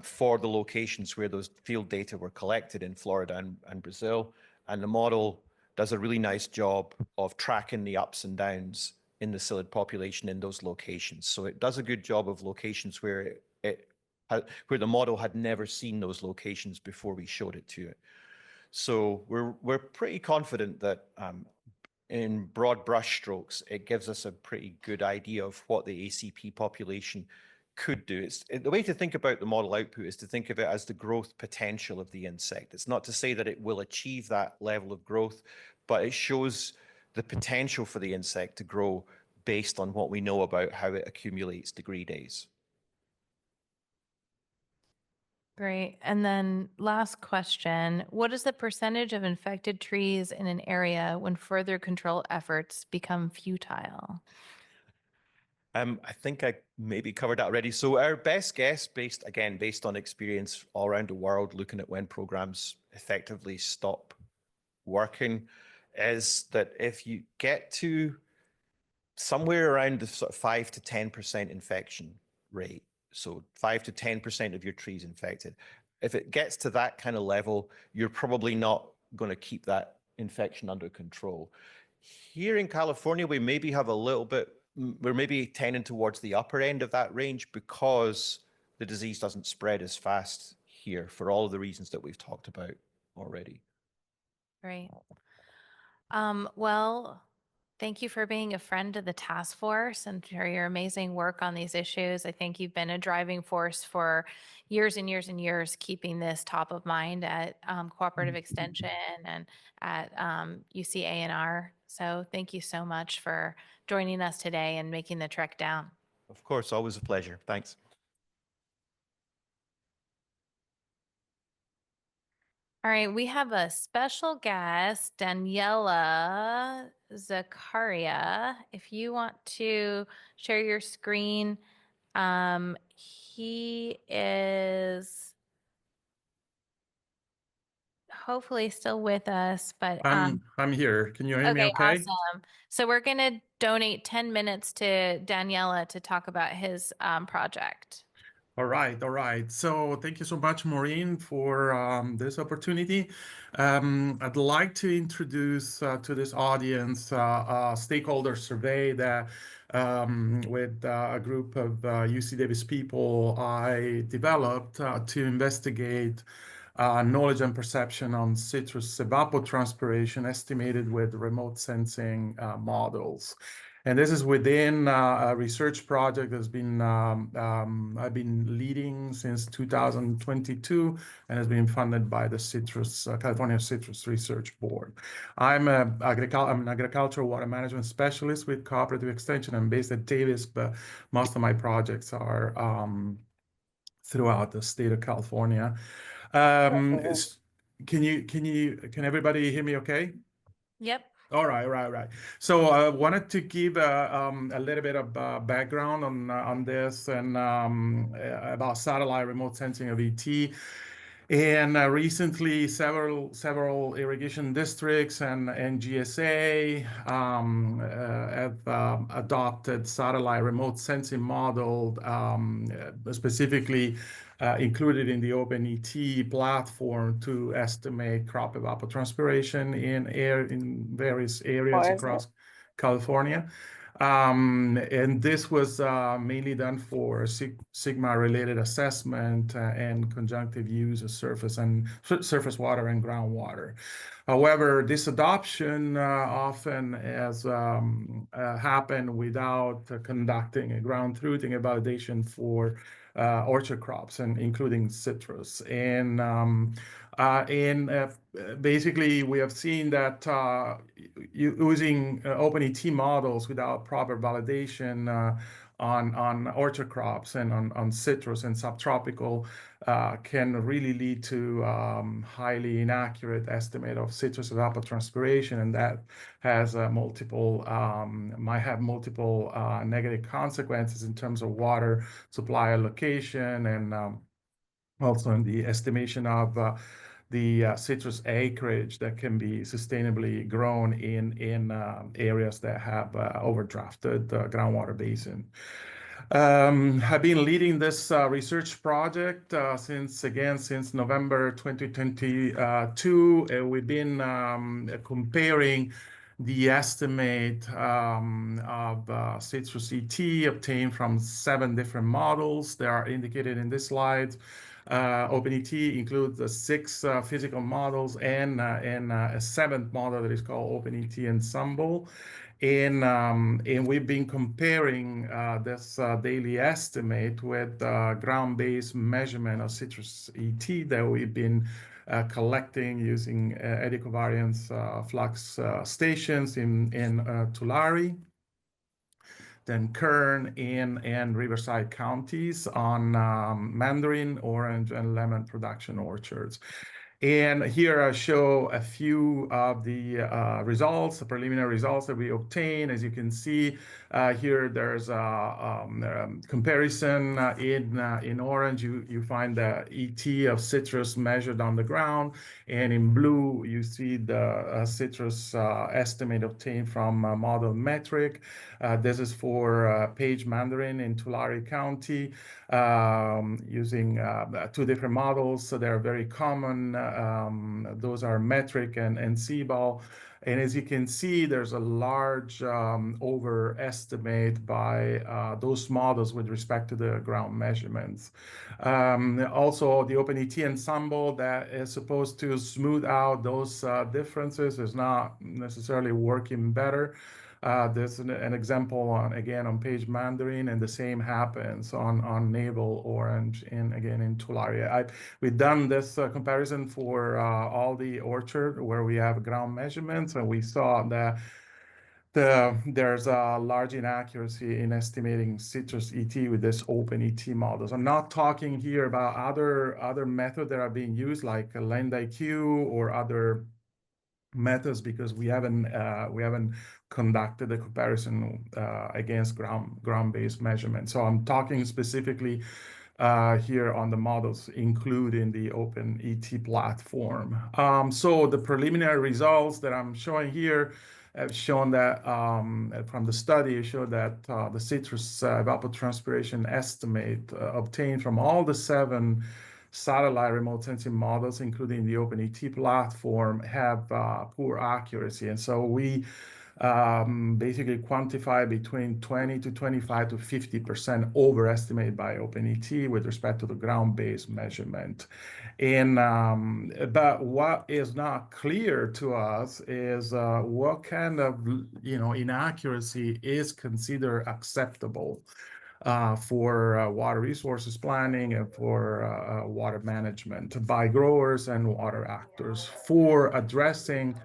[SPEAKER 6] for the locations where those field data were collected in Florida and Brazil. And the model does a really nice job of tracking the ups and downs in the psyllid population in those locations. So it does a good job of locations where where the model had never seen those locations before we showed it to it. So we're pretty confident that in broad brushstrokes, it gives us a pretty good idea of what the ACP population could do. The way to think about the model output is to think of it as the growth potential of the insect. It's not to say that it will achieve that level of growth, but it shows the potential for the insect to grow based on what we know about how it accumulates degree days.
[SPEAKER 1] Great. And then last question, what is the percentage of infected trees in an area when further control efforts become futile?
[SPEAKER 6] I think I maybe covered that already. So our best guess, based on experience all around the world, looking at when programs effectively stop working, is that if you get to somewhere around the sort of 5 to 10% infection rate, so 5 to 10% of your trees infected, if it gets to that kind of level, you're probably not going to keep that infection under control. Here in California, we maybe have a little bit, we're maybe tending towards the upper end of that range because the disease doesn't spread as fast here for all of the reasons that we've talked about already.
[SPEAKER 1] Great. Well, Thank you for being a friend of the task force and for your amazing work on these issues. I think you've been a driving force for years and years and years, keeping this top of mind at Cooperative Extension and at UCA&R. So thank you so much for joining us today and making the trek down.
[SPEAKER 6] Of course, always a pleasure. Thanks.
[SPEAKER 1] All right, we have a special guest, Daniela Zakaria. If you want to share your screen, he is hopefully still with us, but
[SPEAKER 11] I'm here. Can you hear me okay?
[SPEAKER 1] awesome. So we're going to donate 10 minutes to Daniela to talk about his project.
[SPEAKER 11] All right, all right. So thank you so much, Maureen, for this opportunity. I'd like to introduce to this audience a stakeholder survey that with a group of UC Davis people I developed to investigate knowledge and perception on citrus evapotranspiration estimated with remote sensing models. And this is within a research project that's been I've been leading since 2022 and has been funded by the California Citrus Research Board. I'm an agricultural water management specialist with Cooperative Extension. I'm based at Davis, but most of my projects are throughout the state of California. Can everybody hear me okay?
[SPEAKER 1] Yep.
[SPEAKER 11] All right. So I wanted to give a little bit of background on this and about satellite remote sensing of ET. And recently, several irrigation districts and GSA have adopted satellite remote sensing model, specifically included in the OpenET platform to estimate crop evapotranspiration in various areas across California. And this was mainly done for Sigma-related assessment and conjunctive use of surface water and groundwater. However, this adoption often has happened without conducting a ground truthing evaluation for orchard crops, and including citrus. And basically, we have seen that using OpenET models without proper validation on orchard crops and on citrus and subtropical can really lead to highly inaccurate estimate of citrus evapotranspiration, and that has might have multiple negative consequences in terms of water supply allocation and also in the estimation of the citrus acreage that can be sustainably grown in areas that have overdrafted groundwater basin. I've been leading this research project since November 2022. We've been comparing the estimate of citrus ET obtained from 7 different models. They are indicated in this slide. OpenET includes 6 physical models and a 7th model that is called OpenET Ensemble. And we've been comparing this daily estimate with ground-based measurement of citrus ET that we've been collecting using eddy covariance flux stations in Tulare, then Kern and Riverside counties on mandarin, orange, and lemon production orchards. And here I show a few of the results, the preliminary results that we obtain. As you can see here, there's a comparison in orange. You find the ET of citrus measured on the ground, and in blue you see the citrus estimate obtained from model metric. This is for Page Mandarin in Tulare County using 2 different models. So they're very common. Those are metric and CBOL. And as you can see, there's a large overestimate by those models with respect to the ground measurements. Also, the OpenET Ensemble that is supposed to smooth out those differences is not necessarily working better. There's an example on, again, on page Mandarin, and the same happens on navel orange and again in Tularia. We've done this comparison for all the orchard where we have ground measurements, and we saw that there's a large inaccuracy in estimating citrus ET with this open ET models. I'm not talking here about other methods that are being used like LandIQ or other methods, because we haven't conducted a comparison against ground-based measurement. So I'm talking specifically here on the models including the Open ET platform. So the preliminary results that I'm showing here have shown that from the study showed that the citrus evapotranspiration estimate obtained from all the 7 satellite remote sensing models, including the Open ET platform, have poor accuracy. And so we basically quantify between 20 to 25 to 50% overestimate by OpenET with respect to the ground-based measurement. And but what is not clear to us is what kind of inaccuracy is considered acceptable for water resources planning and for water management by growers and water actors. For addressing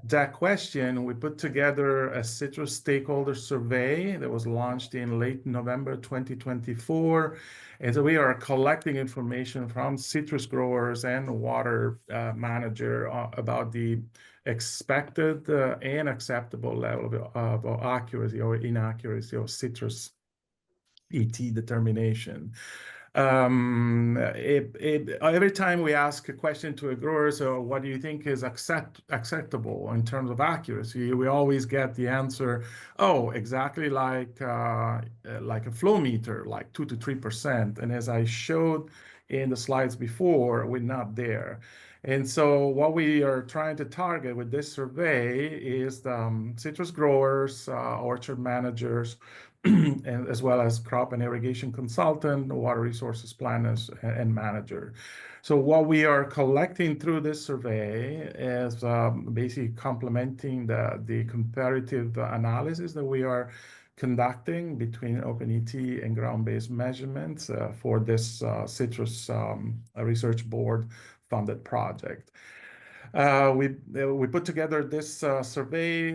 [SPEAKER 11] that question, we put together a citrus stakeholder survey that was launched in late November 2024. And so we are collecting information from citrus growers and water manager about the expected and acceptable level of accuracy or inaccuracy of citrus ET determination. Every time we ask a question to a grower, so what do you think is acceptable in terms of accuracy, we always get the answer, oh, exactly like a flow meter, like 2 to 3%. And as I showed in the slides before, we're not there. And so what we are trying to target with this survey is the citrus growers, orchard managers, and as well as crop and irrigation consultant, water resources planners, and manager. So what we are collecting through this survey is basically complementing the comparative analysis that we are conducting between OpenET and ground-based measurements for this citrus research board funded project. We put together this survey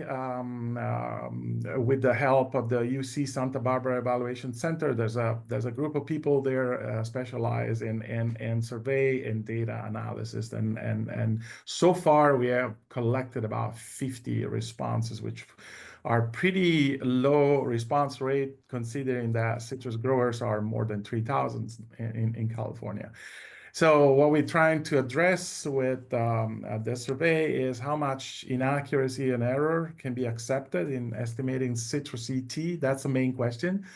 [SPEAKER 11] with the help of the UC Santa Barbara Evaluation Center. There's a group of people there specialized in survey and data analysis, and so far we have collected about 50 responses, which are pretty low response rate considering that citrus growers are more than 3,000 in California. So what we're trying to address with this survey is how much inaccuracy and error can be accepted in estimating citrus ET. That's the main question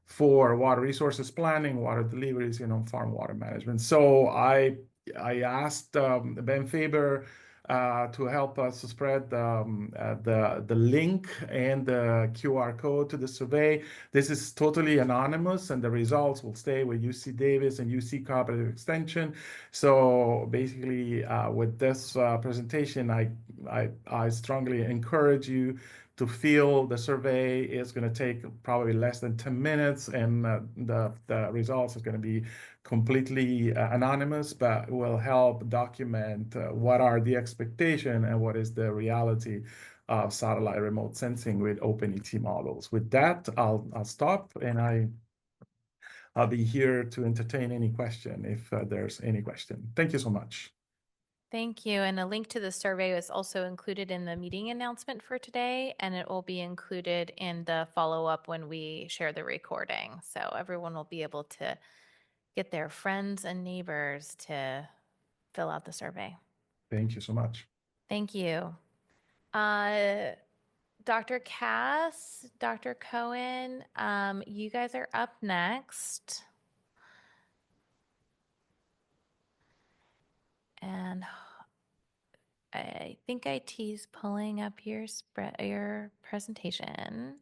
[SPEAKER 11] for water resources planning, water deliveries, farm water management. So I asked Ben Faber to help us spread the link and the QR code to the survey. This is totally anonymous, and the results will stay with UC Davis and UC Cooperative Extension. So basically, with this presentation, I strongly encourage you to fill the survey. It's going to take probably less than 10 minutes, and the results is going to be completely anonymous, but will help document what are the expectation and what is the reality of satellite remote sensing with OpenET models. With that, I'll stop, and I'll be here to entertain any question if there's any question. Thank you so much.
[SPEAKER 1] Thank you. And a link to the survey is also included in the meeting announcement for today, and it will be included in the follow-up when we share the recording. So everyone will be able to get their friends and neighbors to fill out the survey.
[SPEAKER 11] Thank you so much.
[SPEAKER 1] Thank you. Dr. Cass, Dr. Cohen, you guys are up next. And I think IT's pulling up your presentation.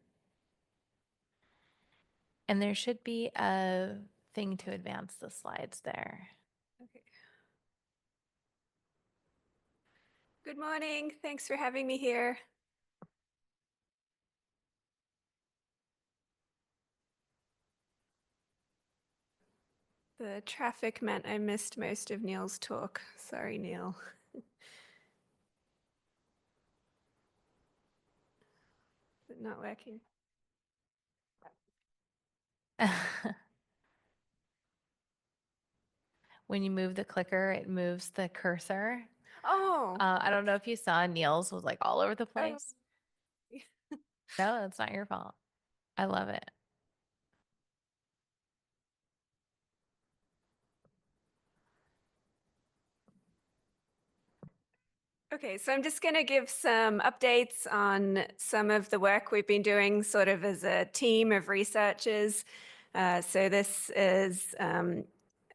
[SPEAKER 1] And there should be a thing to advance the slides there.
[SPEAKER 12] Okay. Good morning. Thanks for having me here. The traffic meant I missed most of Neil's talk. Sorry, Neil. Is it not working?
[SPEAKER 1] When you move the clicker, it moves the cursor.
[SPEAKER 12] Oh,
[SPEAKER 1] I don't know if you saw Neil's was like all over the place. No, that's not your fault. I love it.
[SPEAKER 12] okay, so I'm just going to give some updates on some of the work we've been doing sort of as a team of researchers. So this is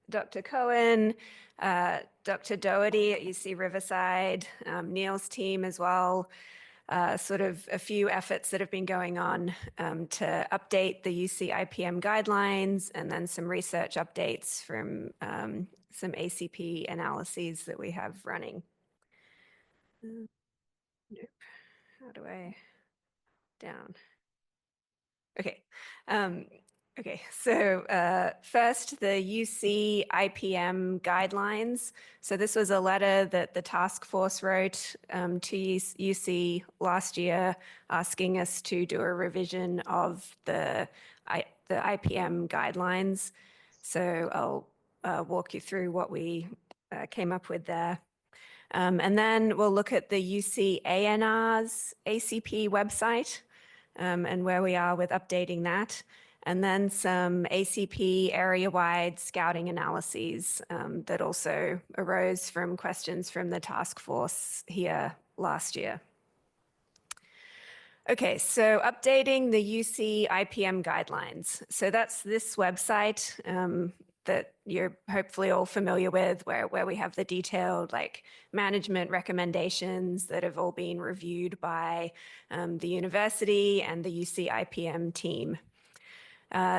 [SPEAKER 12] Dr. Cohen, Dr. Doherty at UC Riverside, Neil's team as well, sort of a few efforts that have been going on to update the UC IPM guidelines, and then some research updates from some ACP analyses that we have running. Nope. How do I down? Okay. Okay, so first, the UC IPM guidelines. So this was a letter that the task force wrote to UC last year, asking us to do a revision of the IPM guidelines. So I'll walk you through what we came up with there. And then we'll look at the UC ANR's ACP website and where we are with updating that. And then some ACP area-wide scouting analyses that also arose from questions from the task force here last year. Okay, so updating the UC IPM guidelines. So that's this website that you're hopefully all familiar with, where we have the detailed like management recommendations that have all been reviewed by the university and the UC IPM team.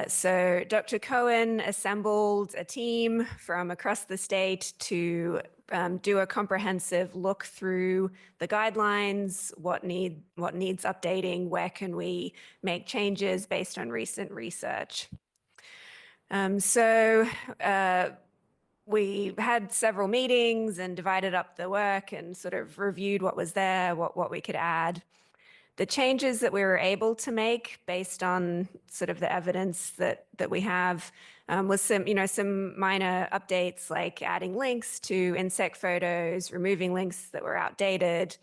[SPEAKER 12] So Dr. Cohen assembled a team from across the state to do a comprehensive look through the guidelines, what needs updating, where can we make changes based on recent research. We had several meetings and divided up the work and sort of reviewed what was there, what we could add. The changes that we were able to make based on sort of the evidence that we have was some minor updates, like adding links to insect photos, removing links that were outdated.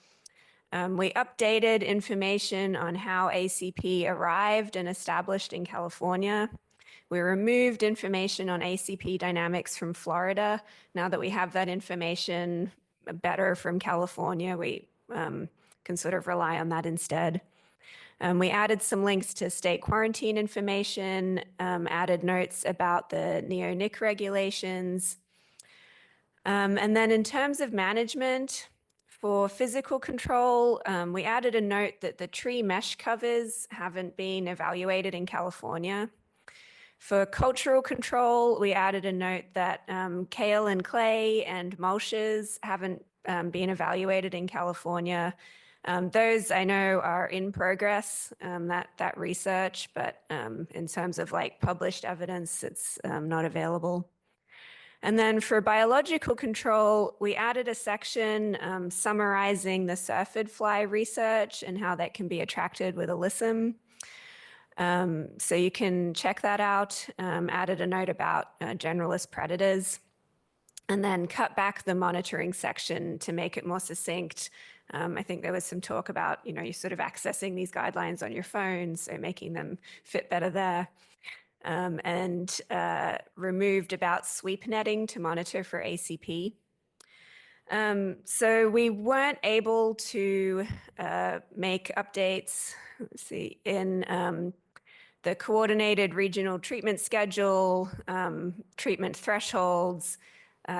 [SPEAKER 12] We updated information on how ACP arrived and established in California. We removed information on ACP dynamics from Florida. Now that we have that information better from California, we can sort of rely on that instead. We added some links to state quarantine information, added notes about the NEO-NIC regulations. And then in terms of management, for physical control, we added a note that the tree mesh covers haven't been evaluated in California. For cultural control, we added a note that kale and clay and mulches haven't been evaluated in California. Those I know are in progress, that research, but in terms of like published evidence, it's not available. And then for biological control, we added a section summarizing the syrphid fly research and how that can be attracted with alyssum. So you can check that out. Added a note about generalist predators, and then cut back the monitoring section to make it more succinct. I think there was some talk about, you're sort of accessing these guidelines on your phone, so making them fit better there. And removed about sweep netting to monitor for ACP. So we weren't able to make updates, let's see, in the coordinated regional treatment schedule, treatment thresholds,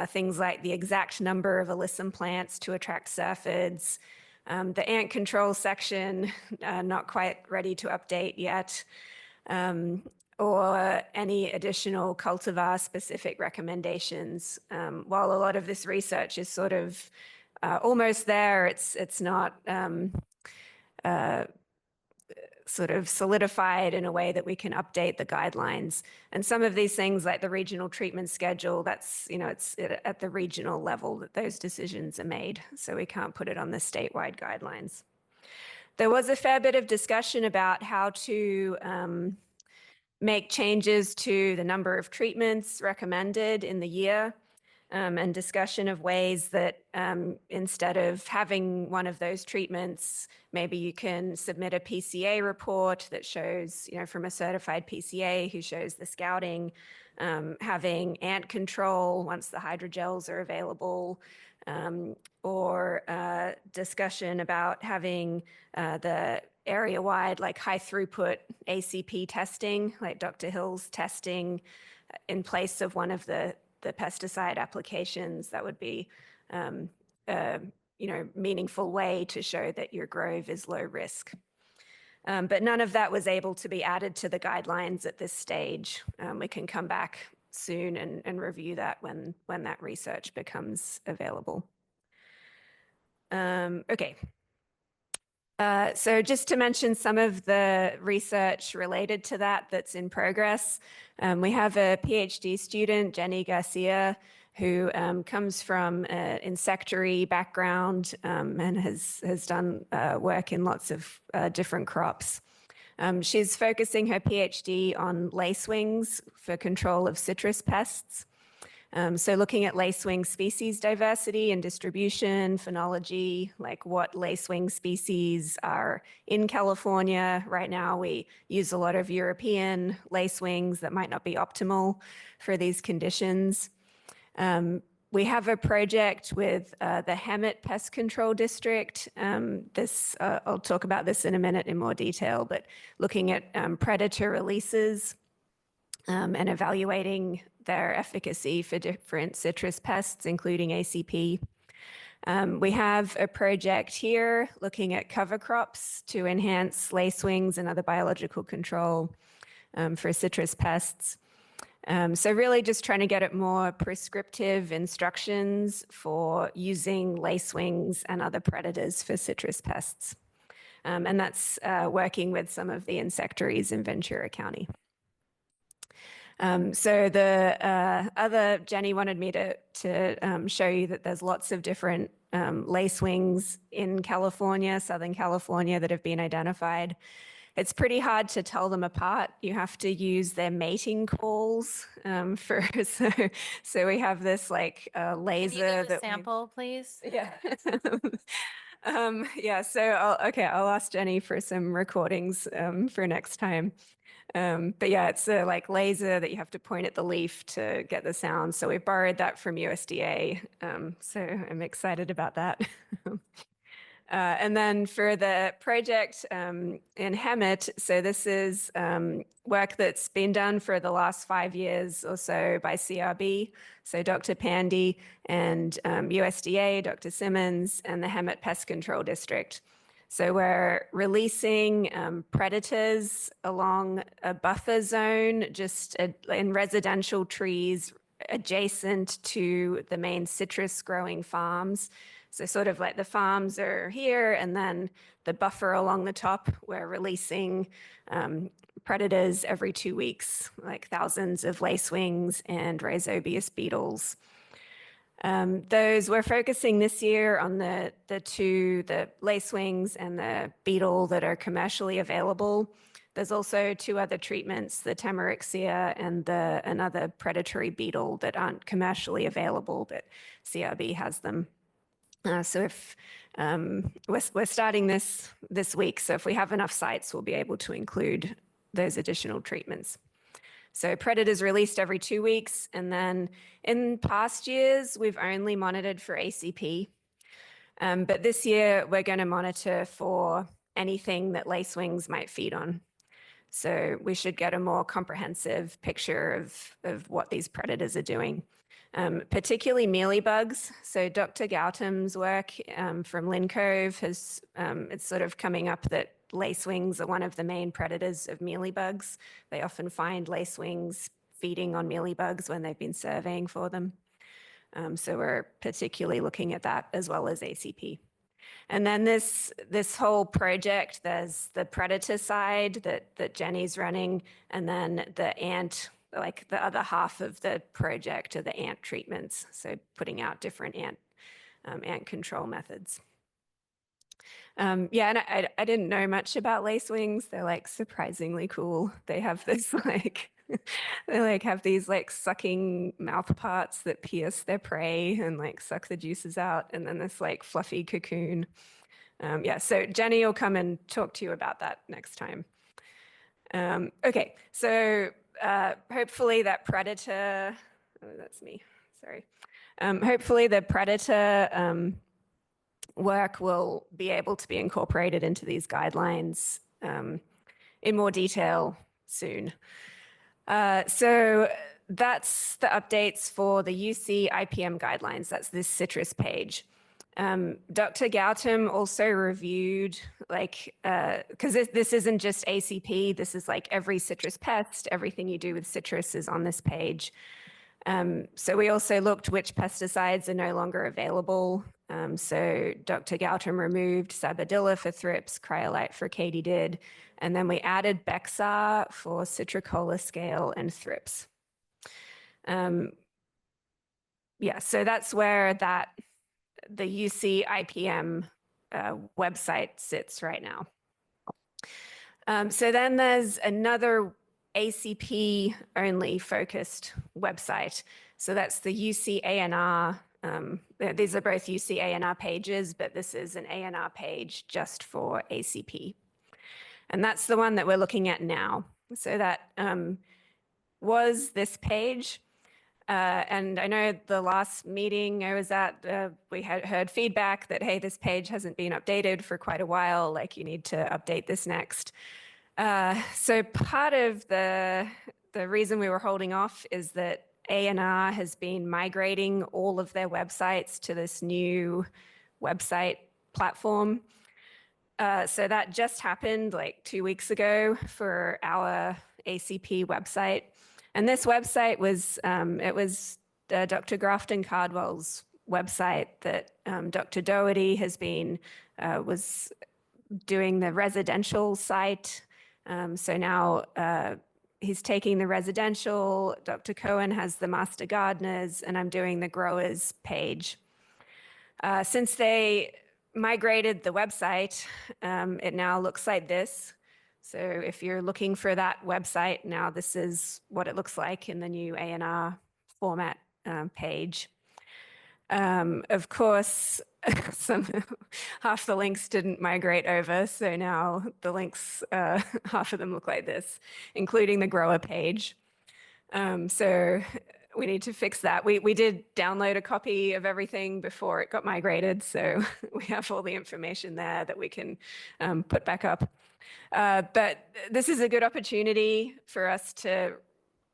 [SPEAKER 12] things like the exact number of alyssum plants to attract syrphids, the ant control section, not quite ready to update yet, or any additional cultivar specific recommendations. While a lot of this research is sort of almost there, it's not sort of solidified in a way that we can update the guidelines. And some of these things like the regional treatment schedule, that's, it's at the regional level that those decisions are made. So we can't put it on the statewide guidelines. There was a fair bit of discussion about how to make changes to the number of treatments recommended in the year, and discussion of ways that instead of having one of those treatments, maybe you can submit a PCA report that shows, from a certified PCA who shows the scouting, having ant control once the hydrogels are available, or discussion about having the area-wide, like high throughput ACP testing, like Dr. Hill's testing in place of one of the pesticide applications. That would be a meaningful way to show that your grove is low risk. But none of that was able to be added to the guidelines at this stage. We can come back soon and review that when that research becomes available. Okay. So just to mention some of the research related to that's in progress. We have a PhD student, Jenny Garcia, who comes from an insectary background and has done work in lots of different crops. She's focusing her PhD on lacewings for control of citrus pests. So looking at lacewing species diversity and distribution, phenology, like what lacewing species are in California. Right now, we use a lot of European lacewings that might not be optimal for these conditions. We have a project with the Hemet Pest Control District. I'll talk about this in a minute in more detail, but looking at predator releases and evaluating their efficacy for different citrus pests, including ACP. We have a project here looking at cover crops to enhance lacewings and other biological control for citrus pests. So really just trying to get at more prescriptive instructions for using lacewings and other predators for citrus pests. And that's working with some of the insectaries in Ventura County. So the other, Jenny wanted me to show you that there's lots of different lacewings in California, Southern California, that have been identified. It's pretty hard to tell them apart. You have to use their mating calls so we have this like laser.
[SPEAKER 1] Can you give a sample, please?
[SPEAKER 12] Yeah. Yeah, so I'll ask Jenny for some recordings for next time. But yeah, it's a like laser that you have to point at the leaf to get the sound. So we borrowed that from USDA. So I'm excited about that. And then for the project in Hemet, so this is work that's been done for the last 5 years or so by CRB. So Dr. Pandy and USDA, Dr. Simmons, and the Hemet Pest Control District. So we're releasing predators along a buffer zone just in residential trees adjacent to the main citrus growing farms. So sort of like the farms are here and then the buffer along the top, we're releasing predators every 2 weeks, like thousands of lacewings and rhizobius beetles. Those we're focusing this year on the lacewings and the beetle that are commercially available. There's also 2 other treatments, the Tamarixia and another predatory beetle that aren't commercially available, but CRB has them. So if we're starting this week, so if we have enough sites, we'll be able to include those additional treatments. So predators released every 2 weeks. And then in past years, we've only monitored for ACP. But this year, we're going to monitor for anything that lacewings might feed on. So we should get a more comprehensive picture of what these predators are doing, particularly mealybugs. So Dr. Gautam's work from Lynn Cove has, it's sort of coming up that lacewings are one of the main predators of mealybugs. They often find lacewings feeding on mealybugs when they've been surveying for them. So we're particularly looking at that as well as ACP. And then this whole project, there's the predator side that Jenny's running, and then the ant, like the other half of the project are the ant treatments. So putting out different ant control methods. Yeah, and I didn't know much about lacewings. They're like surprisingly cool. They have this like, they like have these like sucking mouth parts that pierce their prey and like suck the juices out. And then this like fluffy cocoon. Yeah, so Jenny will come and talk to you about that next time. Okay, so hopefully that predator, oh, that's me, sorry. Hopefully the predator work will be able to be incorporated into these guidelines in more detail soon. So that's the updates for the UC IPM guidelines. That's this citrus page. Dr. Gautam also reviewed, like, because this isn't just ACP, this is like every citrus pest, everything you do with citrus is on this page. So we also looked which pesticides are no longer available. So Dr. Gautam removed Sabadilla for thrips, Cryolite for katydid, and then we added Bexar for citricola scale and thrips. Yeah, so that's where the UC IPM website sits right now. So then there's another ACP only focused website. So that's the UC ANR. These are both UC ANR pages, but this is an ANR page just for ACP. And that's the one that we're looking at now. So that was this page. And I know the last meeting I was at, we had heard feedback that, hey, this page hasn't been updated for quite a while, like you need to update this next. So part of the reason we were holding off is that ANR has been migrating all of their websites to this new website platform. So that just happened like 2 weeks ago for our ACP website. And this website was, it was Dr. Grafton Cardwell's website that Dr. Doherty has been, was doing the residential site. So now he's taking the residential, Dr. Cohen has the master gardeners, and I'm doing the growers page. Since they migrated the website, it now looks like this. So if you're looking for that website, now this is what it looks like in the new ANR format page. Of course, half the links didn't migrate over, so now the links, half of them look like this, including the grower page. So we need to fix that. We did download a copy of everything before it got migrated, so we have all the information there that we can put back up. But this is a good opportunity for us to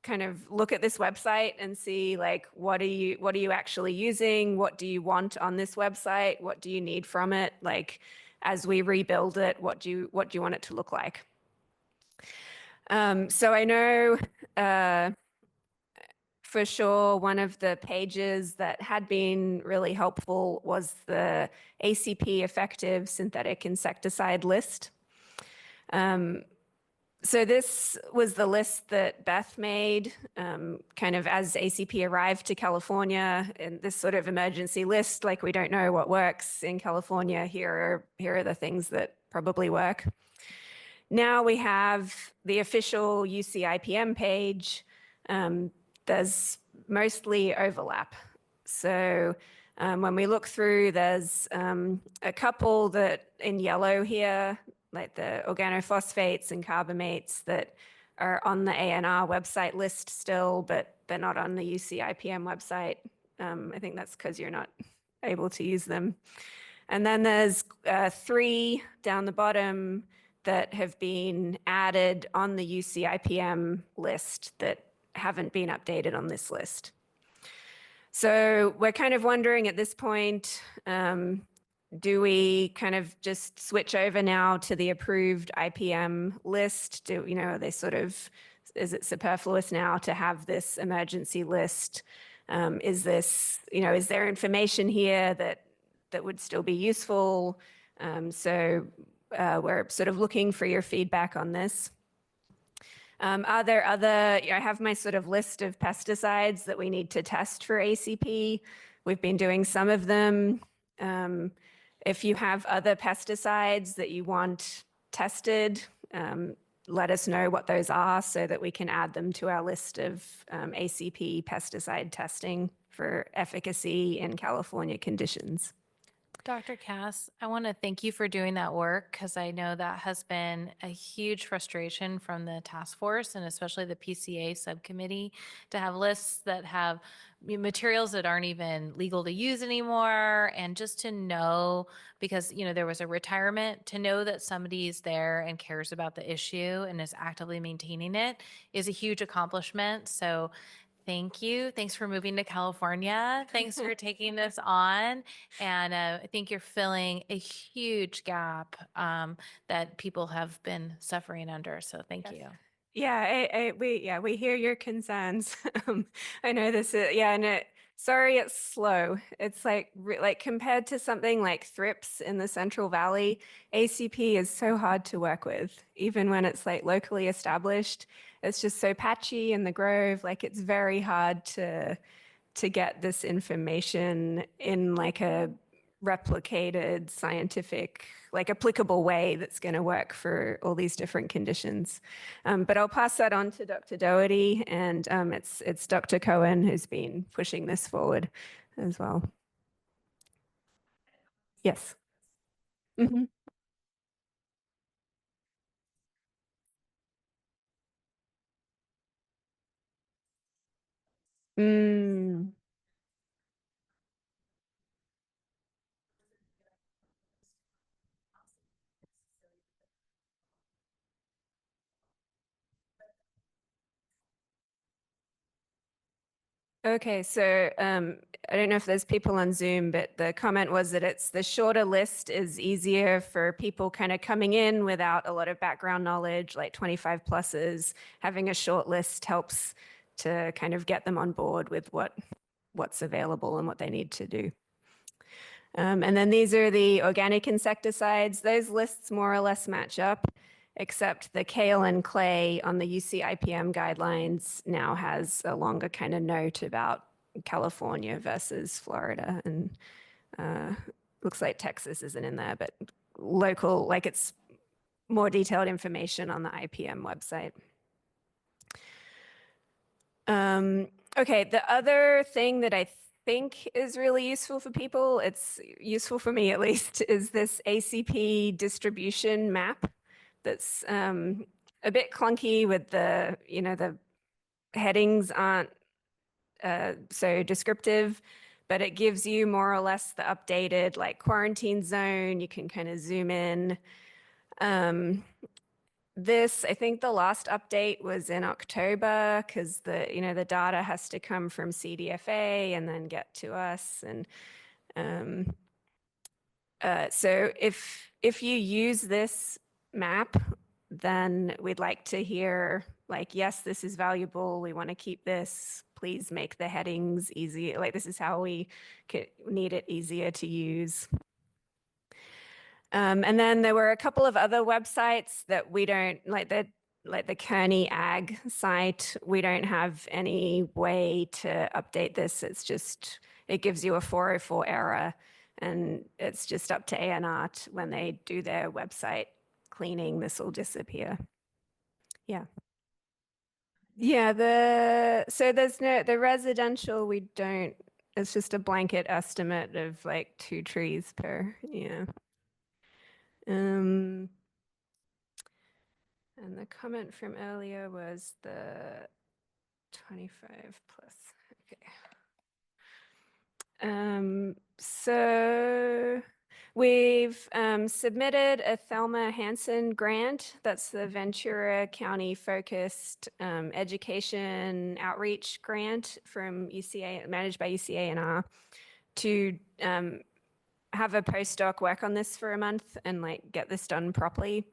[SPEAKER 12] kind of look at this website and see, like, what are you actually using? What do you want on this website? What do you need from it? Like, as we rebuild it, what do you want it to look like? So I know for sure one of the pages that had been really helpful was the ACP effective synthetic insecticide list. So this was the list that Beth made kind of as ACP arrived to California, and this sort of emergency list, like we don't know what works in California. Here are the things that probably work. Now we have the official UC IPM page. There's mostly overlap. So when we look through, there's a couple that in yellow here, like the organophosphates and carbamates that are on the ANR website list still, but they're not on the UC IPM website. I think that's because you're not able to use them. And then there's 3 down the bottom that have been added on the UC IPM list that haven't been updated on this list. So we're kind of wondering at this point, do we kind of just switch over now to the approved IPM list? Are they sort of, is it superfluous now to have this emergency list? Is this, is there information here that that would still be useful. So we're sort of looking for your feedback on this. Are there other, I have my sort of list of pesticides that we need to test for ACP. We've been doing some of them. If you have other pesticides that you want tested, let us know what those are so that we can add them to our list of ACP pesticide testing for efficacy in California conditions.
[SPEAKER 1] Dr. Cass, I want to thank you for doing that work because I know that has been a huge frustration from the task force and especially the PCA subcommittee to have lists that have materials that aren't even legal to use anymore. And just to know, because, you know, there was a retirement, to know that somebody's there and cares about the issue and is actively maintaining it is a huge accomplishment. So thank you. Thanks for moving to California. Thanks for taking this on. And I think you're filling a huge gap that people have been suffering under. So thank you.
[SPEAKER 12] Yeah, we hear your concerns. I know this is, and sorry, it's slow. It's like compared to something like thrips in the Central Valley, ACP is so hard to work with, even when it's like locally established. It's just so patchy in the Grove. Like it's very hard to get this information in like a replicated scientific, like applicable way that's going to work for all these different conditions. But I'll pass that on to Dr. Doherty, and it's Dr. Cohen who's been pushing this forward as well. Yes. Mm-hmm. Mm. Okay, so I don't know if there's people on Zoom, but the comment was that it's the shorter list is easier for people kind of coming in without a lot of background knowledge, like 25 pluses. Having a short list helps to kind of get them on board with what's available and what they need to do. And then these are the organic insecticides. Those lists more or less match up, except the kale and clay on the UC IPM guidelines now has a longer kind of note about California versus Florida. And looks like Texas isn't in there, but local, like it's more detailed information on the IPM website. Okay, the other thing that I think is really useful for people, it's useful for me at least, is this ACP distribution map that's a bit clunky with the, the headings aren't so descriptive, but it gives you more or less the updated like quarantine zone. You can kind of zoom in. This, I think the last update was in October because the data has to come from CDFA and then get to us. And so if you use this map, then we'd like to hear like, yes, this is valuable. We want to keep this. Please make the headings easy. Like this is how we need it easier to use. And then there were a couple of other websites that we don't like the Kearney Ag site. We don't have any way to update this. It's just, it gives you a 404 error and it's just up to ANR when they do their website cleaning, this will disappear. Yeah. Yeah, so there's the residential, we don't, it's just a blanket estimate of like 2 trees per, yeah. And the comment from earlier was the 25 plus. Okay. So we've submitted a Thelma Hansen grant. That's the Ventura County focused education outreach grant from UCA, managed by UCA&R, to have a postdoc work on this for a month and like get this done properly.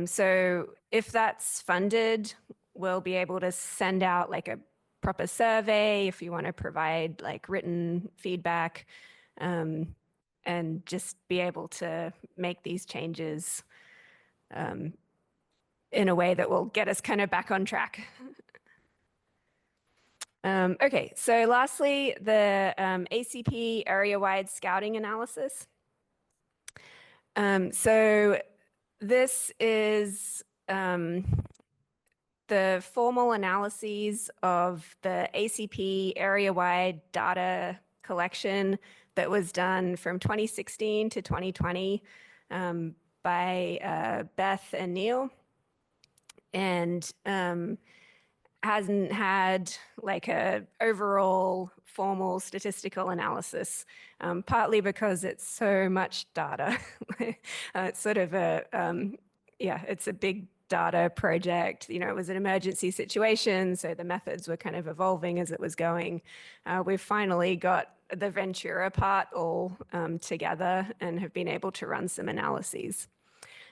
[SPEAKER 12] So if that's funded, we'll be able to send out like a proper survey if you want to provide like written feedback. and just be able to make these changes in a way that will get us kind of back on track. Okay, so lastly, the ACP area-wide scouting analysis. So this is the formal analyses of the ACP area-wide data collection that was done from 2016 to 2020 by Beth and Neil, and hasn't had like a overall formal statistical analysis, partly because it's so much data. It's sort of a, it's a big data project. You know, it was an emergency situation, so the methods were kind of evolving as it was going. We've finally got the Ventura part all together and have been able to run some analyses.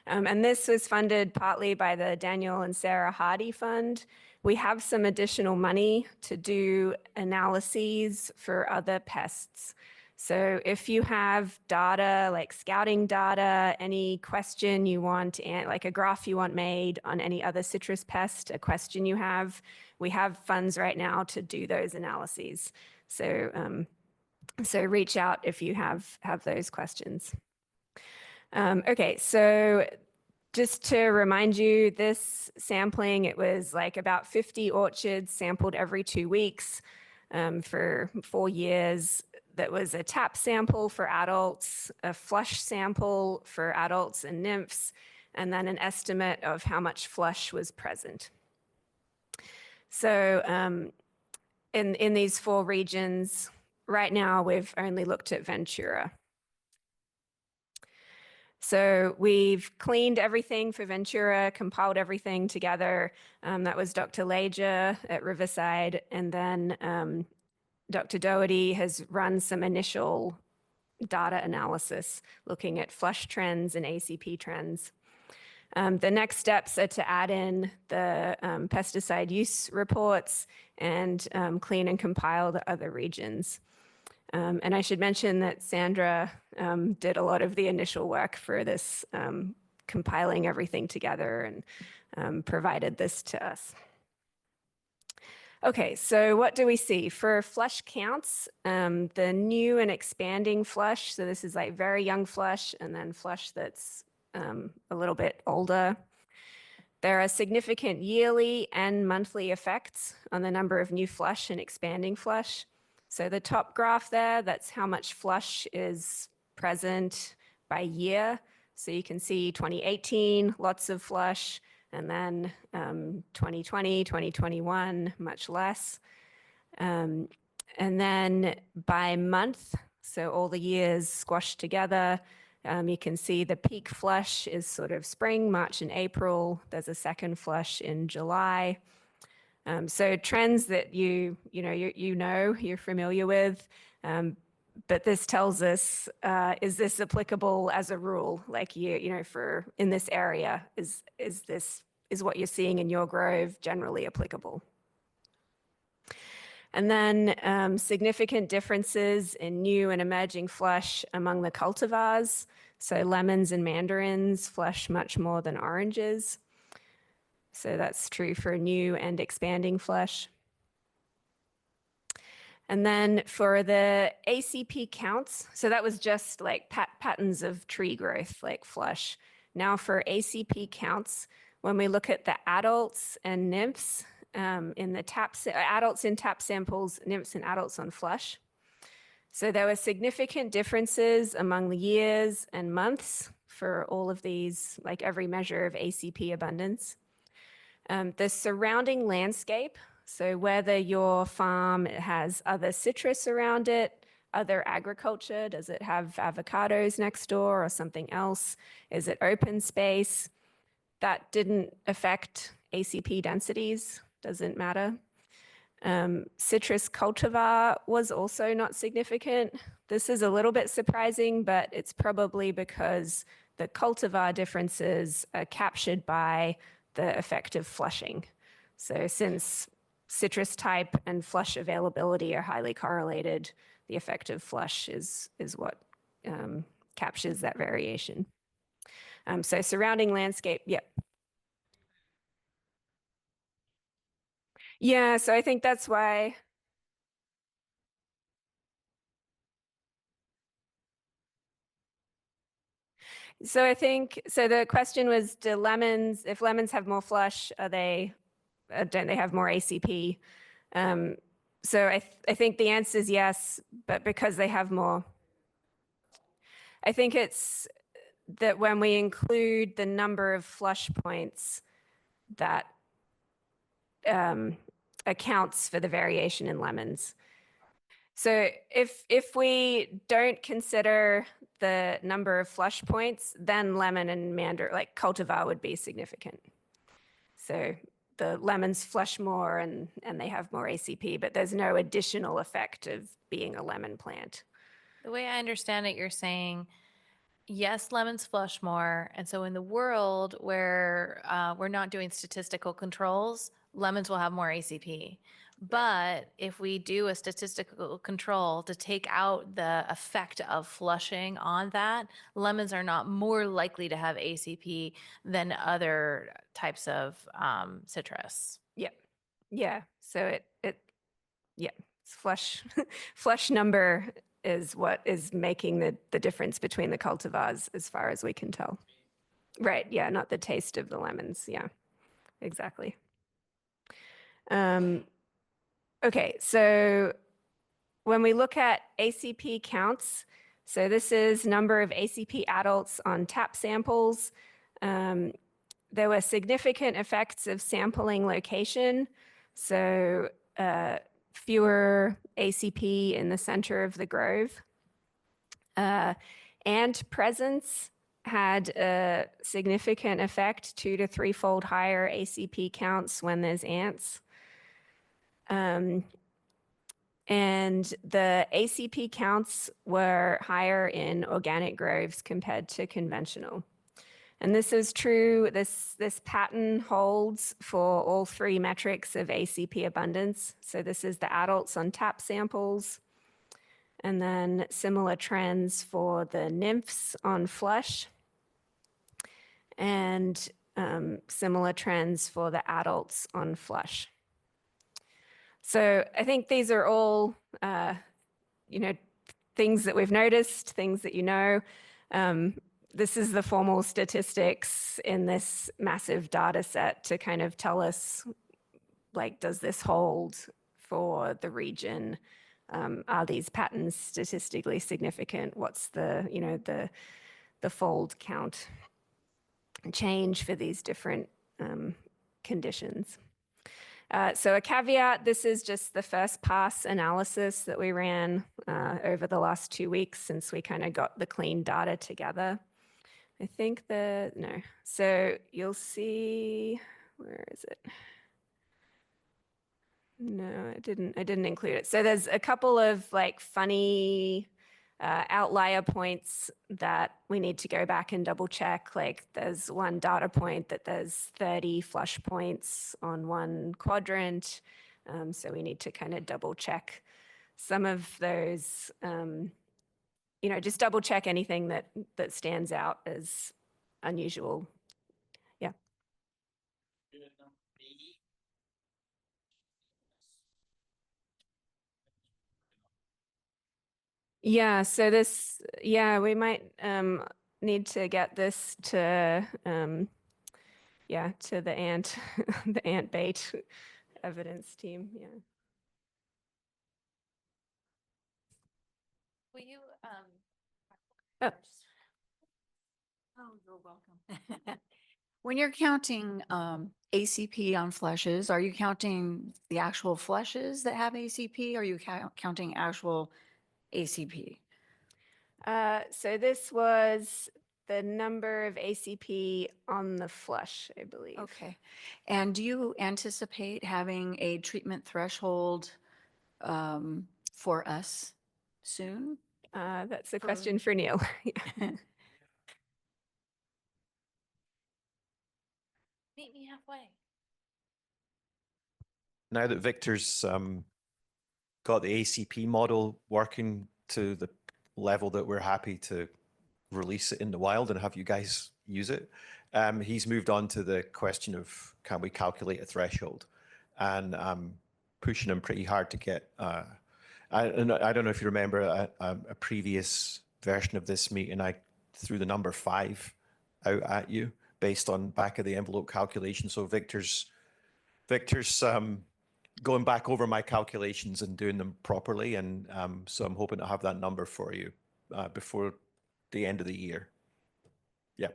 [SPEAKER 12] And this was funded partly by the Daniel and Sarah Hardy Fund. We have some additional money to do analyses for other pests. So if you have data, like scouting data, any question you want, like a graph you want made on any other citrus pest, a question you have, we have funds right now to do those analyses. So, so reach out if you have those questions. Okay, so just to remind you, this sampling, it was like about 50 orchards sampled every 2 weeks for 4 years. That was a tap sample for adults, a flush sample for adults and nymphs, and then an estimate of how much flush was present. So in these 4 regions, right now we've only looked at Ventura. So we've cleaned everything for Ventura, compiled everything together. That was Dr. Leja at Riverside. And then Dr. Doherty has run some initial data analysis looking at flush trends and ACP trends. The next steps are to add in the pesticide use reports and clean and compile the other regions. And I should mention that Sandra did a lot of the initial work for this, compiling everything together and provided this to us. Okay, so what do we see? For flush counts, the new and expanding flush, so this is like very young flush and then flush that's a little bit older. There are significant yearly and monthly effects on the number of new flush and expanding flush. So the top graph there, that's how much flush is present by year. So you can see 2018, lots of flush, and then 2020, 2021, much less. And then by month, so all the years squashed together, you can see the peak flush is sort of spring, March and April. There's a second flush in July. So trends that you're familiar with, but this tells us, is this applicable as a rule? Like for in this area, is what you're seeing in your grove generally applicable? And then significant differences in new and emerging flush among the cultivars. So lemons and mandarins flush much more than oranges. So that's true for new and expanding flush. And then for the ACP counts, so that was just like patterns of tree growth, like flush. Now for ACP counts, when we look at the adults and nymphs in the adults in tap samples, nymphs and adults on flush. So there were significant differences among the years and months for all of these, like every measure of ACP abundance. The surrounding landscape, so whether your farm has other citrus around it, other agriculture, does it have avocados next door or something else? Is it open space? That didn't affect ACP densities, doesn't matter. Citrus cultivar was also not significant. This is a little bit surprising, but it's probably because the cultivar differences are captured by the effective flushing. So since citrus type and flush availability are highly correlated, the effective flush is what captures that variation. So surrounding landscape, yep. Yeah, so I think that's why. So I think, so the question was, if lemons have more flush, don't they have more ACP? So I think the answer is yes, but because they have more. I think it's that when we include the number of flush points, that accounts for the variation in lemons. So if we don't consider the number of flush points, then lemon and like cultivar would be significant. So the lemons flush more and they have more ACP, but there's no additional effect of being a lemon plant.
[SPEAKER 1] The way I understand it, you're saying, yes, lemons flush more. And so in the world where we're not doing statistical controls, lemons will have more ACP. But if we do a statistical control to take out the effect of flushing on that, lemons are not more likely to have ACP than other types of citrus.
[SPEAKER 12] Yep. Yeah. So yeah, it's flush number is what is making the difference between the cultivars as far as we can tell. Right. Yeah. Not the taste of the lemons. Yeah, exactly. Okay. So when we look at ACP counts, so this is number of ACP adults on tap samples. There were significant effects of sampling location. So fewer ACP in the center of the grove. Ant presence had a significant effect, 2 to 3-fold higher ACP counts when there's ants. And the ACP counts were higher in organic groves compared to conventional. And this is true, this pattern holds for all 3 metrics of ACP abundance. So this is the adults on tap samples, and then similar trends for the nymphs on flush, and similar trends for the adults on flush. So I think these are all, things that we've noticed, things that you know. This is the formal statistics in this massive data set to kind of tell us, like, does this hold for the region? Are these patterns statistically significant? What's the fold count change for these different conditions? So a caveat, this is just the first pass analysis that we ran over the last 2 weeks since we kind of got the clean data together. I think no. So you'll see, where is it? No, I didn't include it. So there's a couple of like funny outlier points that we need to go back and double check. Like there's one data point that there's 30 flush points on one quadrant. So we need to kind of double check some of those, just double check anything that stands out as unusual. Yeah. Yeah, so we might need to get this to to the ant the ant bait evidence team. Yeah.
[SPEAKER 1] Will you
[SPEAKER 13] Oh, you're welcome. When you're counting ACP on flushes, are you counting the actual flushes that have ACP? Or are you counting actual ACP?
[SPEAKER 12] So this was the number of ACP on the flush, I believe.
[SPEAKER 13] Okay. And do you anticipate having a treatment threshold for us soon?
[SPEAKER 12] That's a question for Neil.
[SPEAKER 1] meet me halfway?
[SPEAKER 6] Now that Victor's got the ACP model working to the level that we're happy to release it in the wild and have you guys use it. He's moved on to the question of, can we calculate a threshold? And I'm pushing him pretty hard to get, I don't know if you remember a previous version of this meeting, I threw the number 5 out at you based on back of the envelope calculation. So Victor's going back over my calculations and doing them properly. And so I'm hoping to have that number for you before the end of the year. Yeah.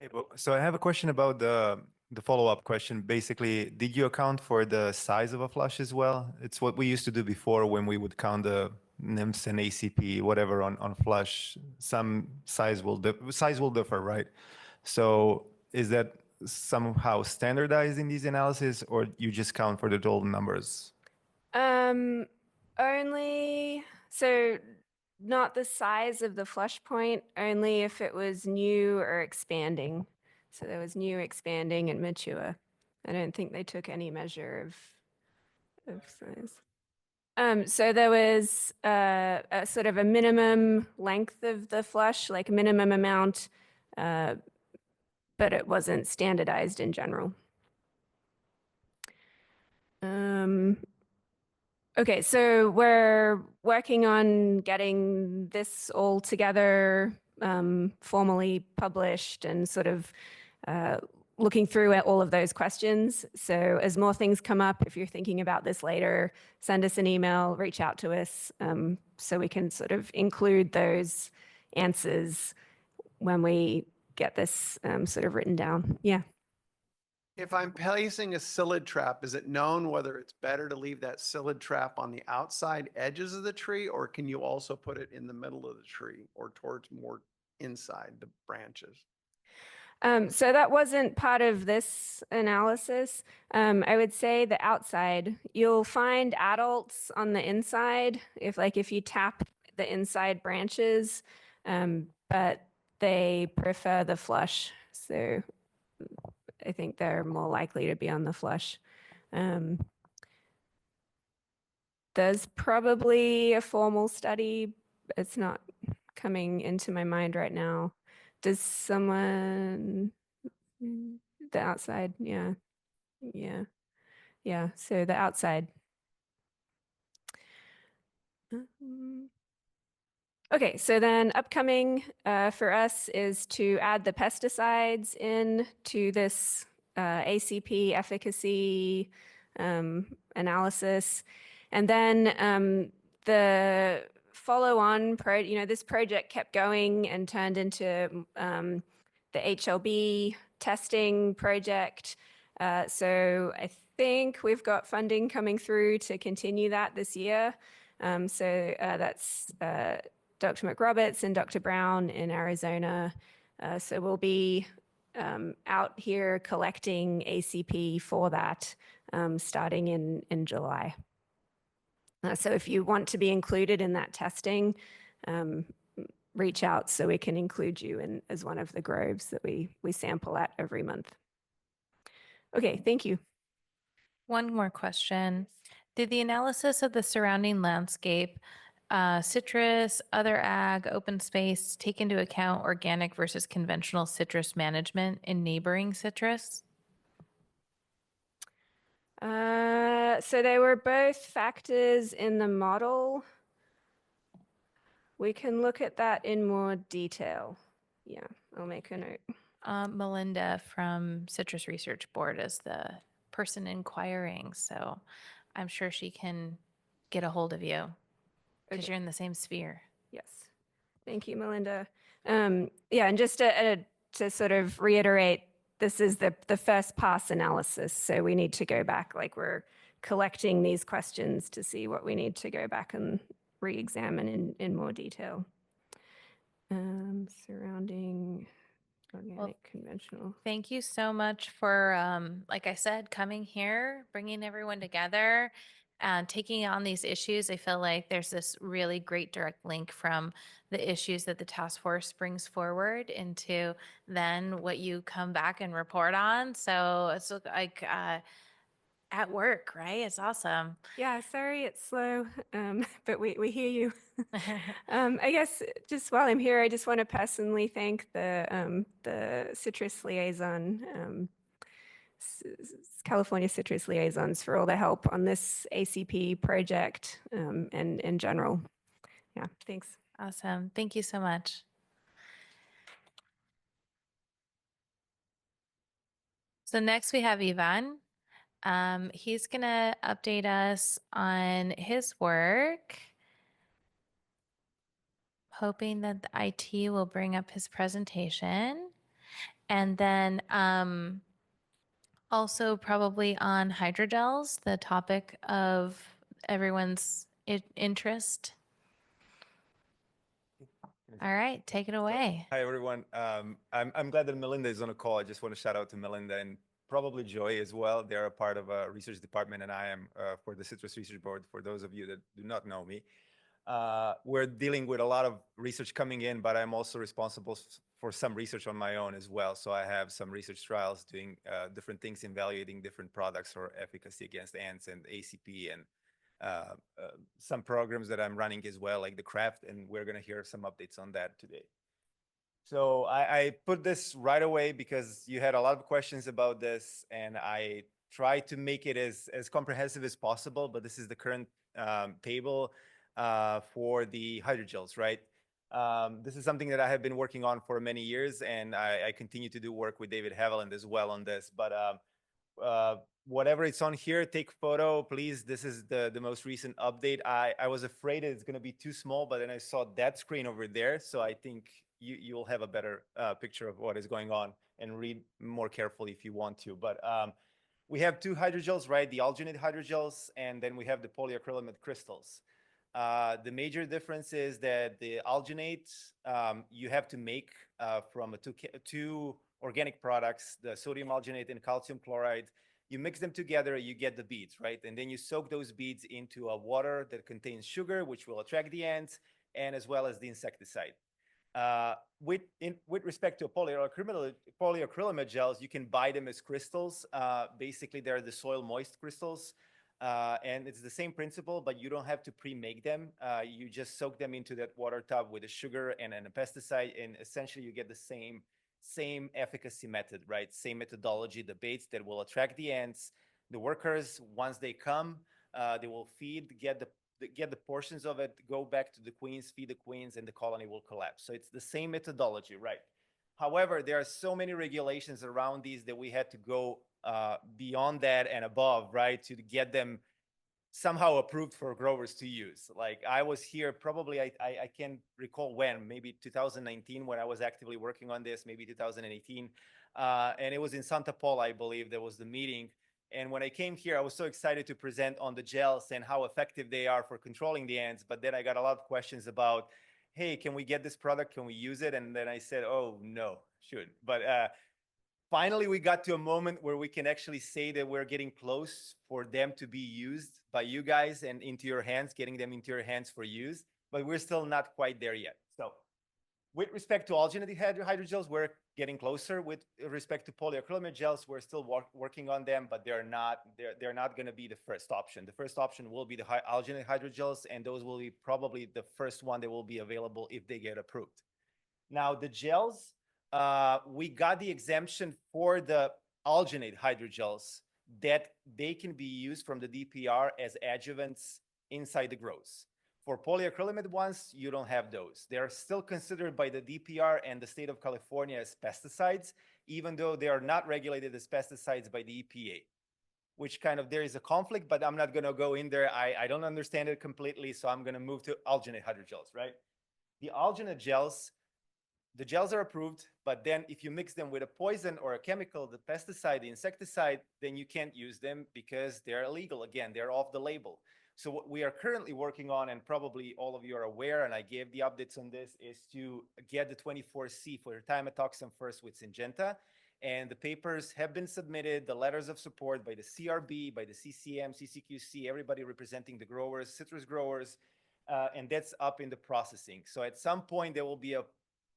[SPEAKER 14] Hey, so I have a question about the follow-up question. Basically, did you account for the size of a flush as well? It's what we used to do before when we would count the NIMS and ACP, whatever on flush. Some size will differ, right? So is that somehow standardized in these analyses, or you just count for the total numbers?
[SPEAKER 12] Only so not the size of the flush point, only if it was new or expanding. So there was new, expanding, and mature. I don't think they took any measure of size. So there was a sort of a minimum length of the flush, like minimum amount, but it wasn't standardized in general. Okay, so we're working on getting this all together, formally published, and sort of looking through at all of those questions. So as more things come up, if you're thinking about this later, send us an email, reach out to us, so we can sort of include those answers when we get this sort of written down. Yeah.
[SPEAKER 15] If I'm placing a psyllid trap, is it known whether it's better to leave that psyllid trap on the outside edges of the tree, or can you also put it in the middle of the tree or towards more inside the branches?
[SPEAKER 12] So that wasn't part of this analysis. I would say the outside, you'll find adults on the inside if you tap the inside branches, but they prefer the flush. So I think they're more likely to be on the flush. There's probably a formal study. It's not coming into my mind right now. Does someone, the outside? Yeah. Yeah. Yeah. So the outside. Okay, so then upcoming for us is to add the pesticides in to this ACP efficacy analysis. And then the follow-on, this project kept going and turned into the HLB testing project. So I think we've got funding coming through to continue that this year. So that's Dr. McRoberts and Dr. Brown in Arizona. So we'll be out here collecting ACP for that starting in July. So if you want to be included in that testing, reach out so we can include you as one of the groves that we sample at every month. Okay, thank you.
[SPEAKER 1] One more question. Did the analysis of the surrounding landscape, citrus, other ag, open space, take into account organic versus conventional citrus management in neighboring citrus?
[SPEAKER 12] So they were both factors in the model. We can look at that in more detail. Yeah, I'll make a note.
[SPEAKER 1] Melinda from Citrus Research Board is the person inquiring, so I'm sure she can get a hold of you because you're in the same sphere.
[SPEAKER 12] Yes. Thank you, Melinda. Yeah, and just to sort of reiterate, this is the first pass analysis, so we need to go back, like we're collecting these questions to see what we need to go back and re-examine in more detail. Surrounding organic, conventional.
[SPEAKER 1] Thank you so much for, like I said, coming here, bringing everyone together, and taking on these issues. I feel like there's this really great direct link from the issues that the task force brings forward into then what you come back and report on. So it's like at work, right? It's awesome.
[SPEAKER 12] Yeah, sorry it's slow, but we hear you. I guess just while I'm here, I just want to personally thank the citrus liaison, California citrus liaisons for all the help on this ACP project and in general. Yeah, thanks.
[SPEAKER 1] Awesome. Thank you so much. So next we have Ivan. He's going to update us on his work. Hoping that the IT will bring up his presentation. And then also probably on hydrogels, the topic of everyone's interest. All right, take it away.
[SPEAKER 14] Hi, everyone. I'm glad that Melinda is on a call. I just want to shout out to Melinda and probably Joy as well. They're a part of a research department, and I am for the Citrus Research Board, for those of you that do not know me. We're dealing with a lot of research coming in, but I'm also responsible for some research on my own as well. So I have some research trials doing different things, evaluating different products for efficacy against ants and ACP, and some programs that I'm running as well, like the craft, and we're going to hear some updates on that today. So I put this right away because you had a lot of questions about this, and I tried to make it as comprehensive as possible, but this is the current table for the hydrogels, right? This is something that I have been working on for many years, and I continue to do work with David Haviland as well on this. But whatever it's on here, take photo, please. This is the most recent update. I was afraid it's going to be too small, but then I saw that screen over there. So I think you'll have a better picture of what is going on and read more carefully if you want to. But we have two hydrogels, right? The alginate hydrogels, and then we have the polyacrylamide crystals. The major difference is that the alginate you have to make from two organic products, the sodium alginate and calcium chloride. You mix them together, you get the beads, right? And then you soak those beads into a water that contains sugar, which will attract the ants, and as well as the insecticide. With respect to polyacrylamide gels, you can buy them as crystals. Basically, they're the soil moist crystals. And it's the same principle, but you don't have to pre-make them. You just soak them into that water tub with a sugar and a pesticide, and essentially you get the same efficacy method, right? Same methodology, the baits that will attract the ants. The workers, once they come, they will feed, get the portions of it, go back to the queens, feed the queens, and the colony will collapse. So it's the same methodology, right? However, there are so many regulations around these that we had to go beyond that and above, right, to get them somehow approved for growers to use. Like I was here probably, I can't recall when, maybe 2019 when I was actively working on this, maybe 2018. And it was in Santa Paula, I believe, there was the meeting. And when I came here, I was so excited to present on the gels and how effective they are for controlling the ants. But then I got a lot of questions about, hey, can we get this product? Can we use it? And then I said, oh, no, should. But finally, we got to a moment where we can actually say that we're getting close for them to be used by you guys and into your hands, getting them into your hands for use. But we're still not quite there yet. So with respect to alginate hydrogels, we're getting closer. With respect to polyacrylamide gels, we're still working on them, but they're not going to be the first option. The first option will be the alginate hydrogels, and those will be probably the first one that will be available if they get approved. Now, the gels, we got the exemption for the alginate hydrogels that they can be used from the DPR as adjuvants inside the grows. For polyacrylamide ones, you don't have those. They're still considered by the DPR and the state of California as pesticides, even though they are not regulated as pesticides by the EPA, which kind of, there is a conflict, but I'm not going to go in there. I don't understand it completely, so I'm going to move to alginate hydrogels, right? The alginate gels, the gels are approved, but then if you mix them with a poison or a chemical, the pesticide, the insecticide, then you can't use them because they're illegal. Again, they're off the label. So what we are currently working on, and probably all of you are aware, and I gave the updates on this, is to get the 24C for thiamethoxam first with Syngenta. And the papers have been submitted, the letters of support by the CRB, by the CCM, CCQC, everybody representing the growers, citrus growers, and that's up in the processing. So at some point, there will be a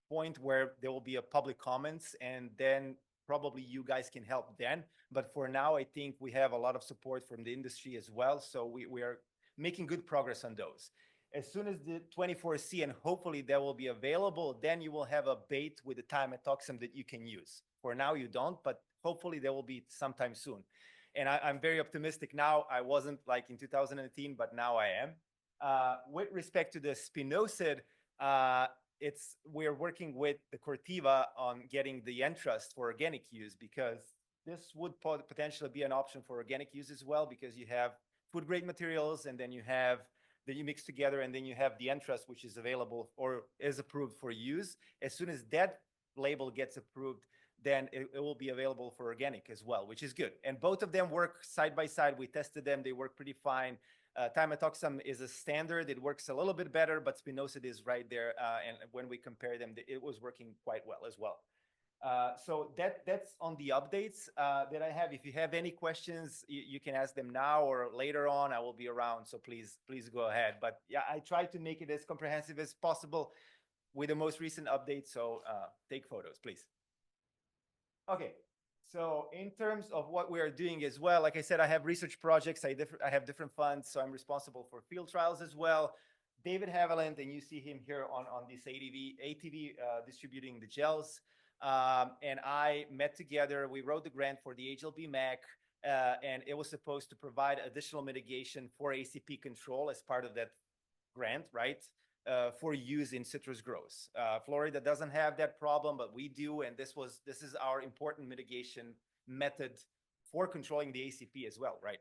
[SPEAKER 14] point where there will be a public comments, and then probably you guys can help then. But for now, I think we have a lot of support from the industry as well. So we are making good progress on those. As soon as the 24C, and hopefully that will be available, then you will have a bait with the thiamethoxam that you can use. For now, you don't, but hopefully there will be sometime soon. And I'm very optimistic now. I wasn't like in 2018, but now I am. With respect to the spinosad, we're working with the Corteva on getting the entrust for organic use, because this would potentially be an option for organic use as well, because you have food grade materials and then you have that you mix together, and then you have the entrust, which is available or is approved for use. As soon as that label gets approved, then it will be available for organic as well, which is good. And both of them work side by side. We tested them. They work pretty fine. Thiamethoxam is a standard. It works a little bit better, but spinosad is right there. And when we compare them, it was working quite well as well. So that's on the updates that I have. If you have any questions, you can ask them now or later on. I will be around, so please go ahead. But yeah, I try to make it as comprehensive as possible with the most recent updates. So take photos, please. Okay, so in terms of what we are doing as well, like I said, I have research projects. I have different funds, so I'm responsible for field trials as well. David Haviland, and you see him here on this ATV distributing the gels. And I met together. We wrote the grant for the HLB MAC, and it was supposed to provide additional mitigation for ACP control as part of that grant, right? For use in citrus grows. Florida doesn't have that problem, but we do, and this is our important mitigation method for controlling the ACP as well, right?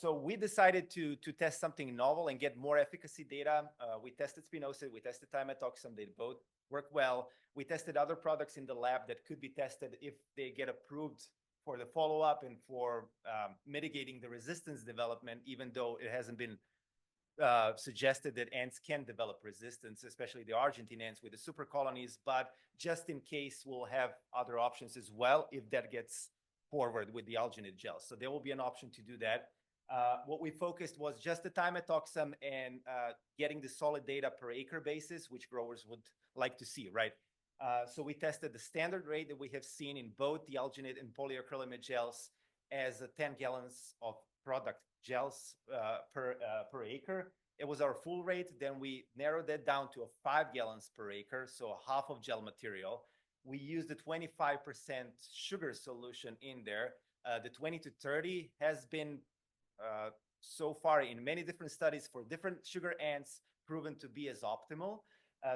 [SPEAKER 14] So we decided to test something novel and get more efficacy data. We tested spinosad, we tested thiamethoxam. They both work well. We tested other products in the lab that could be tested if they get approved for the follow-up and for mitigating the resistance development, even though it hasn't been suggested that ants can develop resistance, especially the Argentine ants with the super colonies. But just in case, we'll have other options as well if that gets forward with the alginate gel. So there will be an option to do that. What we focused was just the thiamethoxam and getting the solid data per acre basis, which growers would like to see, right? So we tested the standard rate that we have seen in both the alginate and polyacrylamide gels as 10 gallons of product gels per acre. It was our full rate. Then we narrowed that down to 5 gallons per acre, so half of gel material. We used the 25% sugar solution in there. The 20 to 30 has been so far in many different studies for different sugar ants proven to be as optimal.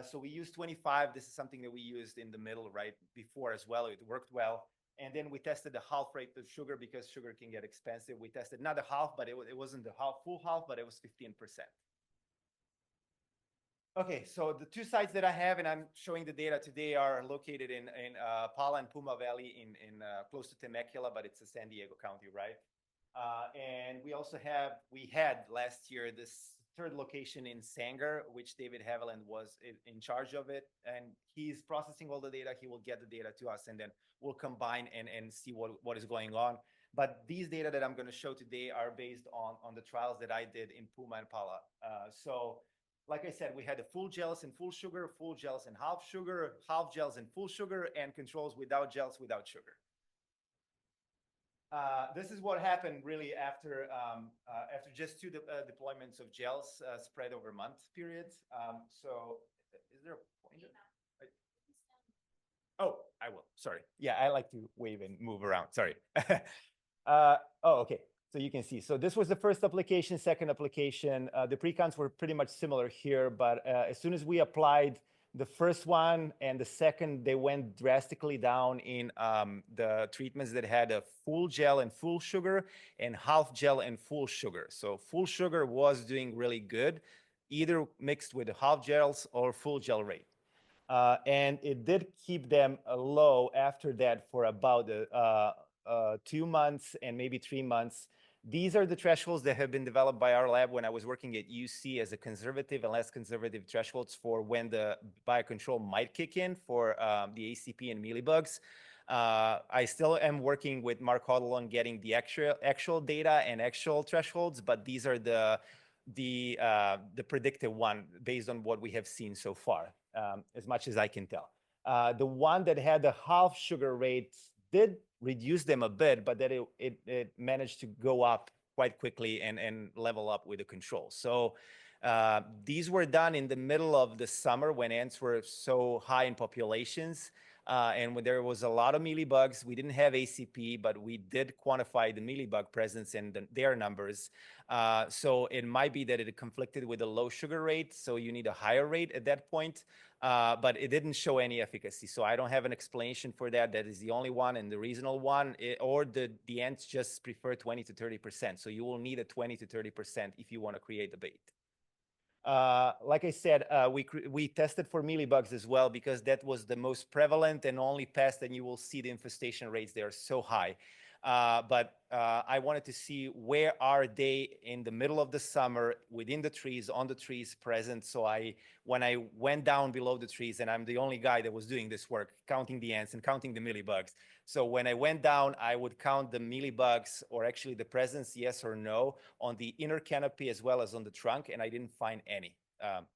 [SPEAKER 14] So we used 25. This is something that we used in the middle right before as well. It worked well. And then we tested the half rate of sugar because sugar can get expensive. We tested not the half, but it wasn't the full half, but it was 15%. Okay, so the two sites that I have, and I'm showing the data today, are located in Pala and Puma Valley in close to Temecula, but it's a San Diego County, right? And we had last year this third location in Sanger, which David Haviland was in charge of it. And he's processing all the data. He will get the data to us, and then we'll combine and see what is going on. But these data that I'm going to show today are based on the trials that I did in Puma and Pala. So like I said, we had the full gels and full sugar, full gels and half gels and full sugar, and controls without gels, without sugar. This is what happened really after just two deployments of gels spread over month periods. So is there a pointer? Oh, I will. Sorry. Yeah, I like to wave and move around. Sorry. Oh, okay. So you can see. So this was the first application, second application. The precons were pretty much similar here, but as soon as we applied the first one and the second, they went drastically down in the treatments that had a full gel and full sugar and half gel and full sugar. So full sugar was doing really good, either mixed with the half gels or full gel rate. And it did keep them low after that for about 2 months and maybe 3 months. These are the thresholds that have been developed by our lab when I was working at UC as a conservative and less conservative thresholds for when the biocontrol might kick in for the ACP and mealybugs. I still am working with Mark Hoddle on getting the actual data and actual thresholds, but these are the predicted one based on what we have seen so far, as much as I can tell. The one that had the half sugar rate did reduce them a bit, but that it managed to go up quite quickly and level up with the control. So these were done in the middle of the summer when ants were so high in populations. And when there was a lot of mealybugs, we didn't have ACP, but we did quantify the mealybug presence and their numbers. So it might be that it conflicted with a low sugar rate, so you need a higher rate at that point. But it didn't show any efficacy. So I don't have an explanation for that. That is the only one and the reasonable one, or the ants just prefer 20 to 30%. So you will need a 20 to 30% if you want to create a bait. Like I said, we tested for mealybugs as well because that was the most prevalent and only pest, and you will see the infestation rates, they are so high. But I wanted to see where are they in the middle of the summer, within the trees, on the trees present. So when I went down below the trees, and I'm the only guy that was doing this work, counting the ants and counting the mealybugs. So when I went down, I would count the mealybugs, or actually the presence, yes or no, on the inner canopy as well as on the trunk, and I didn't find any.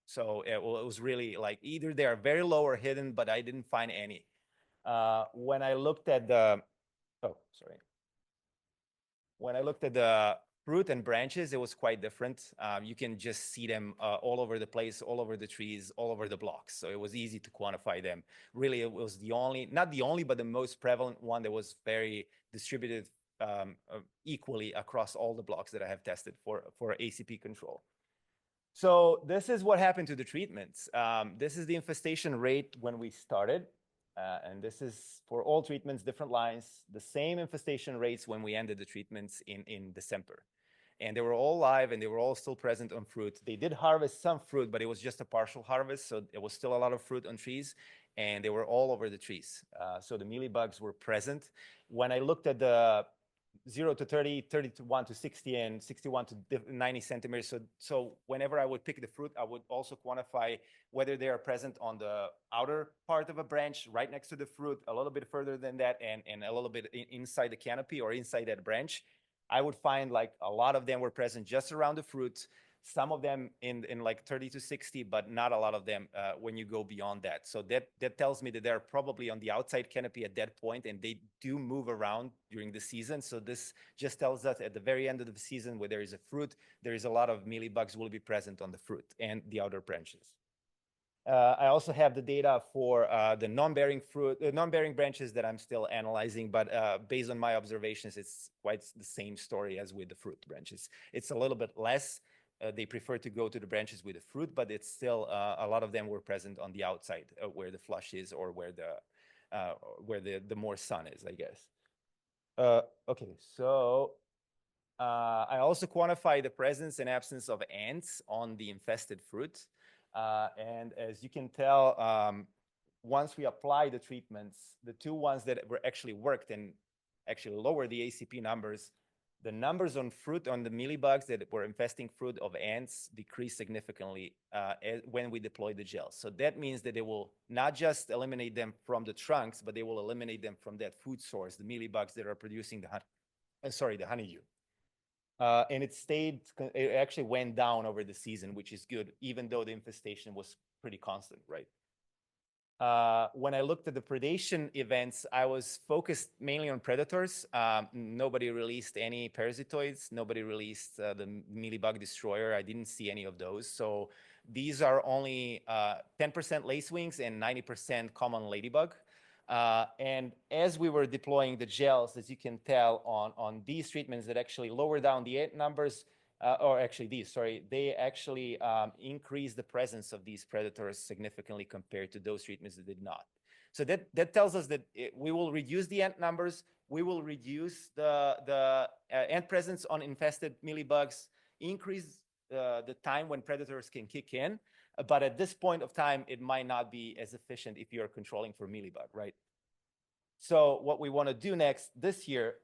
[SPEAKER 14] So it was really like either they are very low or hidden, but I didn't find any. When I looked at the, when I looked at the fruit and branches, it was quite different. You can just see them all over the place, all over the trees, all over the blocks. So it was easy to quantify them. Really, it was the only, not the only, but the most prevalent one that was very distributed equally across all the blocks that I have tested for ACP control. So this is what happened to the treatments. This is the infestation rate when we started. And this is for all treatments, different lines, the same infestation rates when we ended the treatments in December. And they were all live and they were all still present on fruit. They did harvest some fruit, but it was just a partial harvest. So there was still a lot of fruit on trees and they were all over the trees. So the mealybugs were present. When I looked at the 0 to 30, 31 to 60, and 61 to 90 centimeters. So whenever I would pick the fruit, I would also quantify whether they are present on the outer part of a branch, right next to the fruit, a little bit further than that, and a little bit inside the canopy or inside that branch. I would find like a lot of them were present just around the fruit, some of them in like 30 to 60, but not a lot of them when you go beyond that. So that tells me that they're probably on the outside canopy at that point, and they do move around during the season. So this just tells us at the very end of the season where there is a fruit, there is a lot of mealybugs will be present on the fruit and the outer branches. I also have the data for the non-bearing fruit, non-bearing branches that I'm still analyzing, but based on my observations, it's quite the same story as with the fruit branches. It's a little bit less. They prefer to go to the branches with the fruit, but it's still a lot of them were present on the outside where the flush is or where the more sun is, I guess. Okay, so I also quantify the presence and absence of ants on the infested fruit. And as you can tell, once we apply the treatments, the two ones that were actually worked and actually lowered the ACP numbers, the numbers on fruit, on the mealybugs that were infesting fruit of ants decreased significantly when we deploy the gel. So that means that they will not just eliminate them from the trunks, but they will eliminate them from that food source, the mealybugs that are producing the honeydew. And it actually went down over the season, which is good, even though the infestation was pretty constant, right? When I looked at the predation events, I was focused mainly on predators. Nobody released any parasitoids. Nobody released the mealybug destroyer. I didn't see any of those. So these are only 10% lacewings and 90% common ladybug. And as we were deploying the gels, as you can tell on these treatments that actually lower down the ant numbers, they actually increase the presence of these predators significantly compared to those treatments that did not. So that tells us that we will reduce the ant numbers, we will reduce the ant presence on infested mealybugs, increase the time when predators can kick in, but at this point of time, it might not be as efficient if you're controlling for mealybug, right? So what we want to do next this year,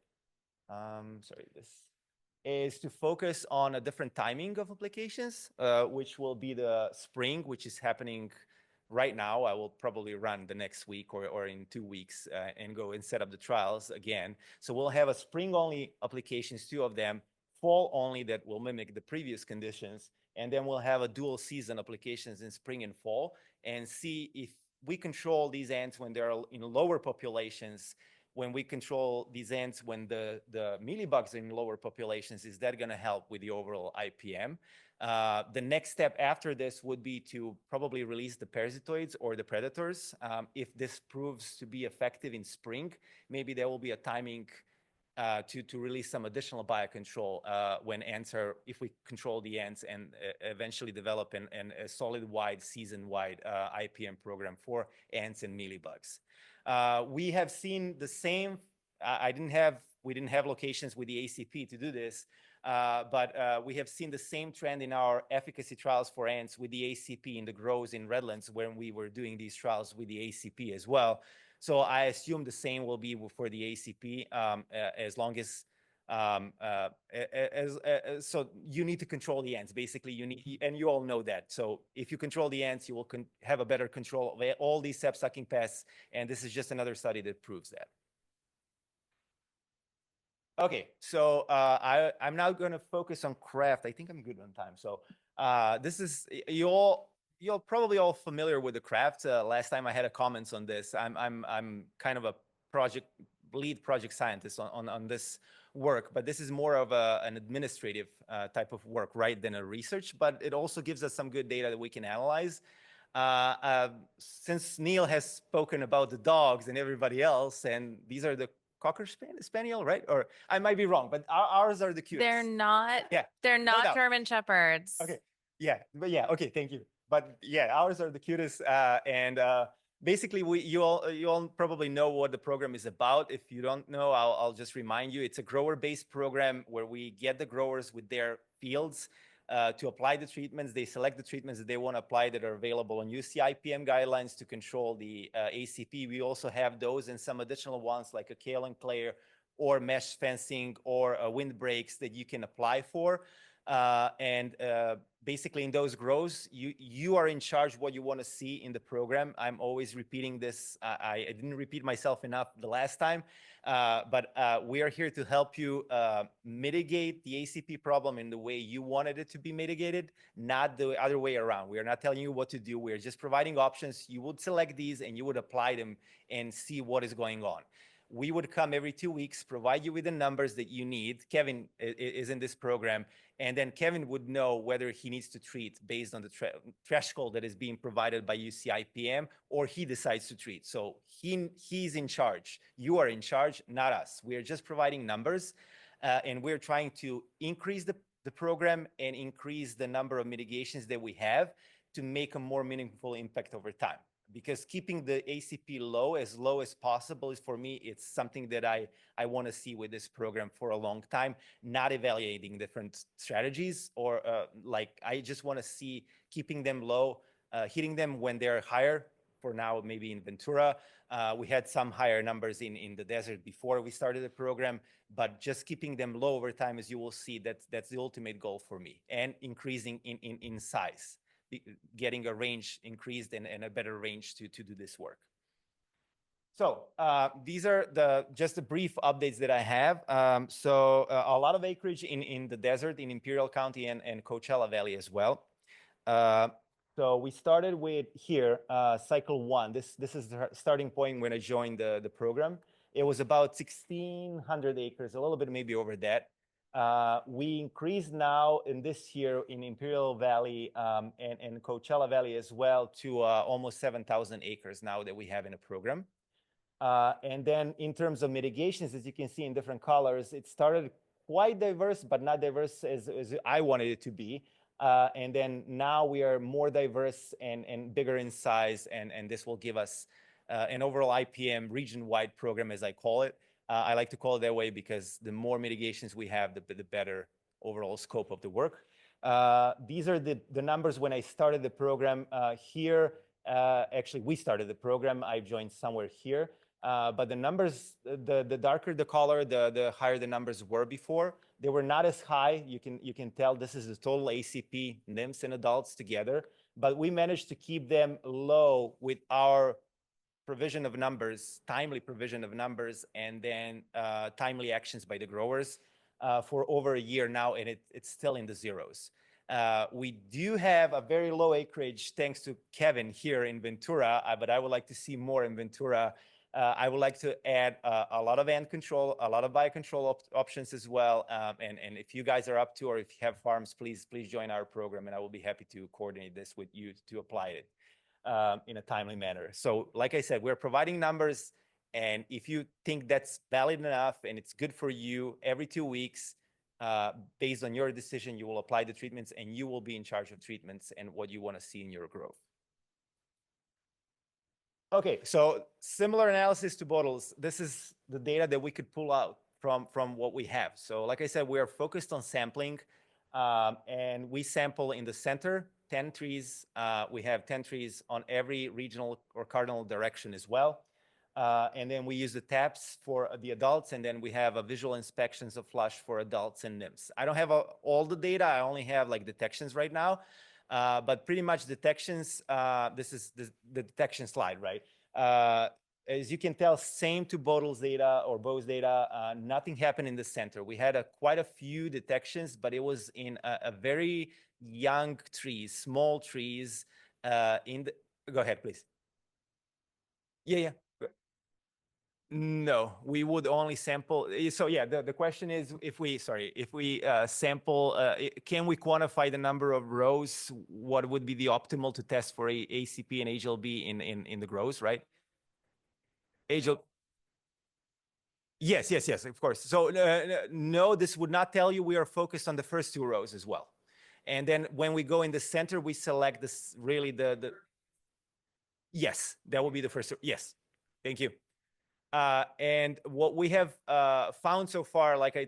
[SPEAKER 14] is to focus on a different timing of applications, which will be the spring, which is happening right now. I will probably run the next week or in 2 weeks and go and set up the trials again. So we'll have a spring-only applications, 2 of them, fall only that will mimic the previous conditions. And then we'll have a dual season applications in spring and fall and see if we control these ants when they're in lower populations
[SPEAKER 16] when we control these ants, when the mealybugs are in lower populations, is that going to help with the overall IPM? The next step after this would be to probably release the parasitoids or the predators. If this proves to be effective in spring, maybe there will be a timing to release some additional biocontrol when ants are, if we control the ants and eventually develop a solid-wide, season-wide IPM program for ants and mealybugs. We have seen the same, we didn't have locations with the ACP to do this, but we have seen the same trend in our efficacy trials for ants with the ACP in the groves in Redlands when we were doing these trials with the ACP as well. So I assume the same will be for the ACP as long as, so you need to control the ants. Basically, you need, and you all know that. So if you control the ants, you will have a better control of all these sap-sucking pests. And this is just another study that proves that. Okay, so I'm now going to focus on craft. I think I'm good on time. So this is, you're probably all familiar with the craft. Last time I had a comments on this. I'm kind of a lead project scientist on this work, but this is more of an administrative type of work, right, than a research. But it also gives us some good data that we can analyze. Since Neil has spoken about the dogs and everybody else, and these are the Cocker Spaniel, right? Or I might be wrong, but ours are the cutest.
[SPEAKER 1] They're not.
[SPEAKER 16] Yeah,
[SPEAKER 1] They're not
[SPEAKER 16] doubt.
[SPEAKER 1] German Shepherds.
[SPEAKER 16] Okay. Yeah, but yeah, okay, thank you. But yeah, ours are the cutest, and basically, you all probably know what the program is about. If you don't know, I'll just remind you. It's a grower-based program where we get the growers with their fields to apply the treatments. They select the treatments that they want to apply that are available on UC IPM guidelines to control the ACP. We also have those and some additional ones like a kaolin clay or mesh fencing or windbreaks that you can apply for. Basically in those grows, you are in charge what you want to see in the program. I'm always repeating this. I didn't repeat myself enough the last time, but we are here to help you mitigate the ACP problem in the way you wanted it to be mitigated, not the other way around. We are not telling you what to do. We are just providing options. You would select these and you would apply them and see what is going on. We would come every 2 weeks, provide you with the numbers that you need. Kevin is in this program, and then Kevin would know whether he needs to treat based on the threshold that is being provided by UCIPM, or he decides to treat. So he's in charge. You are in charge, not us. We are just providing numbers, and we're trying to increase the program and increase the number of mitigations that we have to make a more meaningful impact over time. Because keeping the ACP low as possible is, for me, it's something that I want to see with this program for a long time, not evaluating different strategies or I just want to see keeping them low, hitting them when they're higher. For now, maybe in Ventura, we had some higher numbers in the desert before we started the program, but just keeping them low over time, as you will see, that's the ultimate goal for me, and increasing in size. Getting a range increased and a better range to do this work. So these are just the brief updates that I have. A lot of acreage in the desert in Imperial County and Coachella Valley as well. So we started with here, cycle 1. This is the starting point when I joined the program. It was about 1,600 acres, a little bit maybe over that. We increased now in this year in Imperial Valley and Coachella Valley as well to almost 7,000 acres now that we have in a program. And then in terms of mitigations, as you can see in different colors, it started quite diverse, but not diverse as I wanted it to be. And then now we are more diverse and bigger in size, and this will give us an overall IPM region-wide program, as I call it. I like to call it that way because the more mitigations we have, the better overall scope of the work. These are the numbers when I started the program here. Actually, we started the program. I joined somewhere here. But the numbers, the darker the color, the higher the numbers were before. They were not as high. You can tell this is the total ACP, nymphs and adults together. But we managed to keep them low with our provision of numbers, timely provision of numbers, and then timely actions by the growers for over a year now, and it's still in the zeros. We do have a very low acreage thanks to Kevin here in Ventura, but I would like to see more in Ventura I would like to add a lot of ant control, a lot of biocontrol options as well. And if you guys are up to, or if you have farms, please join our program, and I will be happy to coordinate this with you to apply it in a timely manner. So like I said, we're providing numbers, and if you think that's valid enough and it's good for you, every 2 weeks, based on your decision, you will apply the treatments, and you will be in charge of treatments and what you want to see in your growth. Okay, so similar analysis to bottles. This is the data that we could pull out from what we have. So like I said, we are focused on sampling, and we sample in the center, 10 trees. We have 10 trees on every regional or cardinal direction as well. And then we use the taps for the adults, and then we have a visual inspections of flush for adults and nymphs. I don't have all the data. I only have like detections right now. But pretty much detections, this is the detection slide, right? As you can tell, same to bottles data or Bose data, nothing happened in the center. We had quite a few detections, but it was in a very young trees, small trees. Go ahead, please. Yeah. No, we would only sample. So yeah, the question is, if we sample, can we quantify the number of rows? What would be the optimal to test for ACP and HLB in the grows, right? Yes, of course. So no, this would not tell you. We are focused on the first 2 rows as well. And then when we go in the center, we select this really yes, that will be the first. Yes, thank you. And what we have found so far, like I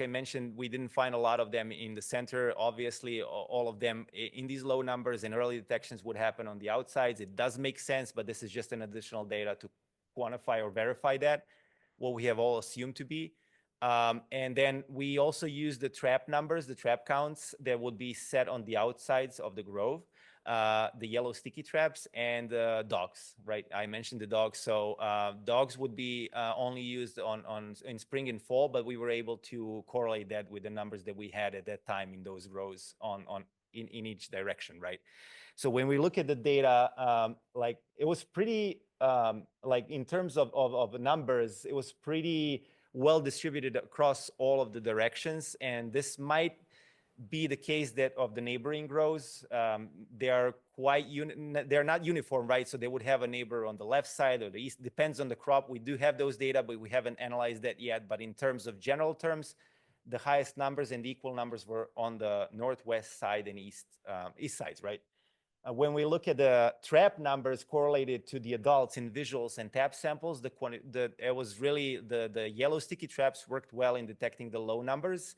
[SPEAKER 16] mentioned, we didn't find a lot of them in the center. Obviously, all of them in these low numbers and early detections would happen on the outsides. It does make sense, but this is just an additional data to quantify or verify that, what we have all assumed to be. And then we also use the trap numbers, the trap counts that would be set on the outsides of the grove. The yellow sticky traps and dogs, right? I mentioned the dogs. So dogs would be only used in spring and fall, but we were able to correlate that with the numbers that we had at that time in those rows in each direction, right? So when we look at the data, like it was pretty, like in terms of numbers, it was pretty well distributed across all of the directions. And this might be the case that of the neighboring grows. They are they're not uniform, right? So they would have a neighbor on the left side or the east, depends on the crop. We do have those data, but we haven't analyzed that yet. But in terms of general terms, the highest numbers and equal numbers were on the northwest side and east sides, right? When we look at the trap numbers correlated to the adults in visuals and tap samples, it was really the yellow sticky traps worked well in detecting the low numbers.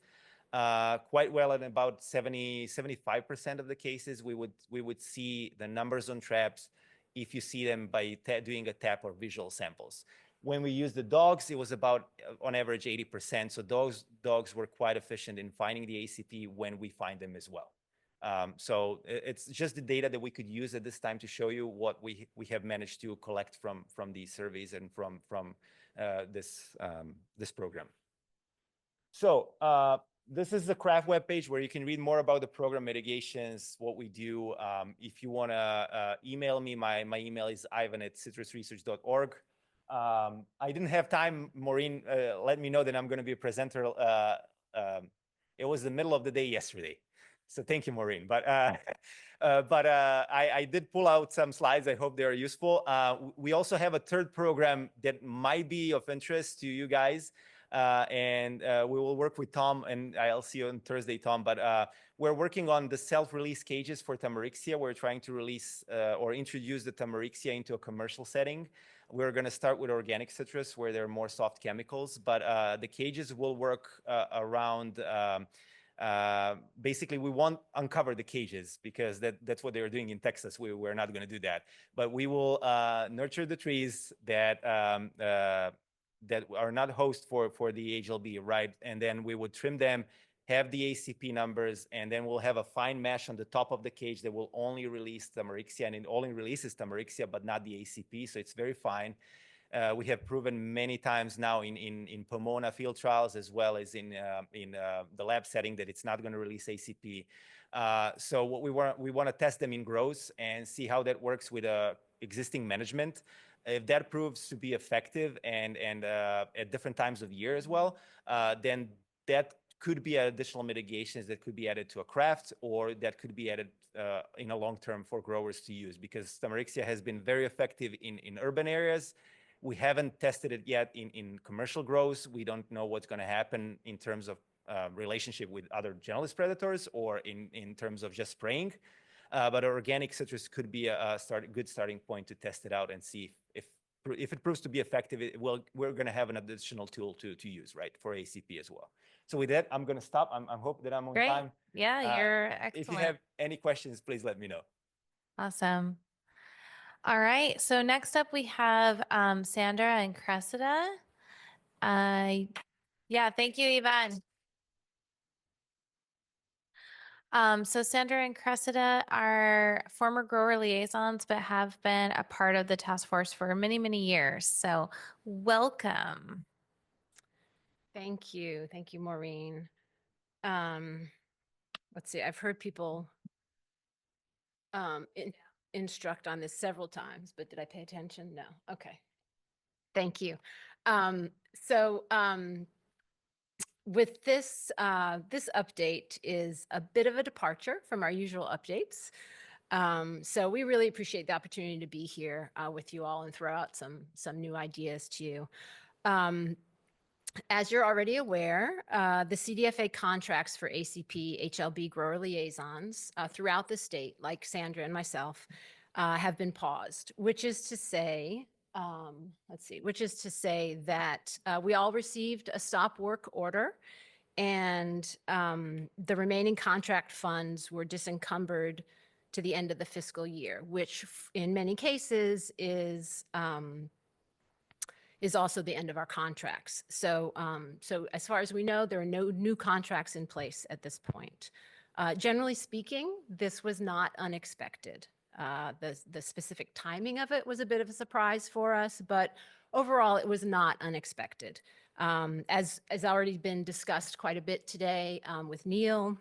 [SPEAKER 16] Quite well in about 75% of the cases, we would see the numbers on traps if you see them by doing a tap or visual samples. When we use the dogs, it was about on average 80%. So dogs were quite efficient in finding the ACP when we find them as well. So it's just the data that we could use at this time to show you what we have managed to collect from these surveys and from this program. So this is the CRAFT webpage where you can read more about the program mitigations, what we do. If you want to email me, my email is ivan@citrusresearch.org. I didn't have time. Maureen let me know that I'm going to be a presenter. It was the middle of the day yesterday. So thank you, Maureen. But I did pull out some slides. I hope they are useful. We also have a third program that might be of interest to you guys. And we will work with Tom, and I'll see you on Thursday, Tom. But we're working on the self-release cages for Tamarixia. We're trying to release or introduce the Tamarixia into a commercial setting. We're going to start with organic citrus, where there are more soft chemicals. But the cages will work around. Basically, we won't uncover the cages because that's what they were doing in Texas. We're not going to do that. But we will nurture the trees that are not host for the HLB, right? And then we would trim them, have the ACP numbers, and then we'll have a fine mesh on the top of the cage that will only release Tamarixia, and it only releases Tamarixia, but not the ACP, so it's very fine. We have proven many times now in Pomona field trials as well as in the lab setting that it's not going to release ACP. So what we want to test them in grows and see how that works with existing management. If that proves to be effective and at different times of year as well, then that could be additional mitigations that could be added to a craft, or that could be added in a long term for growers to use, because Tamarixia has been very effective in urban areas. We haven't tested it yet in commercial grows. We don't know what's going to happen in terms of relationship with other generalist predators or in terms of just spraying. But organic citrus could be a good starting point to test it out and see if it proves to be effective. We're going to have an additional tool to use, right, for ACP as well. So with that, I'm going to stop. I hope that I'm on
[SPEAKER 1] Great.
[SPEAKER 16] time.
[SPEAKER 1] Yeah, you're excellent.
[SPEAKER 16] If you have any questions, please let me know.
[SPEAKER 1] Awesome. All right. So next up we have Sandra and Cressida. Yeah, thank you, Yvonne. So Sandra and Cressida are former grower liaisons, but have been a part of the task force for many, many years. So welcome.
[SPEAKER 17] Thank you. Thank you, Maureen. Let's see, I've heard people instruct on this several times, but did I pay attention? No. Okay. Thank you. With this, this update is a bit of a departure from our usual updates. So we really appreciate the opportunity to be here with you all and throw out some new ideas to you. As you're already aware, the CDFA contracts for ACP-HLB grower liaisons throughout the state, like Sandra and myself, have been paused, which is to say, that we all received a stop work order, and the remaining contract funds were disencumbered to the end of the fiscal year, which in many cases is also the end of our contracts. So as far as we know, there are no new contracts in place at this point. Generally speaking, this was not unexpected. The specific timing of it was a bit of a surprise for us, but overall it was not unexpected. As already been discussed quite a bit today with Neil,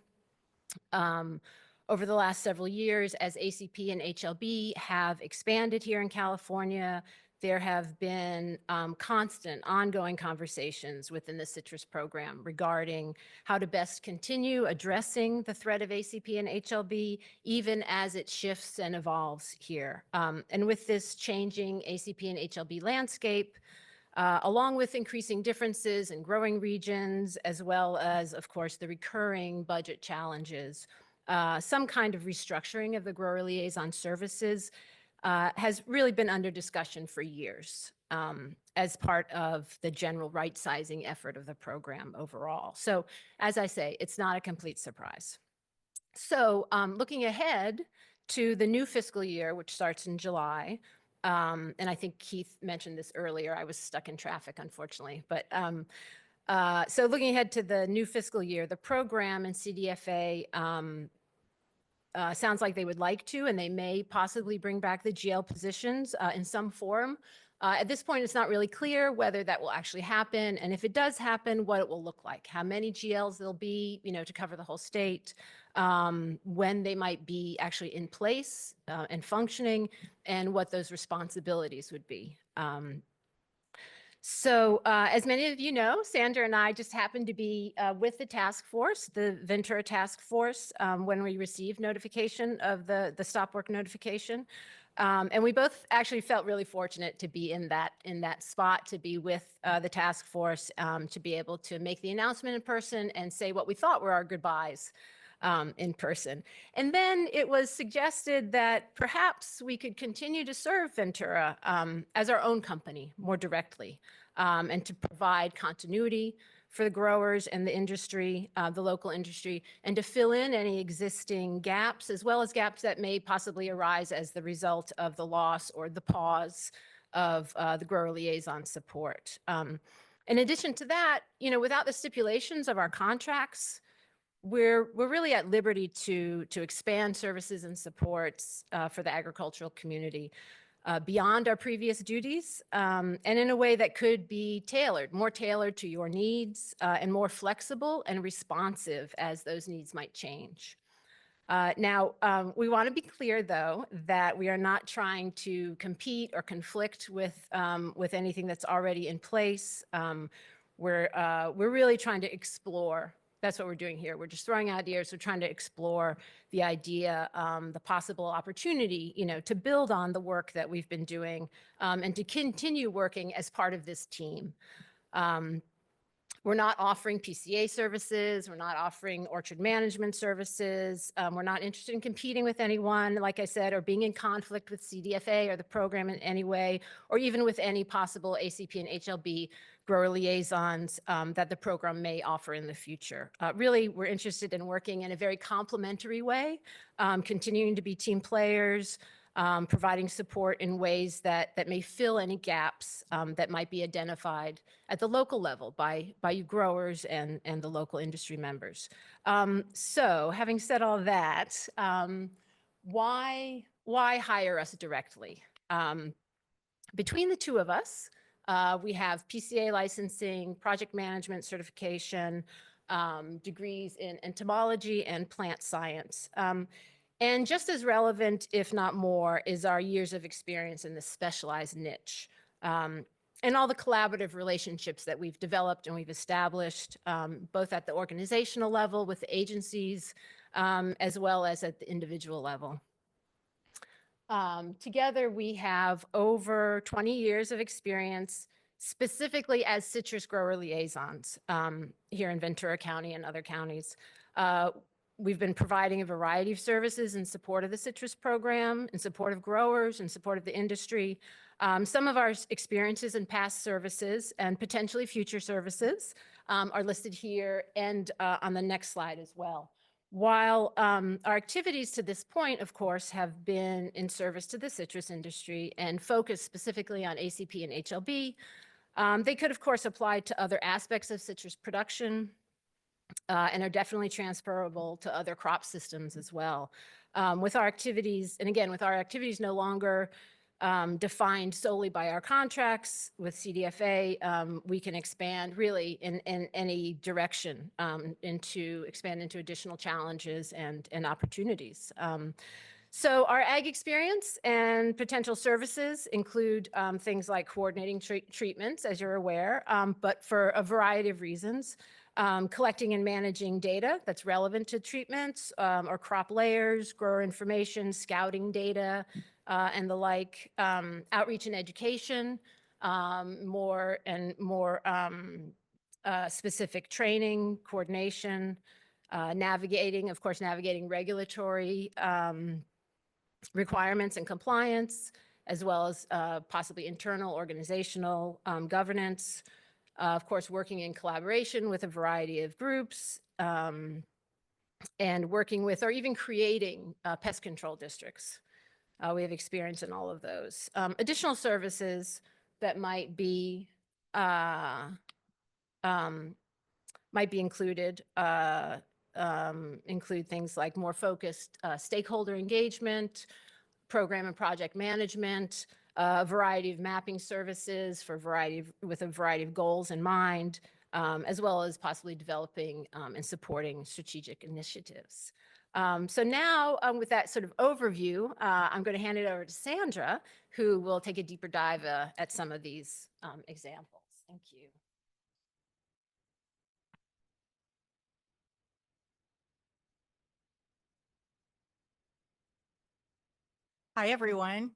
[SPEAKER 17] over the last several years, as ACP and HLB have expanded here in California, there have been constant ongoing conversations within the citrus program regarding how to best continue addressing the threat of ACP and HLB, even as it shifts and evolves here. And with this changing ACP and HLB landscape, along with increasing differences in growing regions, as well as, of course, the recurring budget challenges, some kind of restructuring of the grower liaison services has really been under discussion for years as part of the general right-sizing effort of the program overall. So as I say, it's not a complete surprise. So looking ahead to the new fiscal year, which starts in July, and I think Keith mentioned this earlier, I was stuck in traffic, unfortunately, but so looking ahead to the new fiscal year, the program and CDFA sounds like they would like to, and they may possibly bring back the GL positions in some form. At this point, it's not really clear whether that will actually happen, and if it does happen, what it will look like, how many GLs there'll be, to cover the whole state, when they might be actually in place and functioning, and what those responsibilities would be. So as many of you know, Sandra and I just happened to be with the task force, the Ventura task force, when we received notification of the stop work notification. And we both actually felt really fortunate to be in that spot, to be with the task force, to be able to make the announcement in person and say what we thought were our goodbyes in person. And then it was suggested that perhaps we could continue to serve Ventura as our own company more directly, and to provide continuity for the growers and the industry, the local industry, and to fill in any existing gaps, as well as gaps that may possibly arise as the result of the loss or the pause of the grower liaison support. In addition to that, without the stipulations of our contracts, we're really at liberty to expand services and supports for the agricultural community. beyond our previous duties, and in a way that could be tailored, more tailored to your needs, and more flexible and responsive as those needs might change. Now, we want to be clear, though, that we are not trying to compete or conflict with anything that's already in place. We're really trying to explore. That's what we're doing here. We're just throwing ideas. We're trying to explore the idea, the possible opportunity, to build on the work that we've been doing, and to continue working as part of this team. We're not offering PCA services. We're not offering orchard management services. We're not interested in competing with anyone, like I said, or being in conflict with CDFA or the program in any way, or even with any possible ACP and HLB grower liaisons that the program may offer in the future. Really, we're interested in working in a very complementary way, continuing to be team players, providing support in ways that may fill any gaps that might be identified at the local level by you growers and the local industry members. So having said all that, why hire us directly? Between the two of us, we have PCA licensing, project management certification, degrees in entomology and plant science. And just as relevant, if not more, is our years of experience in this specialized niche, and all the collaborative relationships that we've developed and we've established, both at the organizational level with the agencies, as well as at the individual level. Together, we have over 20 years of experience, specifically as citrus grower liaisons here in Ventura County and other counties. We've been providing a variety of services in support of the citrus program, in support of growers, in support of the industry. Some of our experiences and past services and potentially future services are listed here and on the next slide as well. While our activities to this point, of course, have been in service to the citrus industry and focused specifically on ACP and HLB, they could, of course, apply to other aspects of citrus production, and are definitely transferable to other crop systems as well. With our activities, and again, with our activities no longer defined solely by our contracts with CDFA, we can expand really in any direction, expand into additional challenges and opportunities. So our ag experience and potential services include things like coordinating treatments, as you're aware, but for a variety of reasons. Collecting and managing data that's relevant to treatments or crop layers, grower information, scouting data, and the like, outreach and education, more specific training, coordination, navigating regulatory requirements and compliance, as well as possibly internal organizational governance. Of course, working in collaboration with a variety of groups, and working with or even creating pest control districts. We have experience in all of those. Additional services that might be included include things like more focused stakeholder engagement, program and project management, a variety of mapping services with a variety of goals in mind, as well as possibly developing and supporting strategic initiatives. So now, with that sort of overview, I'm going to hand it over to Sandra, who will take a deeper dive at some of these examples. Thank you.
[SPEAKER 8] Hi, everyone.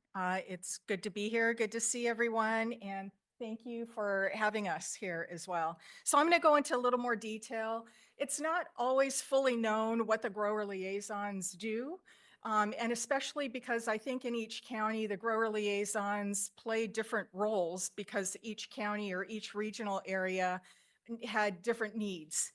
[SPEAKER 8] It's good to be here. Good to see everyone. And thank you for having us here as well. So I'm going to go into a little more detail. It's not always fully known what the grower liaisons do. And especially because I think in each county, the grower liaisons play different roles because each county or each regional area had different needs.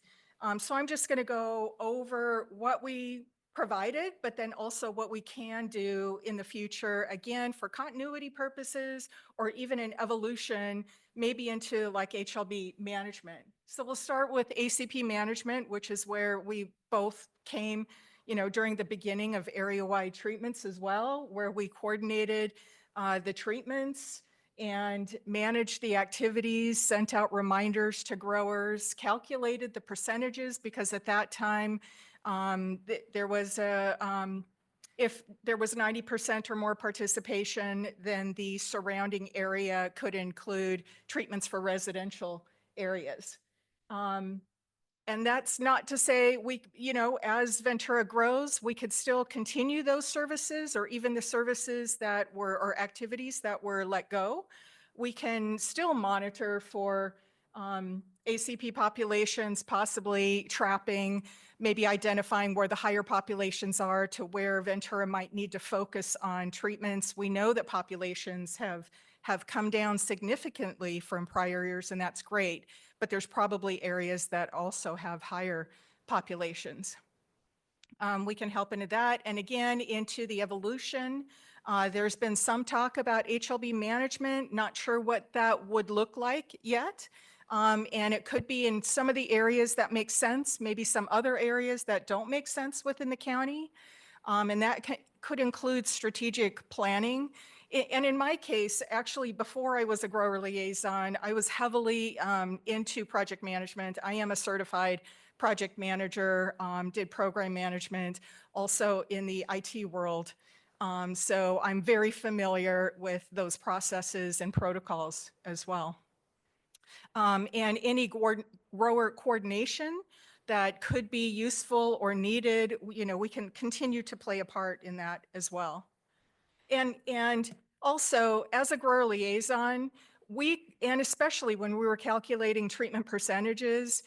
[SPEAKER 8] So I'm just going to go over what we provided, but then also what we can do in the future, again, for continuity purposes, or even an evolution, maybe into like HLB management. So we'll start with ACP management, which is where we both came, during the beginning of area-wide treatments as well, where we coordinated the treatments and managed the activities, sent out reminders to growers, calculated the percentages, because at that time there was if there was 90% or more participation, then the surrounding area could include treatments for residential areas. And that's not to say as Ventura grows, we could still continue those services, or even the services that were, or activities that were let go. We can still monitor for ACP populations, possibly trapping, maybe identifying where the higher populations are to where Ventura might need to focus on treatments. We know that populations have come down significantly from prior years, and that's great, but there's probably areas that also have higher populations. We can help into that. And again, into the evolution, there's been some talk about HLB management, not sure what that would look like yet. And it could be in some of the areas that make sense, maybe some other areas that don't make sense within the county. And that could include strategic planning. And in my case, actually, before I was a grower liaison, I was heavily into project management. I am a certified project manager, did program management, also in the IT world. So I'm very familiar with those processes and protocols as well. And any grower coordination that could be useful or needed, we can continue to play a part in that as well. And also, as a grower liaison, and especially when we were calculating treatment percentages,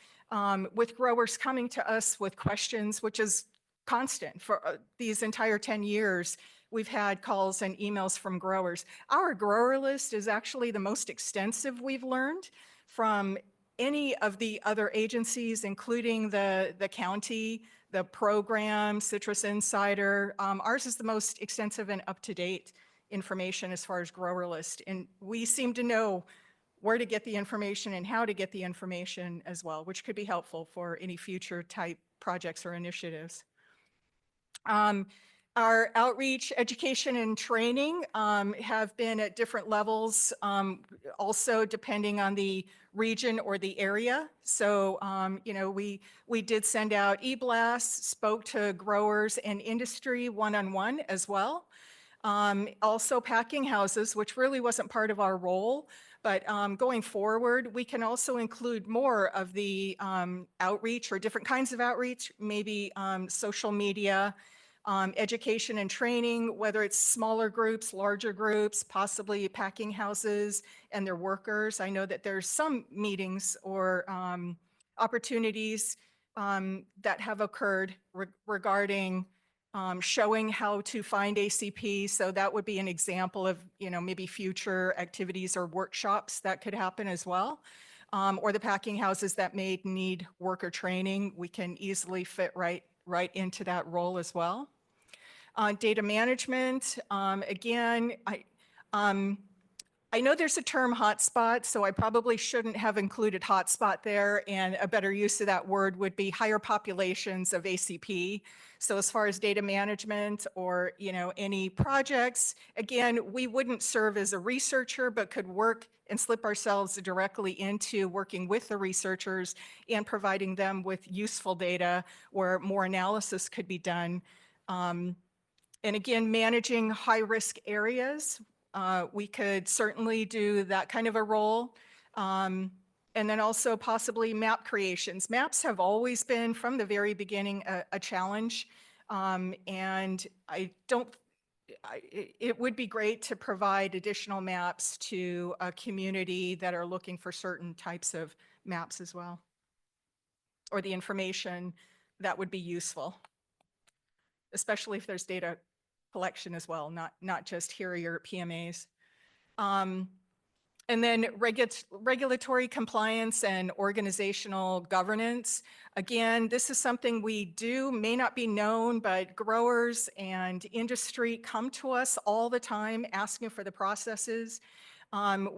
[SPEAKER 8] with growers coming to us with questions, which is constant for these entire 10 years, we've had calls and emails from growers. Our grower list is actually the most extensive we've learned from any of the other agencies, including the county, the program, Citrus Insider. Ours is the most extensive and up-to-date information as far as grower list. And we seem to know where to get the information and how to get the information as well, which could be helpful for any future type projects or initiatives. Our outreach, education, and training have been at different levels, also depending on the region or the area. So, we did send out e-blasts, spoke to growers and industry one-on-one as well. Also packing houses, which really wasn't part of our role, but going forward, we can also include more of the outreach or different kinds of outreach, maybe social media, education and training, whether it's smaller groups, larger groups, possibly packing houses and their workers. I know that there's some meetings or opportunities that have occurred regarding showing how to find ACP. So that would be an example of, maybe future activities or workshops that could happen as well. Or the packing houses that may need worker training, we can easily fit right into that role as well. Data management, again, I know there's a term hotspot, so I probably shouldn't have included hotspot there, and a better use of that word would be higher populations of ACP. So as far as data management or, any projects, again, we wouldn't serve as a researcher, but could work and slip ourselves directly into working with the researchers and providing them with useful data where more analysis could be done. And again, managing high-risk areas, we could certainly do that kind of a role. And then also possibly map creations. Maps have always been, from the very beginning, a challenge. And it would be great to provide additional maps to a community that are looking for certain types of maps as well, or the information that would be useful, especially if there's data collection as well, not just here are your PMAs. And then regulatory compliance and organizational governance. Again, this is something we do, may not be known, but growers and industry come to us all the time asking for the processes.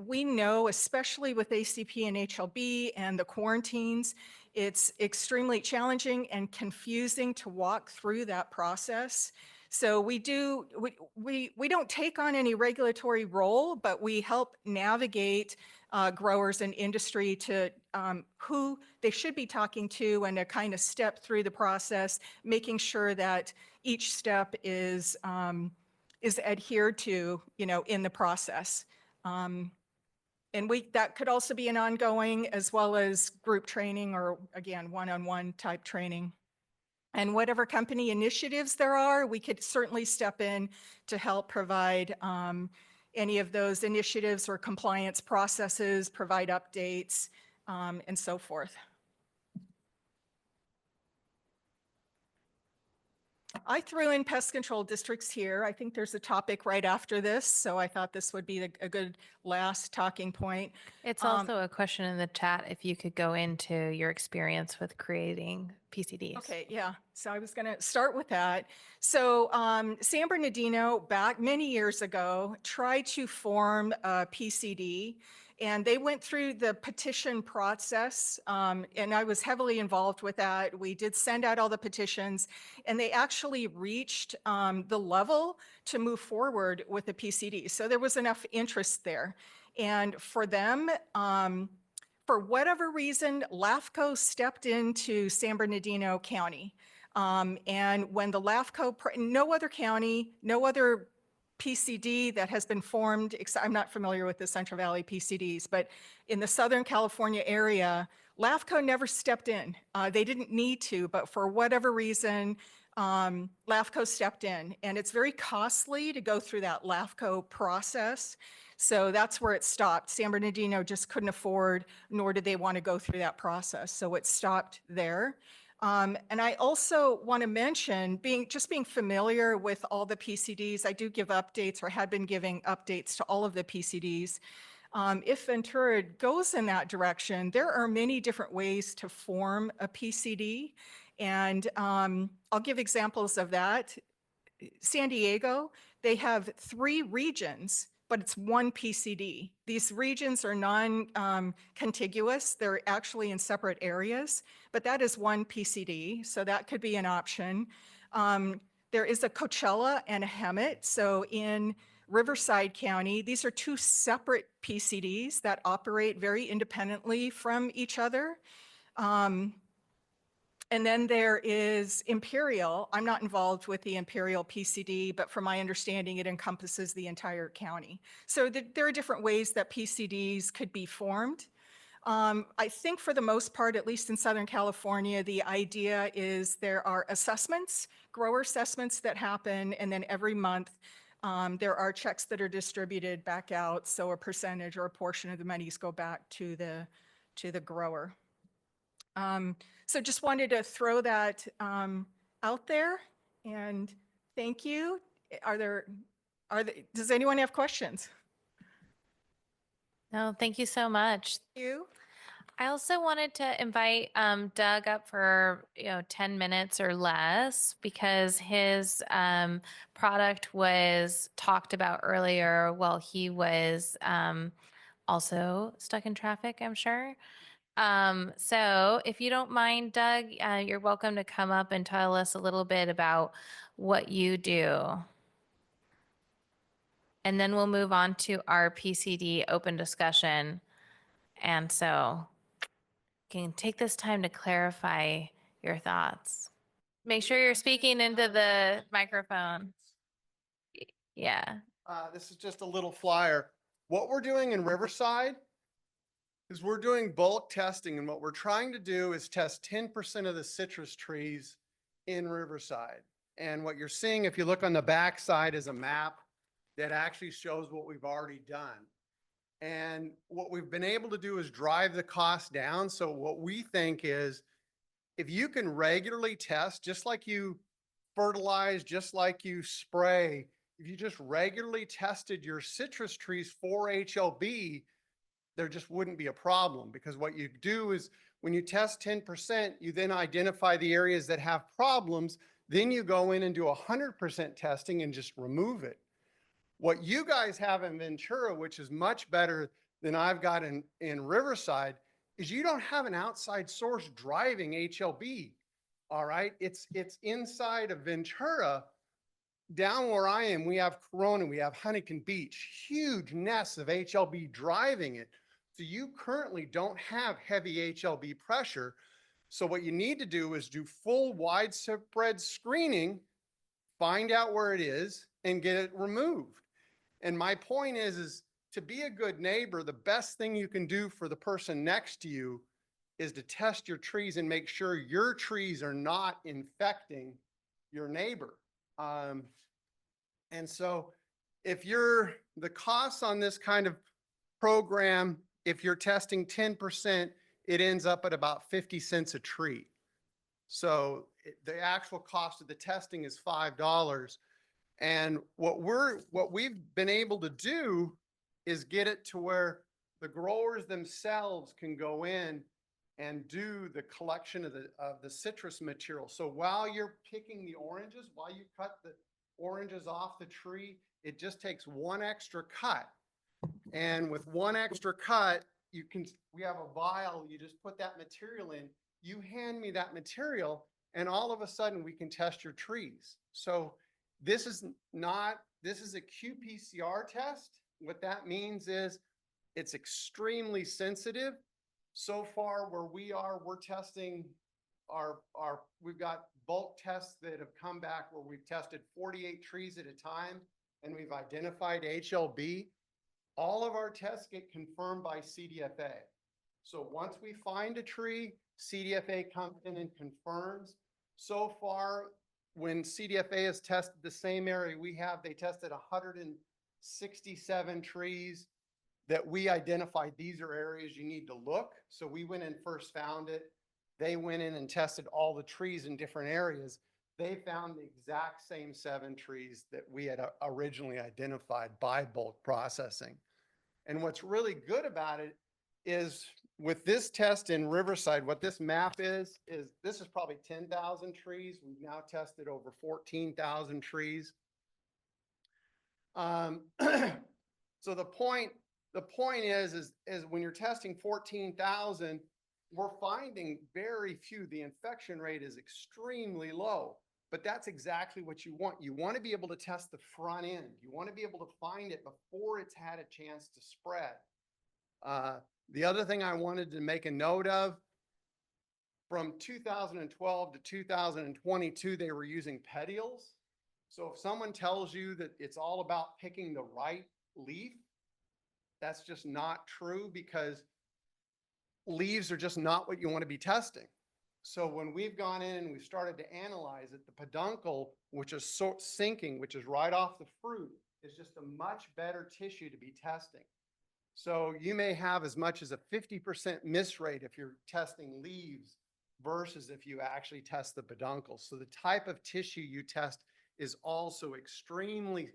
[SPEAKER 8] We know, especially with ACP and HLB and the quarantines, it's extremely challenging and confusing to walk through that process. So we don't take on any regulatory role, but we help navigate growers and industry to who they should be talking to and to kind of step through the process, making sure that each step is adhered to, in the process. And that could also be an ongoing as well as group training or, again, one-on-one type training. And whatever company initiatives there are, we could certainly step in to help provide any of those initiatives or compliance processes, provide updates, and so forth. I threw in pest control districts here. I think there's a topic right after this, so I thought this would be a good last talking point.
[SPEAKER 1] It's also a question in the chat if you could go into your experience with creating PCDs.
[SPEAKER 8] Okay, yeah. So I was going to start with that. So San Bernardino, back many years ago, tried to form a PCD, and they went through the petition process, and I was heavily involved with that. We did send out all the petitions, and they actually reached the level to move forward with a PCD. So there was enough interest there. And for them, for whatever reason, LAFCO stepped into San Bernardino County. And when the LAFCO, no other county, no other PCD that has been formed, I'm not familiar with the Central Valley PCDs, but in the Southern California area, LAFCO never stepped in. They didn't need to, but for whatever reason, LAFCO stepped in. And it's very costly to go through that LAFCO process. So that's where it stopped. San Bernardino just couldn't afford, nor did they want to go through that process. So it stopped there. And I also want to mention, being familiar with all the PCDs, I do give updates or had been giving updates to all of the PCDs. If Ventura goes in that direction, there are many different ways to form a PCD. And I'll give examples of that. San Diego, they have 3 regions, but it's one PCD. These regions are non-contiguous. They're actually in separate areas, but that is one PCD, so that could be an option. There is a Coachella and a Hemet. So in Riverside County, these are 2 separate PCDs that operate very independently from each other. And then there is Imperial. I'm not involved with the Imperial PCD, but from my understanding, it encompasses the entire county. So there are different ways that PCDs could be formed. I think for the most part, at least in Southern California, the idea is there are assessments, grower assessments that happen, and then every month there are checks that are distributed back out, so a percentage or a portion of the monies go back to the grower. So just wanted to throw that out there, and thank you. Does anyone have questions?
[SPEAKER 1] No, thank you so much.
[SPEAKER 8] Thank you.
[SPEAKER 1] I also wanted to invite Doug up for 10 minutes or less because his product was talked about earlier while he was also stuck in traffic, I'm sure. So if you don't mind, Doug, you're welcome to come up and tell us a little bit about what you do. And then we'll move on to our PCD open discussion. And so you can take this time to clarify your thoughts. Make sure you're speaking into the microphone. Yeah.
[SPEAKER 15] This is just a little flyer. What we're doing in Riverside is we're doing bulk testing, and what we're trying to do is test 10% of the citrus trees in Riverside. And what you're seeing, if you look on the back side, is a map that actually shows what we've already done. And what we've been able to do is drive the cost down. So what we think is if you can regularly test, just like you fertilize, just like you spray, if you just regularly tested your citrus trees for HLB, there just wouldn't be a problem, because what you do is when you test 10%, you then identify the areas that have problems. Then you go in and do 100% testing and just remove it. What you guys have in Ventura, which is much better than I've got in Riverside, is you don't have an outside source driving HLB. All right. It's inside of Ventura. down where I am, we have Corona, we have Huntington Beach, huge nests of HLB driving it. So you currently don't have heavy HLB pressure. So what you need to do is do full widespread screening, find out where it is, and get it removed. And my point is to be a good neighbor, the best thing you can do for the person next to you is to test your trees and make sure your trees are not infecting your neighbor. And so if the costs on this kind of program, if you're testing 10%, it ends up at about 50 cents a tree. So the actual cost of the testing is $5. And what we've been able to do is get it to where the growers themselves can go in and do the collection of the citrus material. So while you're picking the oranges, while you cut the oranges off the tree, it just takes one extra cut. And with one extra cut, we have a vial, you just put that material in, you hand me that material, and all of a sudden we can test your trees. So this is a qPCR test. What that means is it's extremely sensitive. So far where we are, we're testing we've got bulk tests that have come back where we've tested 48 trees at a time and we've identified HLB. All of our tests get confirmed by CDFA. So once we find a tree, CDFA comes in and confirms. So far, when CDFA has tested the same area they tested 167 trees that we identified. These are areas you need to look. So we went in first, found it. They went in and tested all the trees in different areas. They found the exact same 7 trees that we had originally identified by bulk processing. And what's really good about it is with this test in Riverside, what this map is this is probably 10,000 trees. We've now tested over 14,000 trees. So the point is when you're testing 14,000, we're finding very few. The infection rate is extremely low, but that's exactly what you want. You want to be able to test the front end. You want to be able to find it before it's had a chance to spread. The other thing I wanted to make a note of, from 2012 to 2022, they were using petioles. So if someone tells you that it's all about picking the right leaf, that's just not true, because leaves are just not what you want to be testing. So when we've gone in and we've started to analyze it, the peduncle, which is sinking, which is right off the fruit, is just a much better tissue to be testing. So you may have as much as a 50% miss rate if you're testing leaves versus if you actually test the peduncle. So the type of tissue you test is also extremely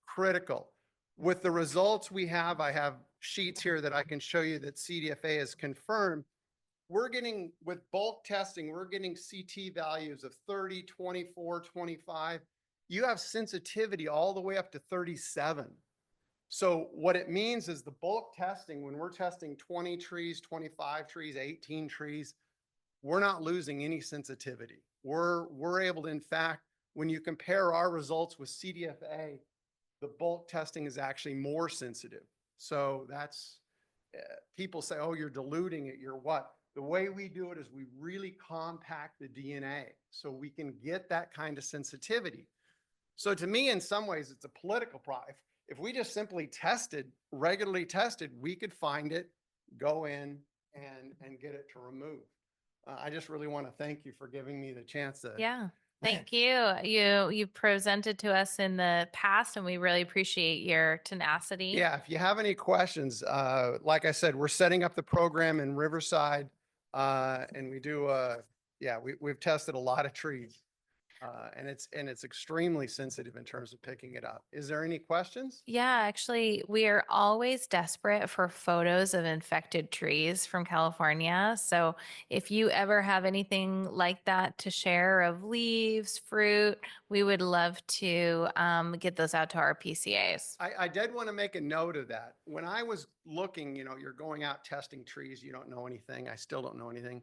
[SPEAKER 15] critical. With the results we have, I have sheets here that I can show you that CDFA has confirmed. We're getting, with bulk testing, we're getting CT values of 30, 24, 25. You have sensitivity all the way up to 37. So what it means is the bulk testing, when we're testing 20 trees, 25 trees, 18 trees, we're not losing any sensitivity. We're able to, in fact, when you compare our results with CDFA, the bulk testing is actually more sensitive. So that's, people say, oh, you're diluting it, you're what? The way we do it is we really compact the DNA so we can get that kind of sensitivity. So to me, in some ways, it's a political problem. If we just simply regularly tested, we could find it, go in and get it to remove. I just really want to thank you for giving me the chance to.
[SPEAKER 1] Yeah. Thank you. You presented to us in the past, and we really appreciate your tenacity.
[SPEAKER 15] Yeah, if you have any questions, like I said, we're setting up the program in Riverside, and we do, we've tested a lot of trees, and it's extremely sensitive in terms of picking it up. Is there any questions?
[SPEAKER 1] Yeah, actually, we are always desperate for photos of infected trees from California. So if you ever have anything like that to share of leaves, fruit, we would love to get those out to our PCAs.
[SPEAKER 15] I did want to make a note of that. When I was looking, you're going out testing trees, you don't know anything. I still don't know anything.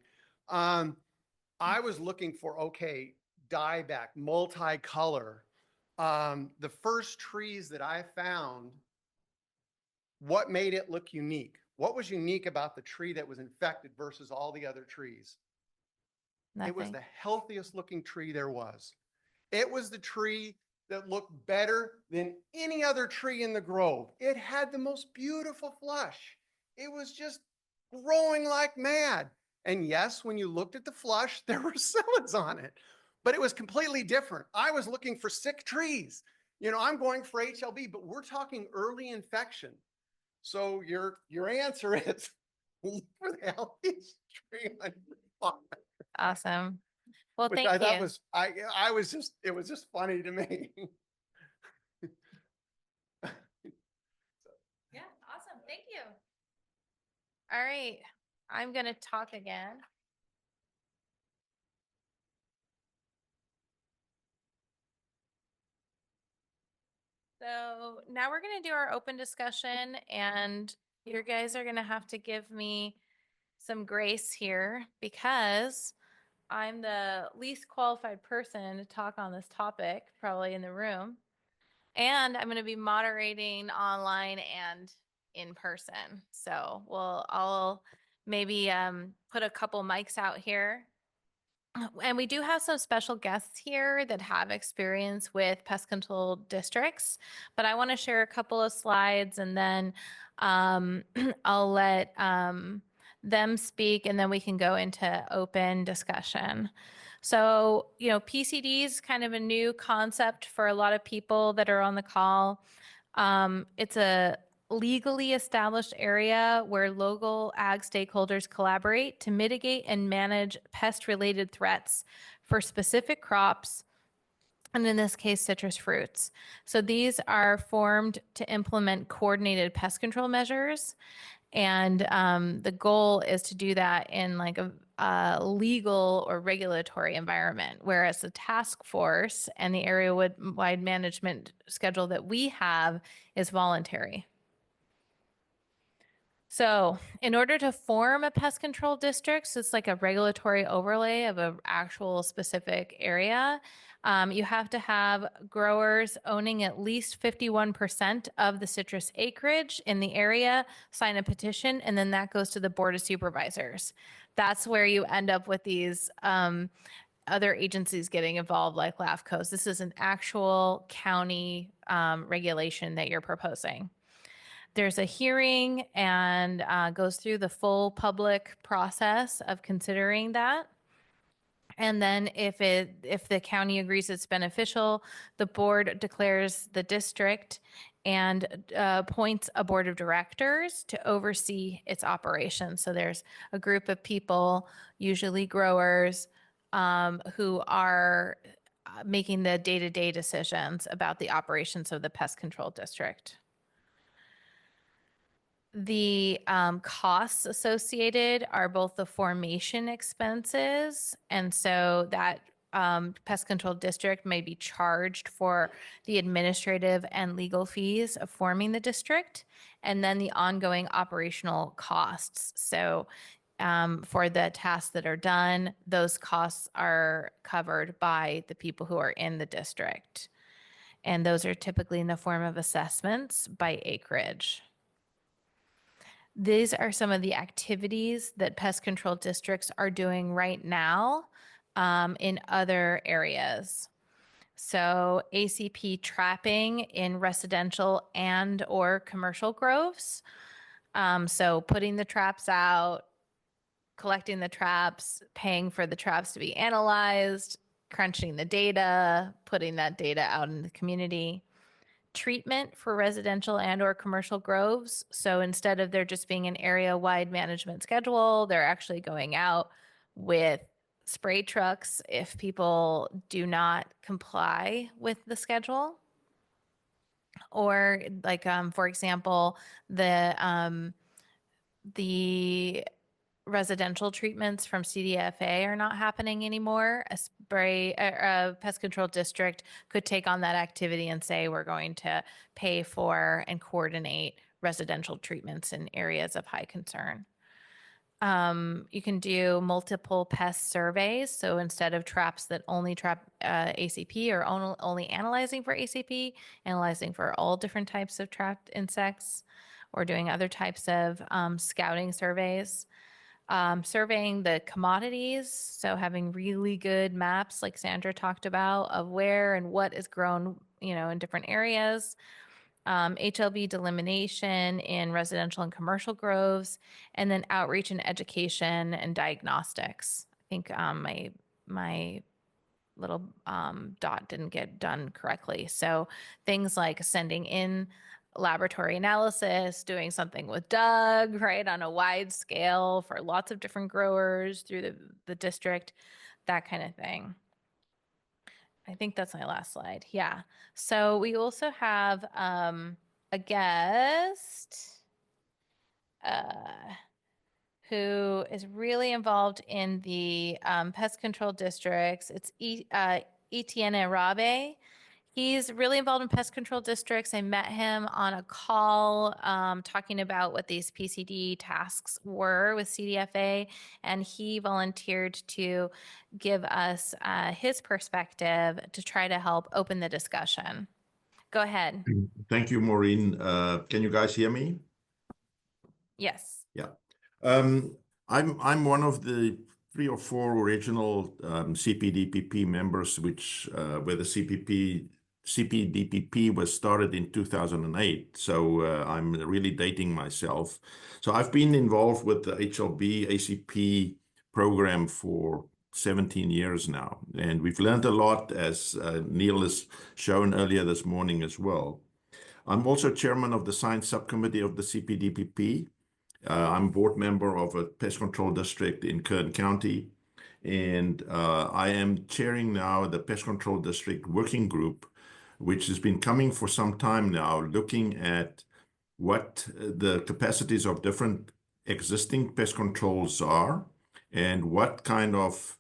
[SPEAKER 15] I was looking for, okay, dieback, multicolor. The first trees that I found, what made it look unique? What was unique about the tree that was infected versus all the other trees? It was
[SPEAKER 1] Nothing.
[SPEAKER 15] the healthiest looking tree there was. It was the tree that looked better than any other tree in the grove. It had the most beautiful flush. It was just growing like mad. And yes, when you looked at the flush, there were psyllids on it, but it was completely different. I was looking for sick trees. You know, I'm going for HLB, but we're talking early infection. So your answer is look for the healthiest tree on your farm.
[SPEAKER 1] Awesome. Well,
[SPEAKER 15] Which
[SPEAKER 1] thank
[SPEAKER 15] I thought
[SPEAKER 1] you.
[SPEAKER 15] was, it was just funny to me.
[SPEAKER 1] Yeah, awesome. Thank you. All right, I'm going to talk again. So now we're going to do our open discussion, and you guys are going to have to give me some grace here because I'm the least qualified person to talk on this topic, probably in the room. And I'm going to be moderating online and in person. So I'll maybe put a couple mics out here. And we do have some special guests here that have experience with pest control districts, but I want to share a couple of slides and then I'll let them speak and then we can go into open discussion. So, you know, PCD is kind of a new concept for a lot of people that are on the call. It's a legally established area where local ag stakeholders collaborate to mitigate and manage pest-related threats for specific crops, and in this case, citrus fruits. So these are formed to implement coordinated pest control measures. And the goal is to do that in like a legal or regulatory environment, whereas the task force and the area-wide management schedule that we have is voluntary. So in order to form a pest control district, so it's like a regulatory overlay of an actual specific area, you have to have growers owning at least 51% of the citrus acreage in the area sign a petition, and then that goes to the Board of Supervisors. That's where you end up with these other agencies getting involved like LAFCOs. This is an actual county regulation that you're proposing. There's a hearing and goes through the full public process of considering that. And then if the county agrees it's beneficial, the board declares the district and appoints a board of directors to oversee its operations. So there's a group of people, usually growers, who are making the day-to-day decisions about the operations of the pest control district. The costs associated are both the formation expenses, and so that pest control district may be charged for the administrative and legal fees of forming the district, and then the ongoing operational costs. So for the tasks that are done, those costs are covered by the people who are in the district. And those are typically in the form of assessments by acreage. These are some of the activities that pest control districts are doing right now in other areas. So ACP trapping in residential and or commercial groves. So putting the traps out, collecting the traps, paying for the traps to be analyzed, crunching the data, putting that data out in the community. Treatment for residential and or commercial groves. So instead of there just being an area-wide management schedule, they're actually going out with spray trucks if people do not comply with the schedule. Or like, for example, the residential treatments from CDFA are not happening anymore. A pest control district could take on that activity and say, we're going to pay for and coordinate residential treatments in areas of high concern. You can do multiple pest surveys. So instead of traps that only trap ACP or only analyzing for ACP, analyzing for all different types of trapped insects, or doing other types of scouting surveys. Surveying the commodities, so having really good maps like Sandra talked about of where and what is grown, in different areas. HLB delimitation in residential and commercial groves, and then outreach and education and diagnostics. I think my little dot didn't get done correctly. So things like sending in laboratory analysis, doing something with Doug, right, on a wide scale for lots of different growers through the district, that kind of thing. I think that's my last slide. Yeah. So we also have a guest who is really involved in the pest control districts. It's Etienne Arabe. He's really involved in pest control districts. I met him on a call talking about what these PCD tasks were with CDFA, and he volunteered to give us his perspective to try to help open the discussion. Go ahead.
[SPEAKER 9] Thank you, Maureen. Can you guys hear me?
[SPEAKER 1] Yes.
[SPEAKER 9] Yeah. I'm one of the 3 or 4 original CPDPP members, which where the CPDPP was started in 2008. So I'm really dating myself. So I've been involved with the HLB ACP program for 17 years now, and we've learned a lot, as Neil has shown earlier this morning as well. I'm also chairman of the science subcommittee of the CPDPP. I'm board member of a pest control district in Kern County, and I am chairing now the pest control district working group, which has been coming for some time now, looking at what the capacities of different existing pest controls are and what kind of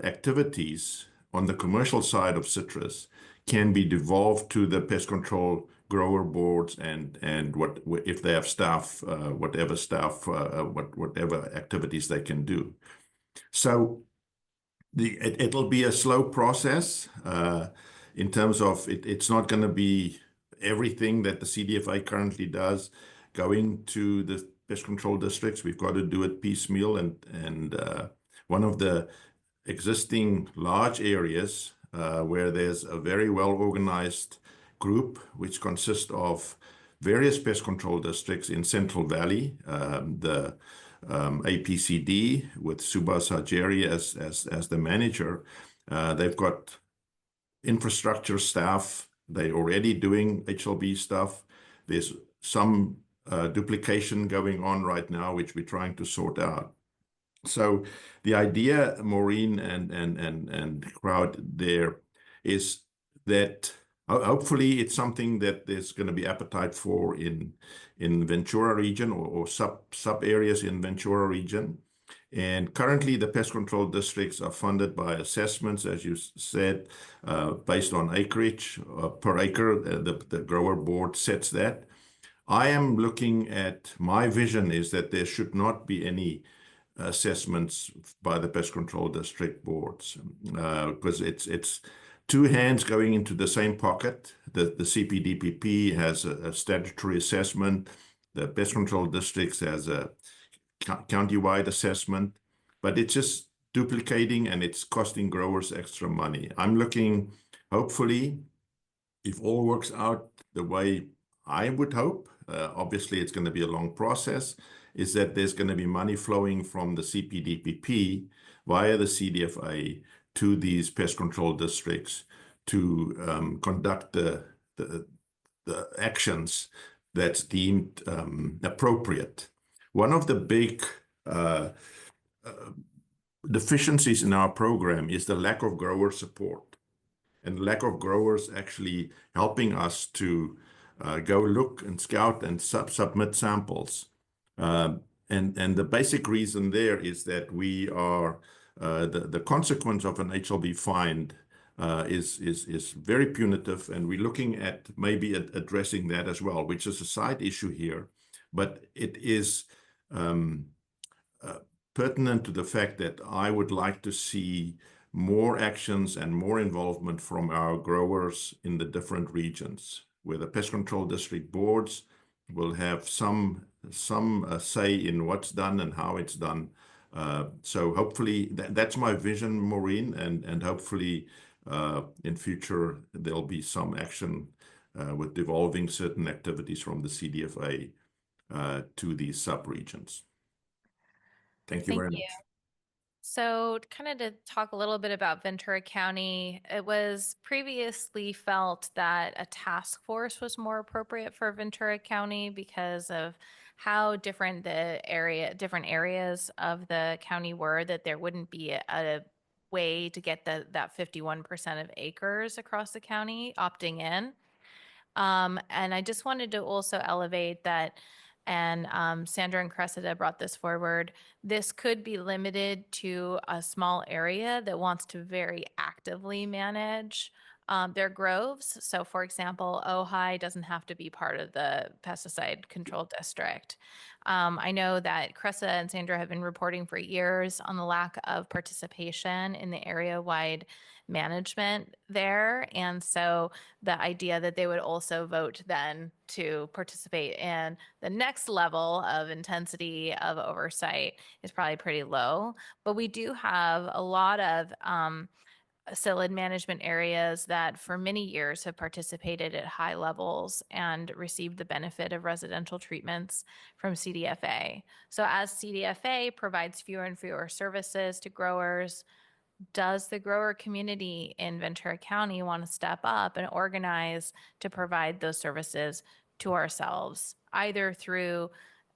[SPEAKER 9] activities on the commercial side of citrus can be devolved to the pest control grower boards and what if they have staff, whatever activities they can do. So it'll be a slow process in terms of it's not going to be everything that the CDFA currently does going to the pest control districts. We've got to do it piecemeal, and one of the existing large areas where there's a very well organized group which consists of various pest control districts in Central Valley, the APCD with Subhas Hajeri as the manager. They've got infrastructure staff. They're already doing HLB stuff. There's some duplication going on right now, which we're trying to sort out. So the idea, Maureen and crowd there, is that hopefully it's something that there's going to be appetite for in Ventura region or sub areas in Ventura region. And currently the pest control districts are funded by assessments, as you said, based on acreage per acre. The grower board sets that. I am looking at, my vision is that there should not be any assessments by the pest control district boards, because it's 2 hands going into the same pocket. The CPDPP has a statutory assessment. The pest control districts has a county-wide assessment, but it's just duplicating and it's costing growers extra money. I'm looking, hopefully, if all works out the way I would hope, obviously it's going to be a long process, is that there's going to be money flowing from the CPDPP via the CDFA to these pest control districts to conduct the actions that's deemed appropriate. One of the big deficiencies in our program is the lack of grower support and lack of growers actually helping us to go look and scout and submit samples. And the basic reason there is that we are the consequence of an HLB find is very punitive, and we're looking at maybe addressing that as well, which is a side issue here, but it is pertinent to the fact that I would like to see more actions and more involvement from our growers in the different regions, where the pest control district boards will have some say in what's done and how it's done. So hopefully that's my vision, Maureen, and hopefully in future there'll be some action with devolving certain activities from the CDFA to these sub-regions. Thank you very much.
[SPEAKER 1] So kind of to talk a little bit about Ventura County, it was previously felt that a task force was more appropriate for Ventura County because of how different different areas of the county were, that there wouldn't be a way to get that 51% of acres across the county opting in. And I just wanted to also elevate that, and Sandra and Cressida brought this forward. This could be limited to a small area that wants to very actively manage their groves. So for example, Ojai doesn't have to be part of the pesticide control district. I know that Cressida and Sandra have been reporting for years on the lack of participation in the area-wide management there. And so the idea that they would also vote then to participate in the next level of intensity of oversight is probably pretty low. But we do have a lot of psyllid management areas that for many years have participated at high levels and received the benefit of residential treatments from CDFA. So as CDFA provides fewer and fewer services to growers, does the grower community in Ventura County want to step up and organize to provide those services to ourselves, either through,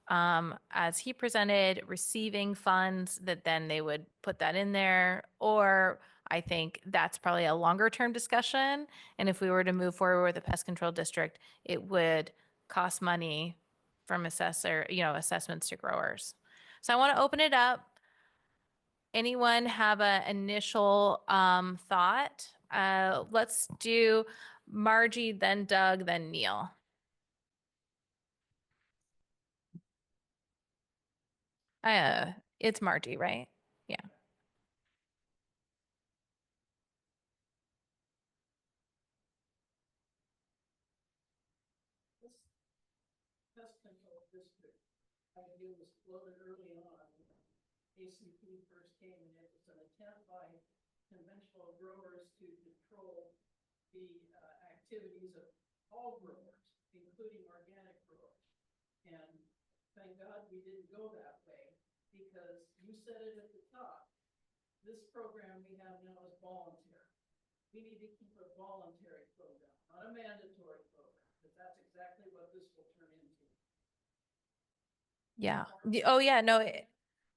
[SPEAKER 1] as he presented, receiving funds that then they would put that in there, or I think that's probably a longer term discussion. And if we were to move forward with a pest control district, it would cost money from assessments to growers. So I want to open it up. Anyone have an initial thought? Let's do Margie, then Doug, then Neil. It's Margie, right? Yeah.
[SPEAKER 18] Pest control district idea was floated early on. ACP first came, and it was an attempt by conventional growers to control the activities of all growers, including organic growers. And thank God we didn't go that way, because you said it at the top. This program we have now is voluntary. We need to keep a voluntary program, not a mandatory program, because that's exactly what this will turn into.
[SPEAKER 1] Yeah. Oh, yeah.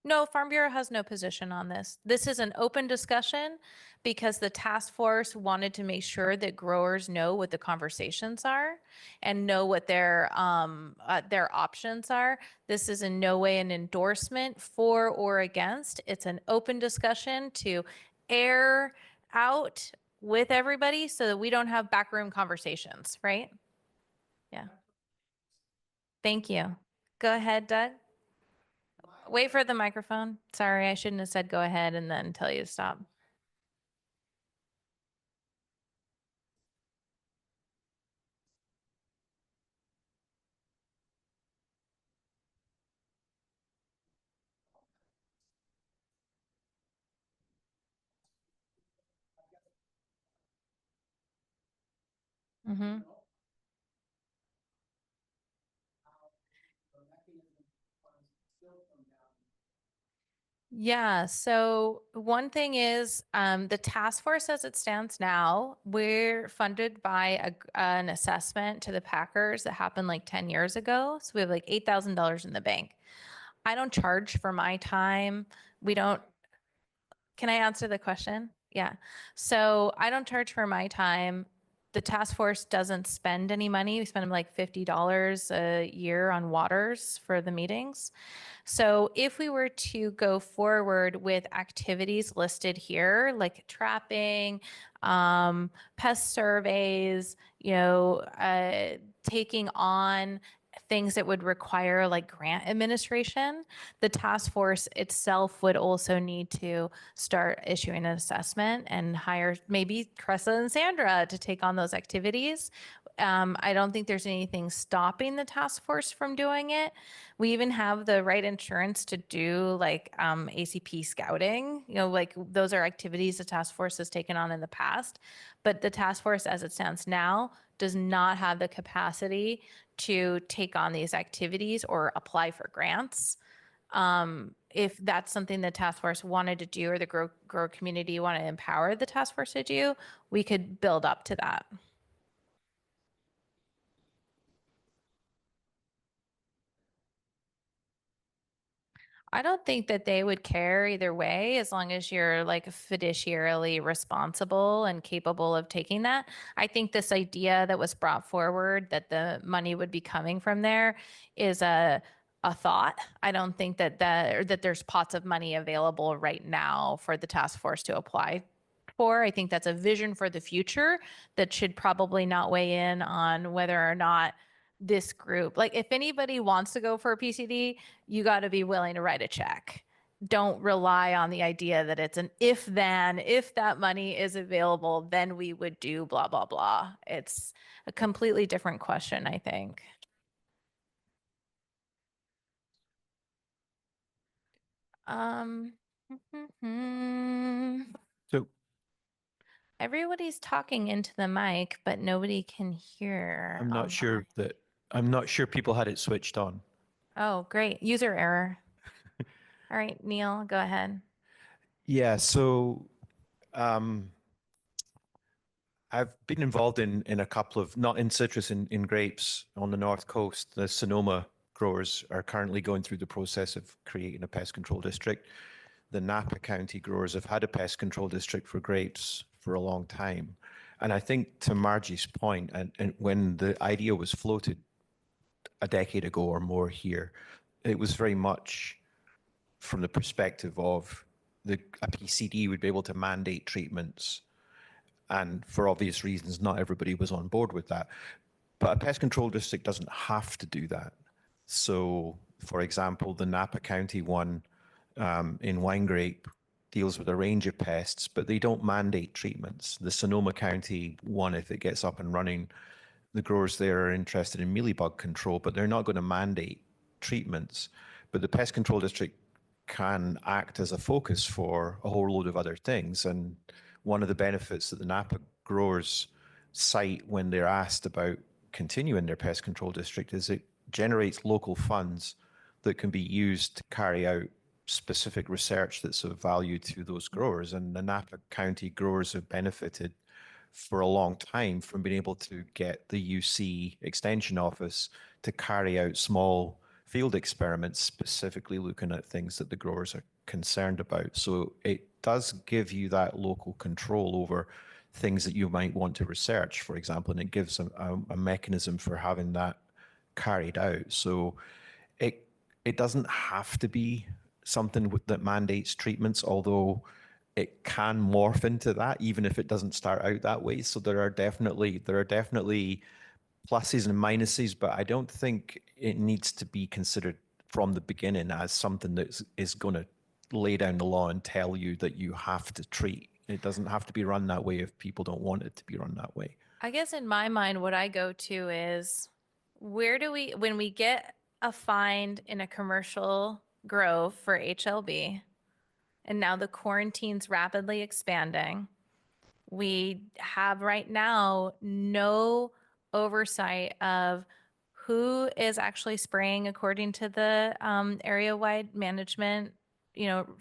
[SPEAKER 1] No, Farm Bureau has no position on this. This is an open discussion because the task force wanted to make sure that growers know what the conversations are and know what their options are. This is in no way an endorsement for or against. It's an open discussion to air out with everybody so that we don't have backroom conversations, right? Yeah. Thank you. Go ahead, Doug. Wait for the microphone. Sorry, I shouldn't have said go ahead and then tell you to stop. Mm-hmm. Yeah, so one thing is the task force as it stands now, we're funded by an assessment to the Packers that happened like 10 years ago. So we have like $8,000 in the bank. I don't charge for my time. We don't. Can I answer the question? Yeah. So I don't charge for my time. The task force doesn't spend any money. We spend like $50 a year on waters for the meetings. So if we were to go forward with activities listed here, like trapping, pest surveys, taking on things that would require like grant administration, the task force itself would also need to start issuing an assessment and hire maybe Tressa and Sandra to take on those activities. I don't think there's anything stopping the task force from doing it. We even have the right insurance to do like ACP scouting. You know, like those are activities the task force has taken on in the past. But the task force as it stands now does not have the capacity to take on these activities or apply for grants. If that's something the task force wanted to do or the grower community want to empower the task force to do, we could build up to that. I don't think that they would care either way, as long as you're like fiduciarily responsible and capable of taking that. I think this idea that was brought forward that the money would be coming from there is a thought. I don't think that there's pots of money available right now for the task force to apply for. I think that's a vision for the future that should probably not weigh in on whether or not this group, like if anybody wants to go for a PCD, you got to be willing to write a check. Don't rely on the idea that it's an if that money is available, then we would do blah, blah, blah. It's a completely different question, I think.
[SPEAKER 6] So
[SPEAKER 1] everybody's talking into the mic, but nobody can hear.
[SPEAKER 19] I'm not sure people had it switched on.
[SPEAKER 1] Oh, great. User error. All right, Neil, go ahead.
[SPEAKER 19] Yeah, so I've been involved in a couple of, not in citrus, in grapes on the North Coast. The Sonoma growers are currently going through the process of creating a pest control district. The Napa County growers have had a pest control district for grapes for a long time. And I think to Margie's point, and when the idea was floated a decade ago or more here, it was very much from the perspective of a PCD would be able to mandate treatments. And for obvious reasons, not everybody was on board with that. But a pest control district doesn't have to do that. So, for example, the Napa County one in wine grape deals with a range of pests, but they don't mandate treatments. The Sonoma County one, if it gets up and running, the growers there are interested in mealybug control, but they're not going to mandate treatments. But the pest control district can act as a focus for a whole load of other things. And one of the benefits that the Napa growers cite when they're asked about continuing their pest control district is it generates local funds that can be used to carry out specific research that's of value to those growers. And the Napa County growers have benefited for a long time from being able to get the UC Extension Office to carry out small field experiments, specifically looking at things that the growers are concerned about. So it does give you that local control over things that you might want to research, for example, and it gives a mechanism for having that carried out. So it doesn't have to be something that mandates treatments, although it can morph into that, even if it doesn't start out that way. So there are definitely pluses and minuses, but I don't think it needs to be considered from the beginning as something that is going to lay down the law and tell you that you have to treat. It doesn't have to be run that way if people don't want it to be run that way.
[SPEAKER 1] I guess in my mind, what I go to is where do we, when we get a find in a commercial grove for HLB, and now the quarantine's rapidly expanding, we have right now no oversight of who is actually spraying according to the area-wide management,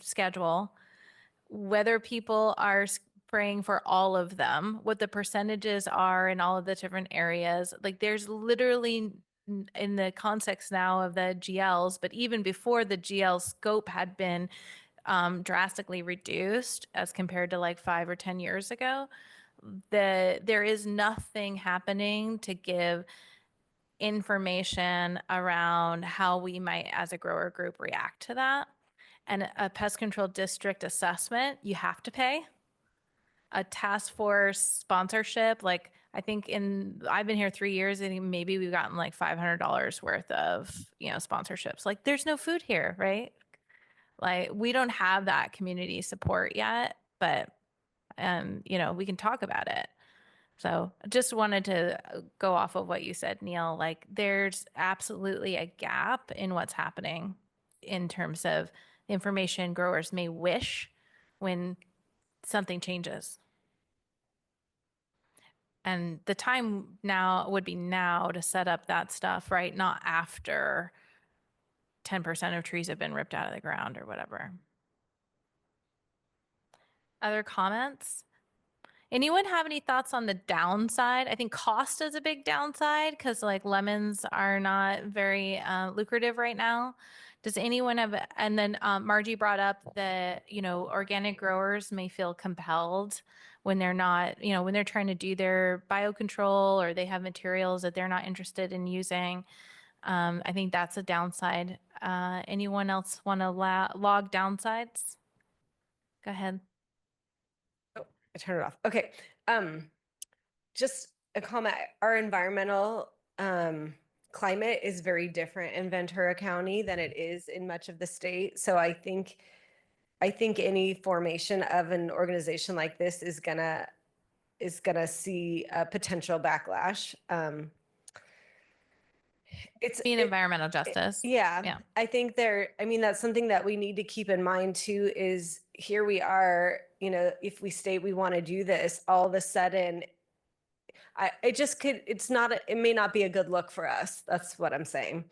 [SPEAKER 1] schedule, whether people are spraying for all of them, what the percentages are in all of the different areas. Like there's literally in the context now of the GLs, but even before the GL scope had been drastically reduced as compared to like 5 or 10 years ago, there is nothing happening to give information around how we might as a grower group react to that. And a pest control district assessment, you have to pay. A task force sponsorship, like I think I've been here 3 years and maybe we've gotten like $500 worth of, sponsorships. Like there's no food here, right? Like we don't have that community support yet, but, we can talk about it. So just wanted to go off of what you said, Neil. Like there's absolutely a gap in what's happening in terms of information growers may wish when something changes. And the time now would be now to set up that stuff, right? Not after 10% of trees have been ripped out of the ground or whatever. Other comments? Anyone have any thoughts on the downside? I think cost is a big downside because like lemons are not very lucrative right now. Does anyone have, and then Margie brought up that, organic growers may feel compelled when they're not, when they're trying to do their biocontrol or they have materials that they're not interested in using. I think that's a downside. Anyone else want to log downsides? Go ahead.
[SPEAKER 4] I turn it off. Okay. Just a comment. Our environmental climate is very different in Ventura County than it is in much of the state. So I think any formation of an organization like this is gonna see a potential backlash. It's
[SPEAKER 1] being environmental justice.
[SPEAKER 4] Yeah. I think that's something that we need to keep in mind too, is here we are, if we state we want to do this, all of a sudden, it may not be a good look for us. That's what I'm saying.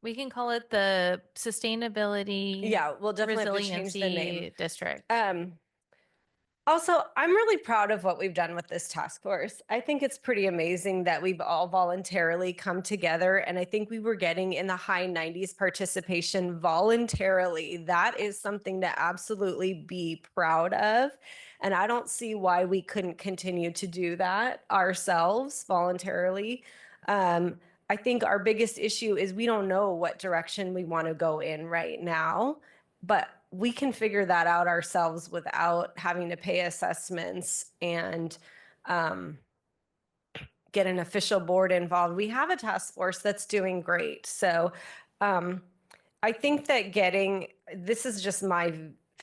[SPEAKER 1] We can call it the sustainability.
[SPEAKER 4] Yeah, we'll definitely have to change the name.
[SPEAKER 1] Resiliency district.
[SPEAKER 4] Also, I'm really proud of what we've done with this task force. I think it's pretty amazing that we've all voluntarily come together, and I think we were getting in the high 90s participation voluntarily. That is something to absolutely be proud of, and I don't see why we couldn't continue to do that ourselves voluntarily. I think our biggest issue is we don't know what direction we want to go in right now, but we can figure that out ourselves without having to pay assessments and get an official board involved. We have a task force that's doing great. So I think that this is just my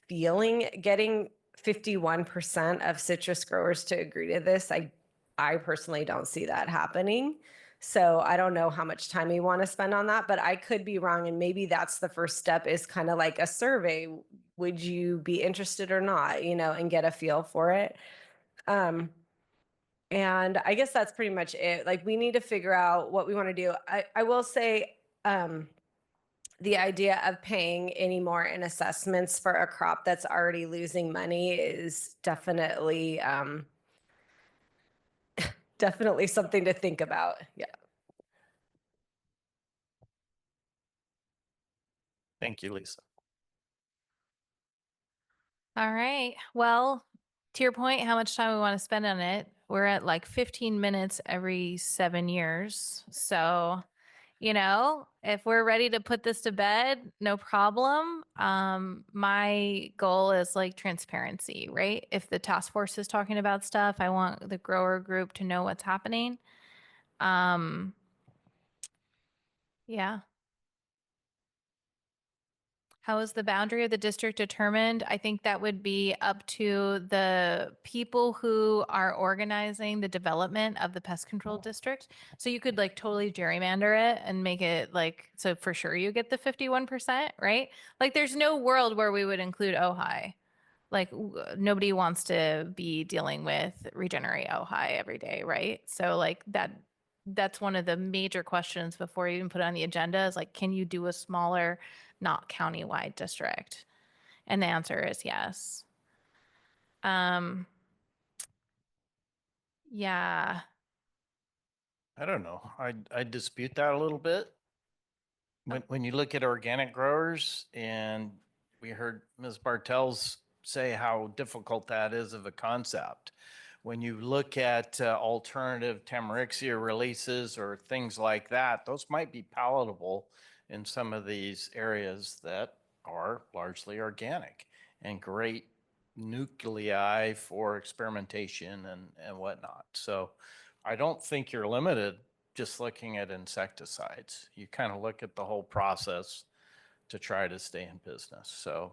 [SPEAKER 4] feeling, getting 51% of citrus growers to agree to this, I personally don't see that happening. So I don't know how much time we want to spend on that, but I could be wrong. And maybe that's the first step, is kind of like a survey. Would you be interested or not, and get a feel for it. And I guess that's pretty much it. Like, we need to figure out what we want to do. I will say the idea of paying any more in assessments for a crop that's already losing money is definitely definitely something to think about. Yeah.
[SPEAKER 5] Thank you, Lisa.
[SPEAKER 1] All right. Well, to your point, how much time we want to spend on it, we're at like 15 minutes every 7 years. So, if we're ready to put this to bed, no problem. My goal is like transparency, right? If the task force is talking about stuff, I want the grower group to know what's happening. Yeah. How is the boundary of the district determined? I think that would be up to the people who are organizing the development of the pest control district. So you could like totally gerrymander it and make it like, so for sure you get the 51%, right? Like there's no world where we would include Ojai. Like nobody wants to be dealing with Regenerate Ojai every day, right? So like that's one of the major questions before you even put it on the agenda is like, can you do a smaller, not countywide district? And the answer is yes. Yeah.
[SPEAKER 5] I don't know. I dispute that a little bit. When you look at organic growers, and we heard Ms. Bartels say how difficult that is of a concept. When you look at alternative Tamarixia releases or things like that, those might be palatable in some of these areas that are largely organic and great nuclei for experimentation and whatnot. So I don't think you're limited just looking at insecticides. You kind of look at the whole process to try to stay in business. So,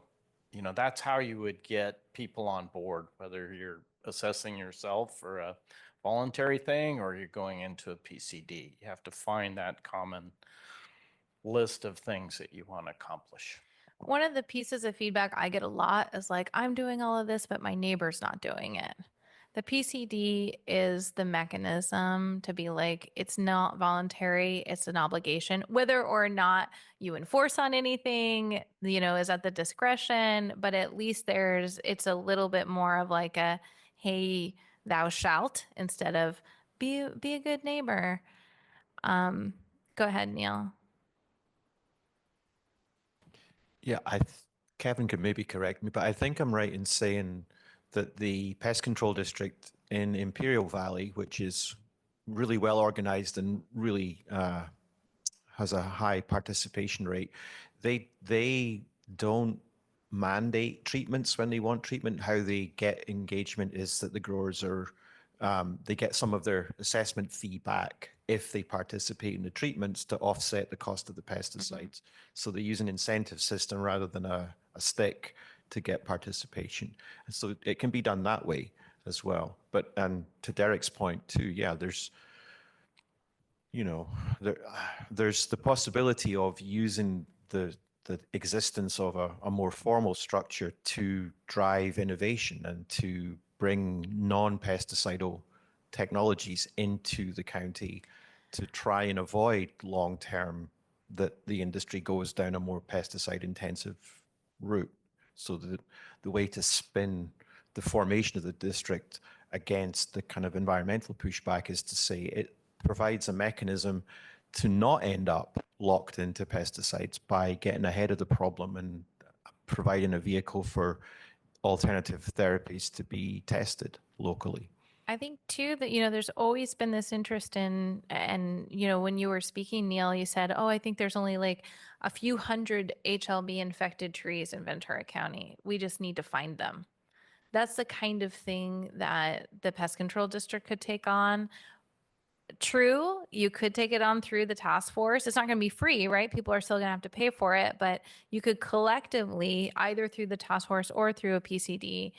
[SPEAKER 5] you know, that's how you would get people on board, whether you're assessing yourself for a voluntary thing or you're going into a PCD. You have to find that common list of things that you want to accomplish.
[SPEAKER 1] One of the pieces of feedback I get a lot is like, I'm doing all of this, but my neighbor's not doing it. The PCD is the mechanism to be like, it's not voluntary, it's an obligation. Whether or not you enforce on anything, you know, is at the discretion, but at least it's a little bit more of like a, hey, thou shalt, instead of be a good neighbor. Go ahead, Neil.
[SPEAKER 19] Yeah, Kevin could maybe correct me, but I think I'm right in saying that the pest control district in Imperial Valley, which is really well organized and really has a high participation rate, they don't mandate treatments when they want treatment. How they get engagement is that the growers are they get some of their assessment fee back if they participate in the treatments to offset the cost of the pesticides. So they use an incentive system rather than a stick to get participation. And so it can be done that way as well. But, and to Derek's point too, yeah, there's, you know, there's the possibility of using the existence of a more formal structure to drive innovation and to bring non-pesticidal technologies into the county to try and avoid long-term that the industry goes down a more pesticide-intensive route. So the way to spin the formation of the district against the kind of environmental pushback is to say it provides a mechanism to not end up locked into pesticides by getting ahead of the problem and providing a vehicle for alternative therapies to be tested locally.
[SPEAKER 1] I think too that, you know, there's always been this interest in, and, you know, when you were speaking, Neil, you said, oh, I think there's only like a few hundred HLB infected trees in Ventura County. We just need to find them. That's the kind of thing that the pest control district could take on. True, you could take it on through the task force. It's not going to be free, right? People are still going to have to pay for it, but you could collectively, either through the task force or through a PCD,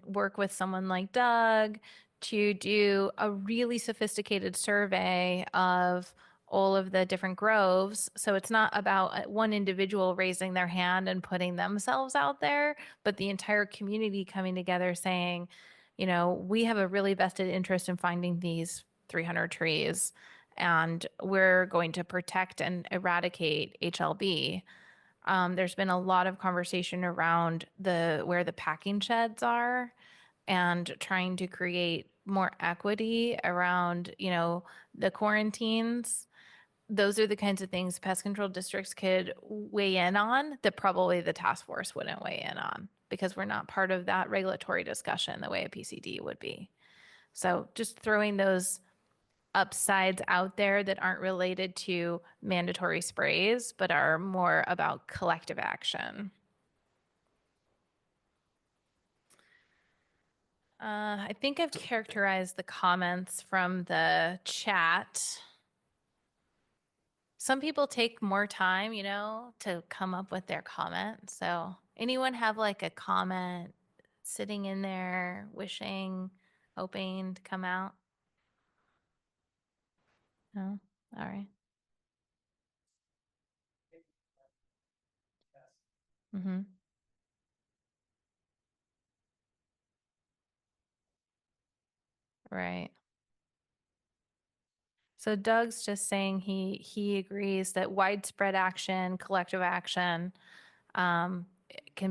[SPEAKER 1] work with someone like Doug to do a really sophisticated survey of all of the different groves. So it's not about one individual raising their hand and putting themselves out there, but the entire community coming together saying, you know, we have a really vested interest in finding these 300 trees, and we're going to protect and eradicate HLB. There's been a lot of conversation around where the packing sheds are and trying to create more equity around, you know, the quarantines. Those are the kinds of things pest control districts could weigh in on that probably the task force wouldn't weigh in on, because we're not part of that regulatory discussion the way a PCD would be. So just throwing those upsides out there that aren't related to mandatory sprays, but are more about collective action. I think I've characterized the comments from the chat. Some people take more time, you know, to come up with their comment. So anyone have like a comment sitting in there, wishing, hoping to come out? No? All right. Mm-hmm. Right. So Doug's just saying he agrees that widespread action, collective action, can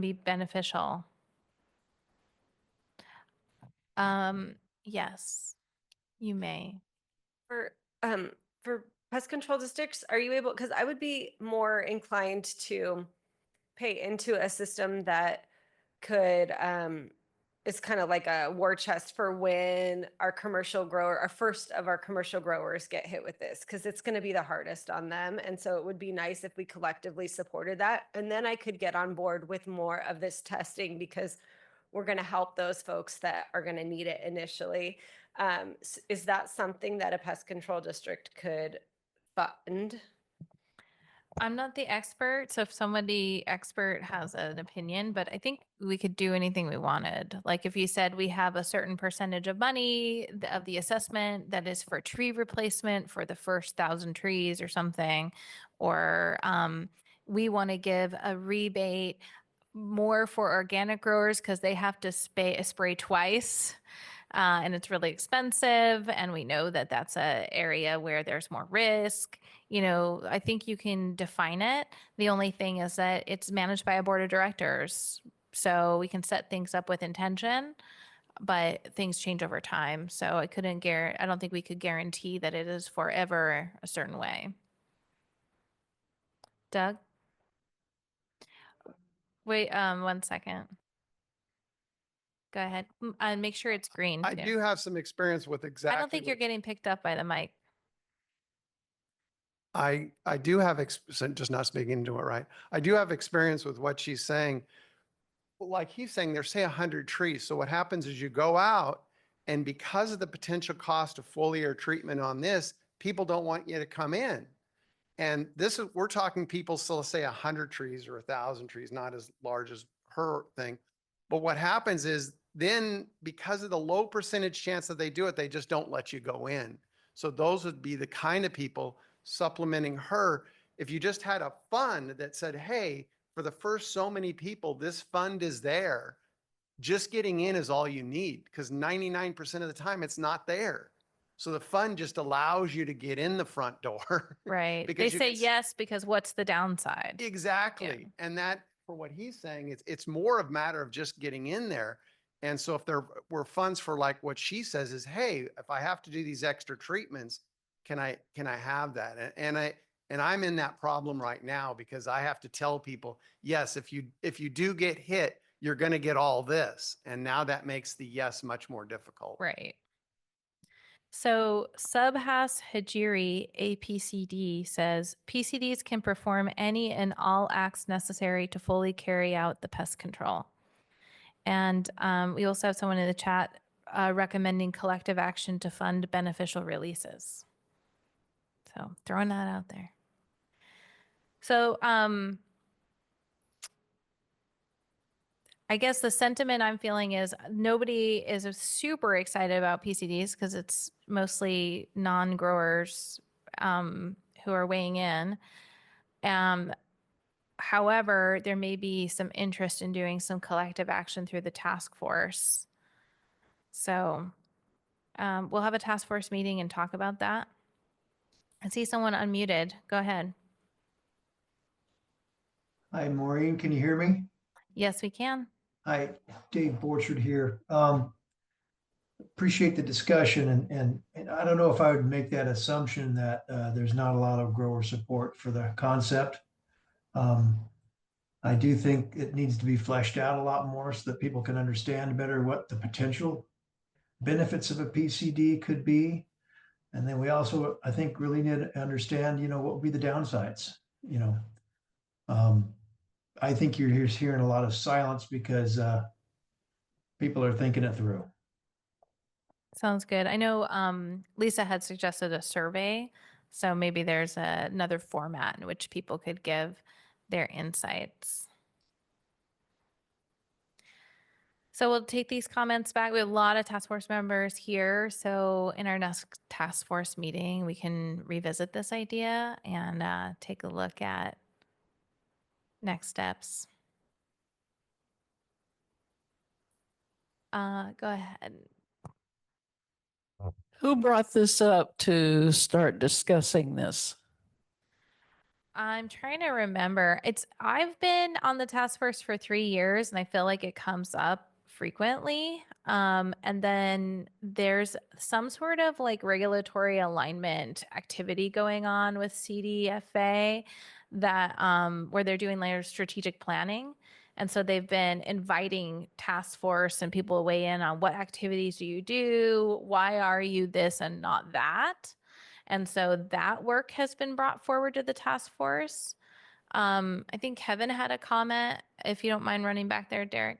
[SPEAKER 1] be beneficial. Yes, you may.
[SPEAKER 4] For pest control districts, are you able, because I would be more inclined to pay into a system that could is kind of like a war chest for when our first of our commercial growers get hit with this, because it's going to be the hardest on them. And so it would be nice if we collectively supported that. And then I could get on board with more of this testing, because we're going to help those folks that are going to need it initially. Is that something that a pest control district could fund?
[SPEAKER 1] I'm not the expert, so if somebody expert has an opinion, but I think we could do anything we wanted. Like if you said we have a certain percentage of money of the assessment that is for tree replacement for the first 1,000 trees or something, or we want to give a rebate more for organic growers because they have to spray twice. And it's really expensive. And we know that that's an area where there's more risk. You know, I think you can define it. The only thing is that it's managed by a board of directors. So we can set things up with intention, but things change over time. So I don't think we could guarantee that it is forever a certain way. Doug? Wait, 1 second. Go ahead. And make sure it's green.
[SPEAKER 15] I
[SPEAKER 1] too.
[SPEAKER 15] do have some experience with exactly.
[SPEAKER 1] I don't think you're getting picked up by the mic.
[SPEAKER 15] I do have, just not speaking into it right. I do have experience with what she's saying. Well, like he's saying, there's say 100 trees. So what happens is you go out and because of the potential cost of foliar treatment on this, people don't want you to come in. And this is, we're talking people, so let's say 100 trees or 1,000 trees, not as large as her thing. But what happens is then because of the low percentage chance that they do it, they just don't let you go in. So those would be the kind of people supplementing her. If you just had a fund that said, hey, for the first so many people, this fund is there. Just getting in is all you need because 99% of the time it's not there. So the fund just allows you to get in the front door.
[SPEAKER 1] Right. They
[SPEAKER 15] because you
[SPEAKER 1] say
[SPEAKER 15] can
[SPEAKER 1] yes because what's the downside?
[SPEAKER 15] Exactly.
[SPEAKER 1] Yeah.
[SPEAKER 15] And that, for what he's saying, it's more of a matter of just getting in there. And so if there were funds for like what she says is, hey, if I have to do these extra treatments, can I have that? And I'm in that problem right now because I have to tell people, yes, if you do get hit, you're going to get all this. And now that makes the yes much more difficult.
[SPEAKER 1] Right. So Subhas Hajiri, APCD, says PCDs can perform any and all acts necessary to fully carry out the pest control. And we also have someone in the chat recommending collective action to fund beneficial releases. So throwing that out there. So I guess the sentiment I'm feeling is nobody is super excited about PCDs because it's mostly non-growers who are weighing in. However, there may be some interest in doing some collective action through the task force. So we'll have a task force meeting and talk about that. I see someone unmuted. Go ahead.
[SPEAKER 20] Hi, Maureen, can you hear me?
[SPEAKER 1] Yes, we can.
[SPEAKER 20] Hi, Dave Borchard here. Appreciate the discussion and I don't know if I would make that assumption that there's not a lot of grower support for the concept. I do think it needs to be fleshed out a lot more so that people can understand better what the potential benefits of a PCD could be. And then we also, I think, really need to understand, what would be the downsides, I think you're hearing a lot of silence because people are thinking it through.
[SPEAKER 1] Sounds good. I know Lisa had suggested a survey, so maybe there's another format in which people could give their insights. So we'll take these comments back. We have a lot of task force members here. So in our next task force meeting, we can revisit this idea and take a look at next steps. Go ahead.
[SPEAKER 13] Who brought this up to start discussing this?
[SPEAKER 1] I'm trying to remember. I've been on the task force for 3 years and I feel like it comes up frequently. And then there's some sort of like regulatory alignment activity going on with CDFA that where they're doing like strategic planning. And so they've been inviting task force and people to weigh in on what activities do you do? Why are you this and not that? And so that work has been brought forward to the task force. I think Kevin had a comment, if you don't mind running back there, Derek.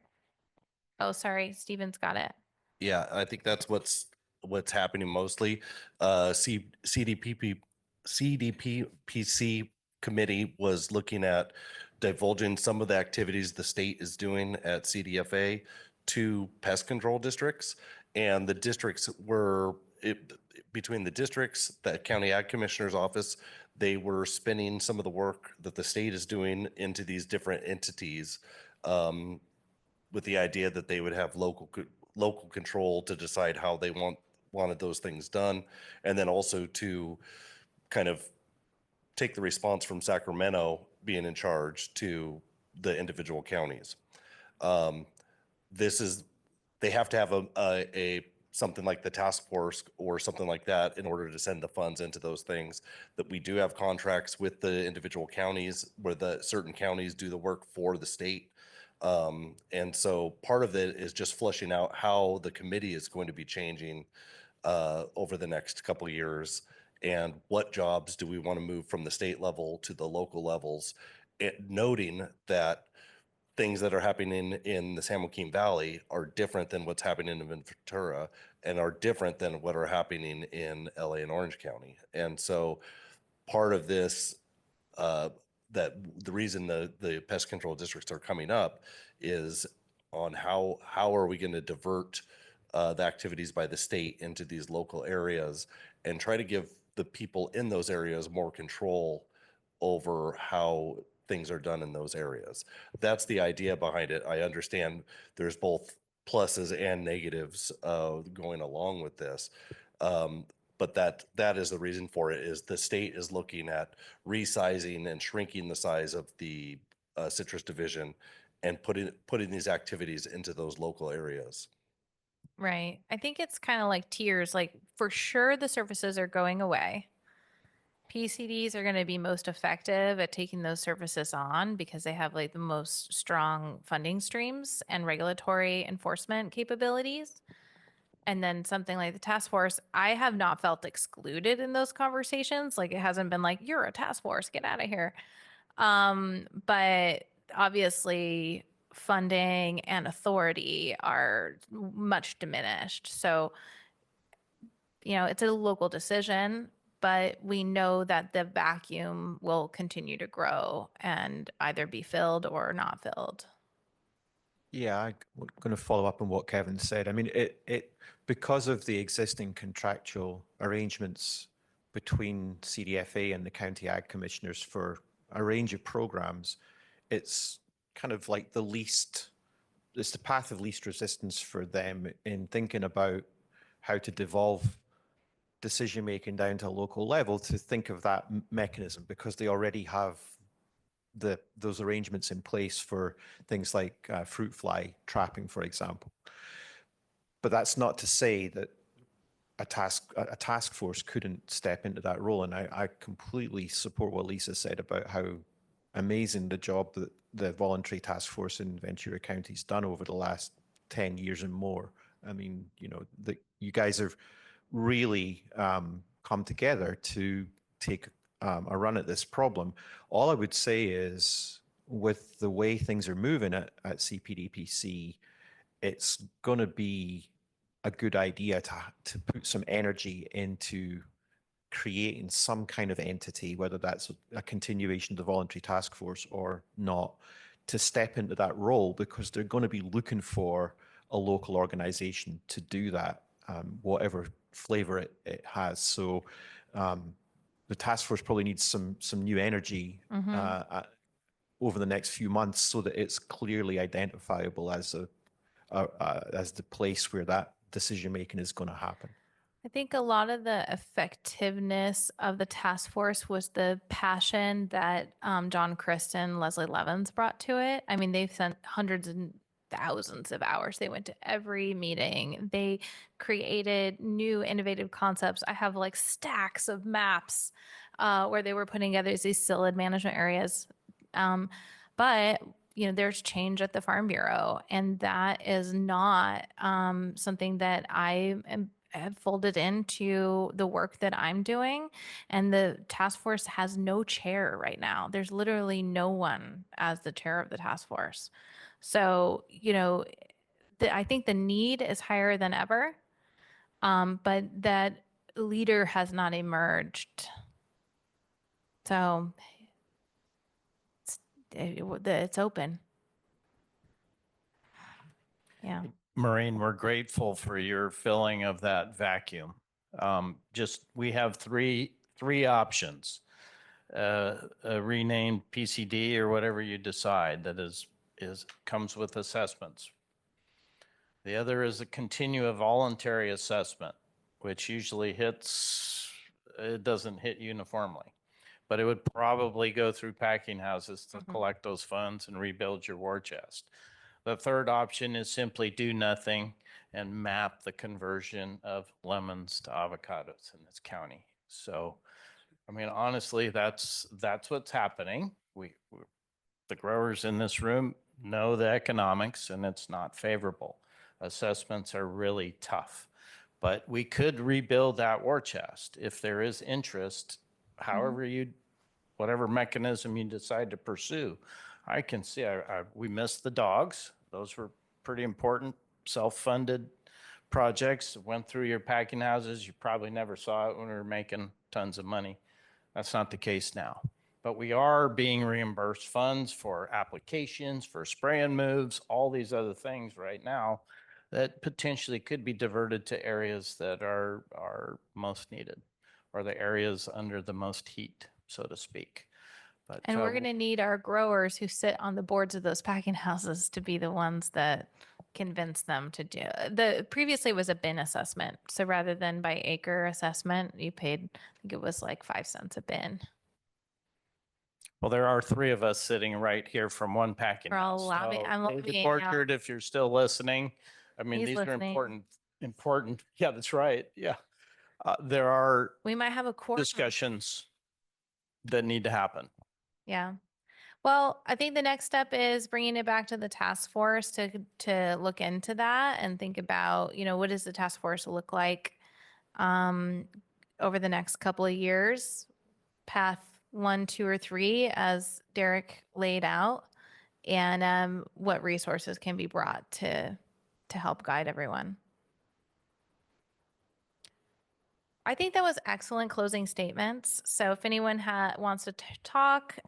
[SPEAKER 1] Oh, sorry, Steven's got it.
[SPEAKER 21] Yeah, I think that's what's happening mostly. CDPPC committee was looking at divulging some of the activities the state is doing at CDFA to pest control districts, and the districts were between the districts, the county ag commissioner's office, they were spending some of the work that the state is doing into these different entities. With the idea that they would have local control to decide how they wanted those things done, and then also to kind of take the response from Sacramento being in charge to the individual counties. This is they have to have a something like the task force or something like that in order to send the funds into those things. That we do have contracts with the individual counties where the certain counties do the work for the state. And so part of it is just fleshing out how the committee is going to be changing over the next couple of years, and what jobs do we want to move from the state level to the local levels, noting that things that are happening in the San Joaquin Valley are different than what's happening in Ventura, and are different than what are happening in LA and Orange County. And so part of this, that the reason the pest control districts are coming up is on how are we going to divert the activities by the state into these local areas, and try to give the people in those areas more control over how things are done in those areas. That's the idea behind it. I understand there's both pluses and negatives going along with this. But that is the reason for it, is the state is looking at resizing and shrinking the size of the citrus division and putting these activities into those local areas.
[SPEAKER 1] Right. I think it's kind of like tiers. Like for sure the services are going away. PCDs are going to be most effective at taking those services on because they have like the most strong funding streams and regulatory enforcement capabilities. And then something like the task force, I have not felt excluded in those conversations. Like it hasn't been like, you're a task force, get out of here. But obviously funding and authority are much diminished. So, it's a local decision, but we know that the vacuum will continue to grow and either be filled or not filled.
[SPEAKER 19] Yeah, I'm going to follow up on what Kevin said. I mean, it because of the existing contractual arrangements between CDFA and the county ag commissioners for a range of programs, it's kind of like it's the path of least resistance for them in thinking about how to devolve decision making down to a local level, to think of that mechanism, because they already have those arrangements in place for things like fruit fly trapping, for example. But that's not to say that a task force couldn't step into that role. And I completely support what Lisa said about how amazing the job that the voluntary task force in Ventura County's done over the last 10 years and more. I mean, you guys have really come together to take a run at this problem. All I would say is, with the way things are moving at CPDPC, it's going to be a good idea to put some energy into creating some kind of entity, whether that's a continuation of the voluntary task force or not, to step into that role, because they're going to be looking for a local organization to do that, whatever flavor it has. So the task force probably needs some new energy over the next few months, so that it's clearly identifiable as the place where that decision making is going to happen.
[SPEAKER 1] I think a lot of the effectiveness of the task force was the passion that John Christen, Leslie Levins brought to it. I mean, they've sent hundreds and thousands of hours. They went to every meeting. They created new innovative concepts. I have like stacks of maps where they were putting together these psyllid management areas. But there's change at the Farm Bureau, and that is not something that have folded into the work that I'm doing. And the task force has no chair right now. There's literally no one as the chair of the task force. So, I think the need is higher than ever, but that leader has not emerged. So it's open. Yeah.
[SPEAKER 5] Maureen, we're grateful for your filling of that vacuum. We have three options. A renamed PCD or whatever you decide that comes with assessments. The other is a continue voluntary assessment, which usually it doesn't hit uniformly, but it would probably go through packing houses to collect those funds and rebuild your war chest. The third option is simply do nothing and map the conversion of lemons to avocados in this county. So, I mean, honestly, that's what's happening. The growers in this room know the economics, and it's not favorable. Assessments are really tough, but we could rebuild that war chest if there is interest, however whatever mechanism you decide to pursue. I can see we missed the dogs. Those were pretty important self-funded projects. Went through your packing houses. You probably never saw it when we were making tons of money. That's not the case now. But we are being reimbursed funds for applications, for spray and moves, all these other things right now that potentially could be diverted to areas that are most needed, or the areas under the most heat, so to speak. But,
[SPEAKER 1] And we're going to need our growers who sit on the boards of those packing houses to be the ones that convince them to do it. Previously it was a bin assessment. So rather than by acre assessment, you paid, I think it was like 5 cents a bin.
[SPEAKER 5] Well, there are 3 of us sitting right here from one packing
[SPEAKER 1] We're all
[SPEAKER 5] house.
[SPEAKER 1] lobbying. I'm
[SPEAKER 5] David
[SPEAKER 1] lobbying out.
[SPEAKER 5] Orchard, if you're still listening, I mean,
[SPEAKER 1] He's
[SPEAKER 5] these
[SPEAKER 1] listening.
[SPEAKER 5] are important. Yeah, that's right. Yeah. There are
[SPEAKER 1] We might have a quorum.
[SPEAKER 5] discussions that need to happen.
[SPEAKER 1] Yeah. Well, I think the next step is bringing it back to the task force to look into that and think about, what does the task force look like over the next couple of years, path 1, 2, or 3, as Derek laid out, and what resources can be brought to help guide everyone. I think that was excellent closing statements. So if anyone wants to talk,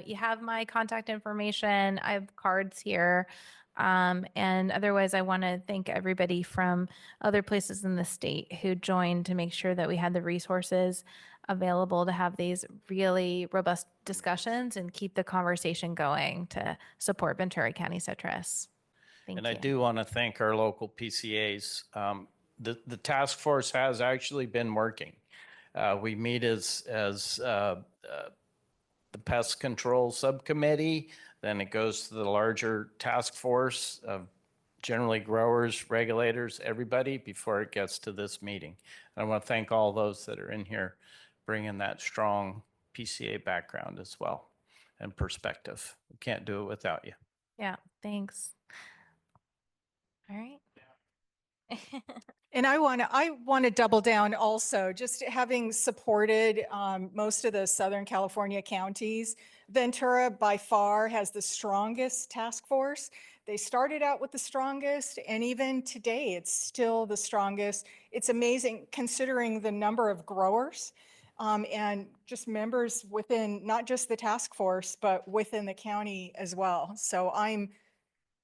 [SPEAKER 1] you have my contact information. I have cards here. And otherwise, I want to thank everybody from other places in the state who joined to make sure that we had the resources available to have these really robust discussions and keep the conversation going to support Ventura County citrus. Thank you.
[SPEAKER 5] I do want to thank our local PCAs. The task force has actually been working. We meet as the pest control subcommittee, then it goes to the larger task force of generally growers, regulators, everybody before it gets to this meeting. And I want to thank all those that are in here bringing that strong PCA background as well and perspective. We can't do it without you.
[SPEAKER 1] Yeah, thanks. All right.
[SPEAKER 8] And I want to double down also, just having supported most of the Southern California counties. Ventura by far has the strongest task force. They started out with the strongest, and even today it's still the strongest. It's amazing considering the number of growers and just members within not just the task force, but within the county as well. So I'm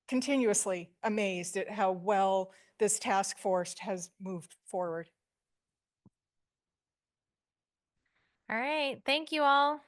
[SPEAKER 8] continuously amazed at how well this task force has moved forward.
[SPEAKER 1] All right. Thank you all.